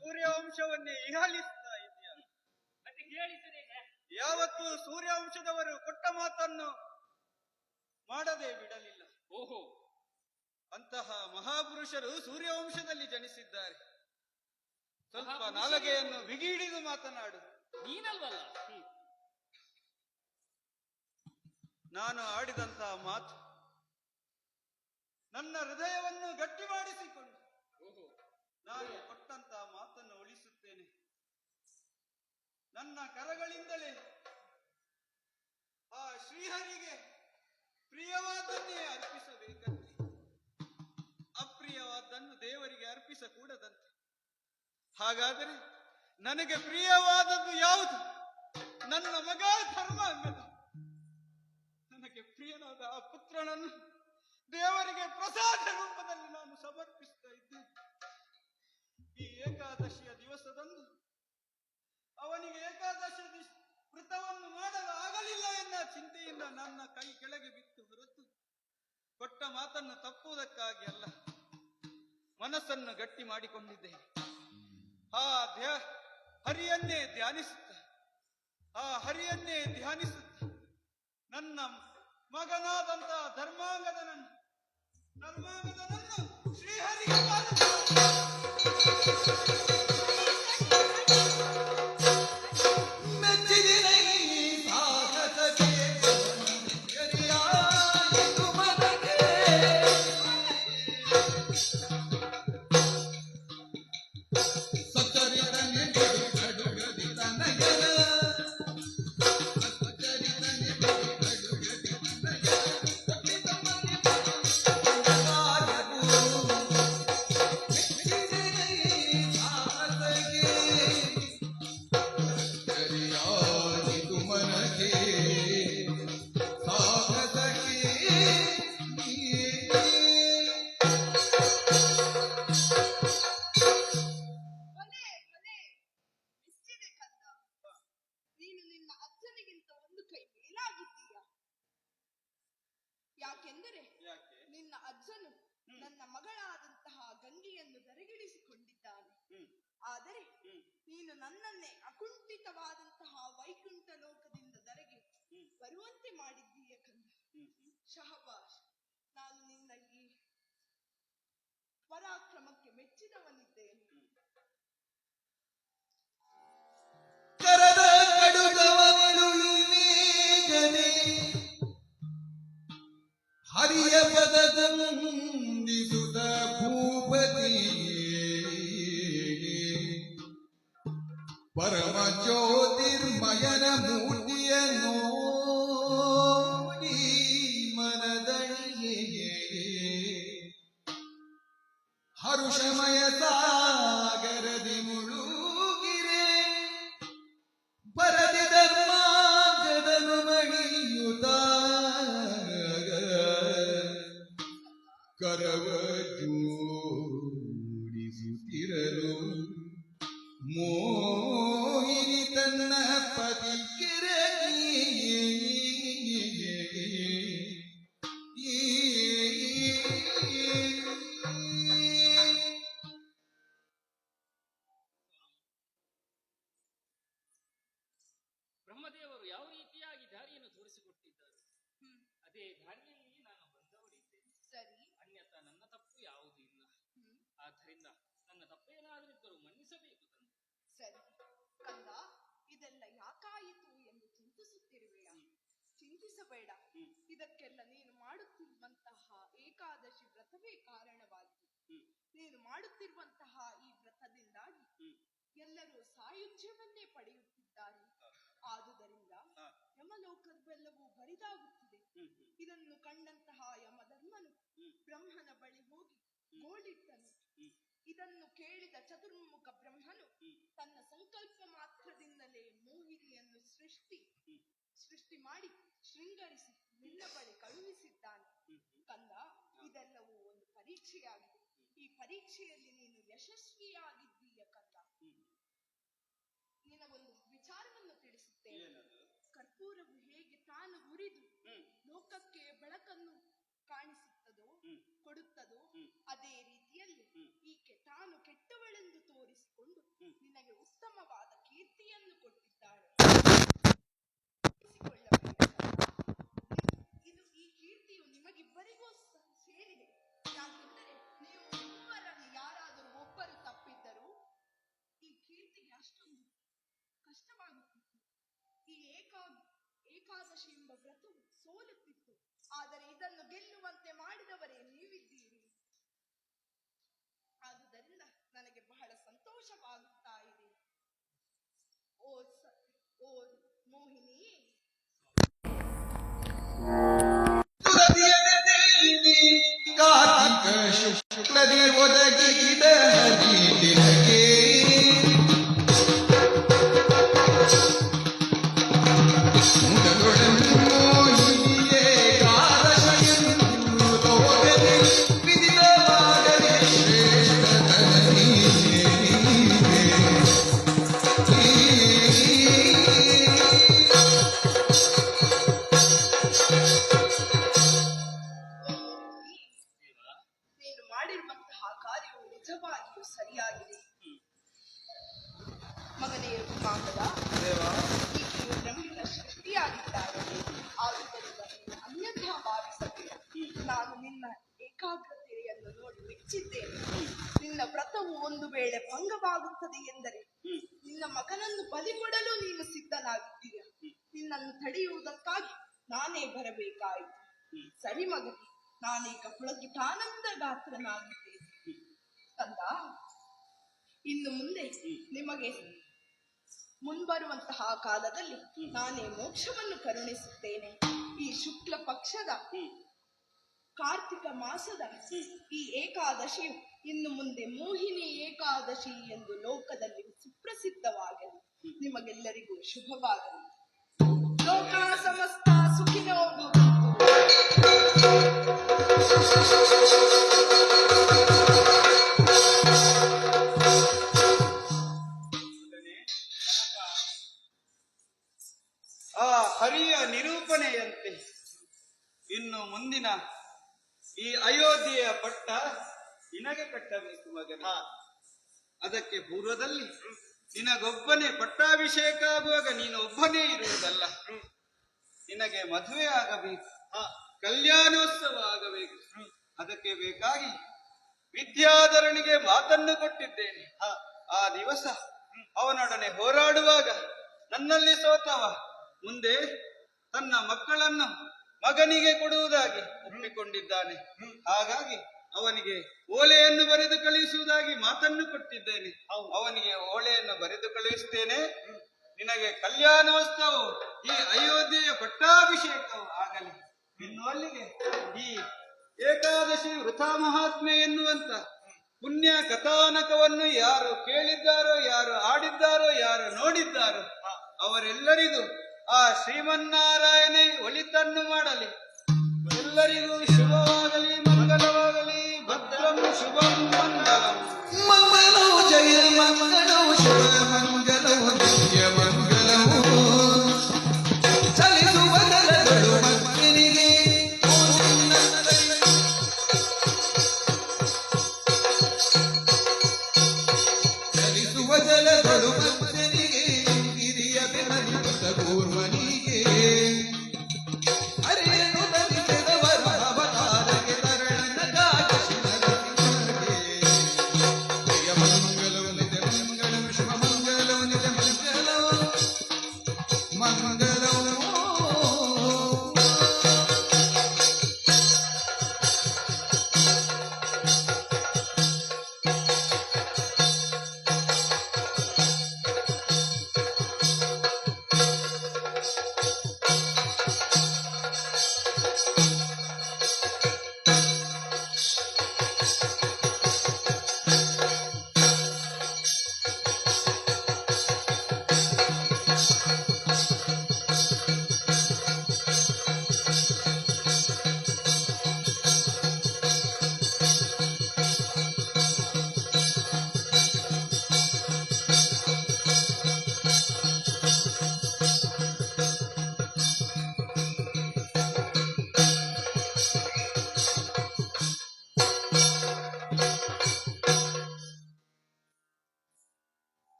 ಸೂರ್ಯವಂಶವನ್ನೇ ಇಹಲಿಸ್ತಾ ಇದೆಯಾ? ಮತ್ತೆ ಹೇಳಿದ್ದೇನೆ. ಯಾವತ್ತೂ ಸೂರ್ಯವಂಶದವರು ಕೊಟ್ಟ ಮಾತನ್ನು ಮಾಡದೆ ಬಿಡಲಿಲ್ಲ. ಓಹೋ, ಅಂತಹ ಮಹಾಪುರುಷರು ಸೂರ್ಯವಂಶದಲ್ಲಿ ಜನಿಸಿದ್ದಾರೆ. ಸ್ವಲ್ಪ ಮಹಾಪುರುಷರು? ನಾಲಗೆಯನ್ನು ಬಿಗಿಡಿದು ಮಾತನಾಡು. ನೀನಲ್ವಲ್ಲ. ನಾನು ಆಡಿದಂತಹ ಮಾತು ನನ್ನ ಹೃದಯವನ್ನು ಗಟ್ಟಿ ಮಾಡಿಸಿಕೊಂಡು ಓಹೋ, ನಾನು ಕೊಟ್ಟಂತಹ ಮಾತನ್ನು ಉಳಿಸುತ್ತೇನೆ. ನನ್ನ ಕರಗಳಿಂದಲೇ ಆ ಶ್ರೀಹರಿಗೆ ಪ್ರಿಯವಾದನ್ನೇ ಅರ್ಪಿಸಬೇಕಂತೆ. ಅಪ್ರಿಯವಾದನ್ನು ದೇವರಿಗೆ ಅರ್ಪಿಸಕೂಡದಂತೆ. ಹಾಗಾದರೆ ನನಗೆ ಪ್ರಿಯವಾದದ್ದು ಯಾವುದು? ನನ್ನ ಮಗ ಧರ್ಮಾಂಗದ. ನನಗೆ ಪ್ರಿಯನಾದ ಆ ಪುತ್ರನನ್ನು ದೇವರಿಗೆ ಪ್ರಸಾದ ರೂಪದಲ್ಲಿ ನಾನು ಸಮರ್ಪಿಸ್ತಾ ಇದ್ದೇನೆ. ಈ ಏಕಾದಶಿಯ ದಿವಸದಂದು ಅವನಿಗೆ ಏಕಾದಶಿ ವೃತವನ್ನು ಮಾಡಲು ಆಗಲಿಲ್ಲ ಎನ್ನ ಚಿಂತೆಯಿಂದ ನನ್ನ ಕೈ ಕೆಳಗೆ ಬಿತ್ತು ಹೊರತು ಕೊಟ್ಟ ಮಾತನ್ನು ತಪ್ಪುವುದಕ್ಕಾಗಿ ಅಲ್ಲ. ಮನಸ್ಸನ್ನು ಗಟ್ಟಿ ಮಾಡಿಕೊಂಡಿದ್ದೇನೆ. ಆ ಹರಿಯನ್ನೇ ಧ್ಯಾನಿಸುತ್ತ ನನ್ನ ಮಗನಾದಂತಹ ಧರ್ಮಾಂಗದನನ್ನು ಶ್ರೀಹರಿಗೆ ಮೆಚ್ಚಿದಿನ ಈ ಸಾಹಸಕ್ಕೆ ಸರಿಯಾಯಿತು ಮನಕ್ಕೆ. ಸಚ್ಚರಿತ ನಿಗಡಿ ಕಡುಗದಿ ತನಗನ. ಸಚ್ಚರಿತ ನಿಗಡಿ ಕಡುಗದಿ ತನಗನ. ಸಚ್ಚಿತಮನೆ ಮನಗಾಯವು. ಮೆಚ್ಚಿದಿನ ಈ ಸಾಹಸಕ್ಕೆ ಸರಿಯಾಯಿತು ಮನಕ್ಕೆ ಸಾಹಸಕ್ಕೆ. ಭಲೆ ಭಲೆ ಮೆಚ್ಚಿದೆ ಕಂದ. ನೀನು ನಿನ್ನ ಅಜ್ಜನಿಗಿಂತ ಒಂದು ಕೈ ಮೇಲಾಗಿದ್ದೀಯ. ಯಾಕೆಂದರೆ ಯಾಕೆ? ನಿನ್ನ ಅಜ್ಜನು ನನ್ನ ಮಗಳಾದಂತಹ ಗಂಗೆಯನ್ನು ಧರೆಗಿಳಿಸಿಕೊಂಡಿದ್ದಾನೆ. ಆದರೆ ನೀನು ನನ್ನನ್ನೇ ಅಕುಂಠಿತವಾದಂತಹ ವೈಕುಂಠ ಲೋಕದಿಂದ ಧರೆಗೆ ಬರುವಂತೆ ಮಾಡಿದ್ದೀಯ ಕಂದ. ಶಹಬಾಷ್, ನಾನು ನಿನ್ನ ಈ ಪರಾಕ್ರಮಕ್ಕೆ ಮೆಚ್ಚಿದವನಿದ್ದೇನೆ. ಕರದ ಕಡುಗವಳು ಈಗಲೇ ಹರಿಯ ಪದದಂದಿಸುತ್ತ ಭೂಪತಿ ಪರಮ ಜ್ಯೋತಿರ್ಮಯನ ಮೂರ್ತಿಯ ನೋಡಿ ಮನದಣಿಯೇ ಹರುಷಮಯ ಸಾಗರದಿ ಮುಳುಗಿರೆ ಬರದಿ ಧರ್ಮಾಂಗದನು ಮಣಿಯುತ್ತ ಕರವ ಜೋಡಿಸುತ್ತಿರಲು ಮೋಹಿನಿ ತನ್ನ ಪತಿ ಕಿರಣಿಯೇ ಇದೇ ದಾರಿಯಲ್ಲಿ ನಾನು ಬಂದವರಿದ್ದೇನೆ. ಸರಿ. ಅನ್ಯथा ನನ್ನ ತಪ್ಪು ಯಾವುದೂ ಇಲ್ಲ. ಆದ್ದರಿಂದ ನನ್ನ ತಪ್ಪೇನಾದರಿದ್ದರೂ ಮನ್ನಿಸಬೇಕು ತಂದೆ. ಸರಿ ಕಂದ, ಇದೆಲ್ಲ ಯಾಕಾಯಿತು ಎಂದು ಚಿಂತಿಸುತ್ತಿರುವೆಯಾ? ಚಿಂತಿಸಬೇಡ. ಇದಕ್ಕೆಲ್ಲ ನೀನು ಮಾಡುತ್ತಿರುವಂತಹ ಏಕಾದಶಿ ವ್ರತವೇ ಕಾರಣವಾಗಿದೆ. ನೀನು ಮಾಡುತ್ತಿರುವಂತಹ ಈ ವ್ರತದಿಂದಾಗಿ ಎಲ್ಲರೂ ಸಾಯುಜ್ಯವನ್ನೇ ಪಡೆಯುತ್ತಿದ್ದಾರೆ. ಆದುದರಿಂದ ಯಮಲೋಕವೆಲ್ಲವೂ ಬರಿದಾಗುತ್ತಿದೆ. ಇದನ್ನು ಕಂಡಂತಹ ಯಮಧರ್ಮನು ಬ್ರಹ್ಮನ ಬಳಿ ಹೋಗಿ ಗೋಳಿಟ್ಟನು. ಇದನ್ನು ಕೇಳಿದ ಚತುರ್ಮುಖ ಬ್ರಹ್ಮನು ತನ್ನ ಸಂಕಲ್ಪ ಮಾತ್ರದಿಂದಲೇ ಮೋಹಿನಿಯನ್ನು ಸೃಷ್ಟಿ ಮಾಡಿ ಶೃಂಗರಿಸಿ ನಿನ್ನ ಬಳಿ ಕಳುಹಿಸಿದ್ದಾನೆ. ಕಂದ, ಇದೆಲ್ಲವೂ ಒಂದು ಪರೀಕ್ಷೆಯಾಗಿದೆ. ಈ ಪರೀಕ್ಷೆಯಲ್ಲಿ ನೀನು ಯಶಸ್ವಿಯಾಗಿದ್ದೀಯ ಕಂದ. ನಿನಗೊಂದು ವಿಚಾರವನ್ನು ತಿಳಿಸುತ್ತೇನೆ. ಕರ್ಪೂರವು ಹೇಗೆ ತಾನು ಉರಿದು ಲೋಕಕ್ಕೆ ಬೆಳಕನ್ನು ಕಾಣಿಸುತ್ತದೋ ಕೊಡುತ್ತದೋ, ಅದೇ ರೀತಿಯಲ್ಲಿ ಈಕೆ ತಾನು ಕೆಟ್ಟವಳೆಂದು ತೋರಿಸಿಕೊಂಡು ನಿನಗೆ ಉತ್ತಮವಾದ ಕೀರ್ತಿಯನ್ನು ಕೊಟ್ಟಿದ್ದಾಳೆ. ಈ ಕೀರ್ತಿಯು ನಿಮಗಿಬ್ಬರಿಗೂ ಸೇರಿದೆ. ಯಾಕೆಂದರೆ ನೀವು ಮೂವರಲ್ಲಿ ಯಾರಾದರೂ ಒಬ್ಬರು ತಪ್ಪಿದ್ದರೂ ಈ ಕೀರ್ತಿಗೆ ಅಷ್ಟೊಂದು ಕಷ್ಟವಾಗುತ್ತಿತ್ತು. ಈ ಏಕಾದಶಿ ಎಂಬ ವ್ರತವು ಸೋಲುತ್ತಿತ್ತು. ಆದರೆ ಇದನ್ನು ಗೆಲ್ಲುವಂತೆ ಮಾಡಿದವರೇ ನೀವಿದ್ದೀರಿ. ಆದುದರಿಂದ ನನಗೆ ಬಹಳ ಸಂತೋಷವಾಗುತ್ತಾ ಇದೆ. ಓ ಮೋಹಿನಿ, ಕಾರ್ತಿಕ ಶುಕ್ಲದಿ ಒದಗಿದ ಹರಿದಿನಗೆ ನೀನು ಮಾಡಿರುವಂತಹ ಕಾರ್ಯವು ನಿಜವಾಗಿಯೂ ಸರಿಯಾಗಿದೆ. ಮಗನೇ ಮಾಂಗದ, ಈಕೆಯು ಬ್ರಹ್ಮನ ಸೃಷ್ಟಿಯಾಗಿದ್ದಾಳೆ. ಆದುದರಿಂದ ನೀನು ಅನ್ಯಥಾ ಭಾವಿಸಬೇಡ. ನಾನು ನಿನ್ನ ಏಕಾಗ್ರತೆಯನ್ನು ನೋಡಿ ಮೆಚ್ಚಿದ್ದೇನೆ. ನಿನ್ನ ವ್ರತವು ಒಂದು ವೇಳೆ ಭಂಗವಾಗುತ್ತದೆ ಎಂದರೆ ನಿನ್ನ ಮಗನನ್ನು ಬಲಿಗೊಡಲು ನೀನು ಸಿದ್ಧನಾಗಿದ್ದೀಯ. ನಿನ್ನನ್ನು ತಡೆಯುವುದಕ್ಕಾಗಿ ನಾನೇ ಬರಬೇಕಾಯಿತು. ಸರಿ ಮಗನೇ, ನಾನೀಗ ಪುಳಕಿತಾನಂದ ಗಾತ್ರನಾಗಿದ್ದೇನೆ. ಕಂದ, ಇನ್ನು ಮುಂದೆ ನಿಮಗೆ ಮುಂಬರುವಂತಹ ಕಾಲದಲ್ಲಿ ನಾನೇ ಮೋಕ್ಷವನ್ನು ಕರುಣಿಸುತ್ತೇನೆ. ಈ ಶುಕ್ಲ ಪಕ್ಷದ ಕಾರ್ತಿಕ ಮಾಸದ ಈ ಏಕಾದಶಿಯು ಇನ್ನು ಮುಂದೆ ಮೋಹಿನಿ ಏಕಾದಶಿ ಎಂದು ಲೋಕದಲ್ಲಿ ಸುಪ್ರಸಿದ್ಧವಾಗಲಿ. ನಿಮಗೆಲ್ಲರಿಗೂ ಶುಭವಾಗಲಿ. ಲೋಕ ಸಮಸ್ತ ಸುಖಿನೋ ಭವಂತು. ಆ ಹರಿಯ ನಿರೂಪಣೆಯಂತೆ ಇನ್ನು ಮುಂದಿನ ಈ ಅಯೋಧ್ಯೆಯ ಪಟ್ಟ ನಿನಗೆ ಕಟ್ಟಬೇಕು ಮಗನ. ಅದಕ್ಕೆ ಪೂರ್ವದಲ್ಲಿ ನಿನಗೊಬ್ಬನೇ ಪಟ್ಟಾಭಿಷೇಕ ಆಗುವಾಗ ನೀನು ಒಬ್ಬನೇ ಇರುವುದಲ್ಲ. ನಿನಗೆ ಮದುವೆ ಆಗಬೇಕು, ಕಲ್ಯಾಣೋತ್ಸವ ಆಗಬೇಕು. ಅದಕ್ಕೆ ಬೇಕಾಗಿ ವಿದ್ಯಾಧರನಿಗೆ ಮಾತನ್ನು ಕೊಟ್ಟಿದ್ದೇನೆ. ಆ ದಿವಸ ಅವನೊಡನೆ ಹೋರಾಡುವಾಗ ನನ್ನಲ್ಲಿ ಸೋತವ ಮುಂದೆ ತನ್ನ ಮಕ್ಕಳನ್ನು ಮಗನಿಗೆ ಕೊಡುವುದಾಗಿ ಒಪ್ಪಿಕೊಂಡಿದ್ದಾನೆ. ಹಾಗಾಗಿ ಅವನಿಗೆ ಓಲೆಯನ್ನು ಬರೆದು ಕಳುಹಿಸುವುದಾಗಿ ಮಾತನ್ನು ಕೊಟ್ಟಿದ್ದೇನೆ. ಅವನಿಗೆ ಓಲೆಯನ್ನು ಬರೆದು ಕಳುಹಿಸುತ್ತೇನೆ. ನಿನಗೆ ಕಲ್ಯಾಣೋತ್ಸವ, ಈ ಅಯೋಧ್ಯೆಯ ಪಟ್ಟಾಭಿಷೇಕವು ಆಗಲಿ. ಇನ್ನು ಅಲ್ಲಿಗೆ ಈ ಏಕಾದಶಿ ವೃಥ ಮಹಾತ್ಮೆ ಎನ್ನುವಂತ ಪುಣ್ಯ ಕಥಾನಕವನ್ನು ಯಾರು ಕೇಳಿದ್ದಾರೋ, ಯಾರು ಆಡಿದ್ದಾರೋ, ಯಾರು ನೋಡಿದ್ದಾರೋ ಅವರೆಲ್ಲರಿಗೂ ಆ ಶ್ರೀಮನ್ನಾರಾಯಣೇ ಒಳಿತನ್ನು ಮಾಡಲಿ. ಎಲ್ಲರಿಗೂ ಶುಭವಾಗಲಿ, ಮಂಗಲವಾಗಲಿ. ಭದ್ರಂ ಶುಭಂ ಮಂಗಲಂ. ಮಂಗಲೋ ಜಯ ಮಂಗಲ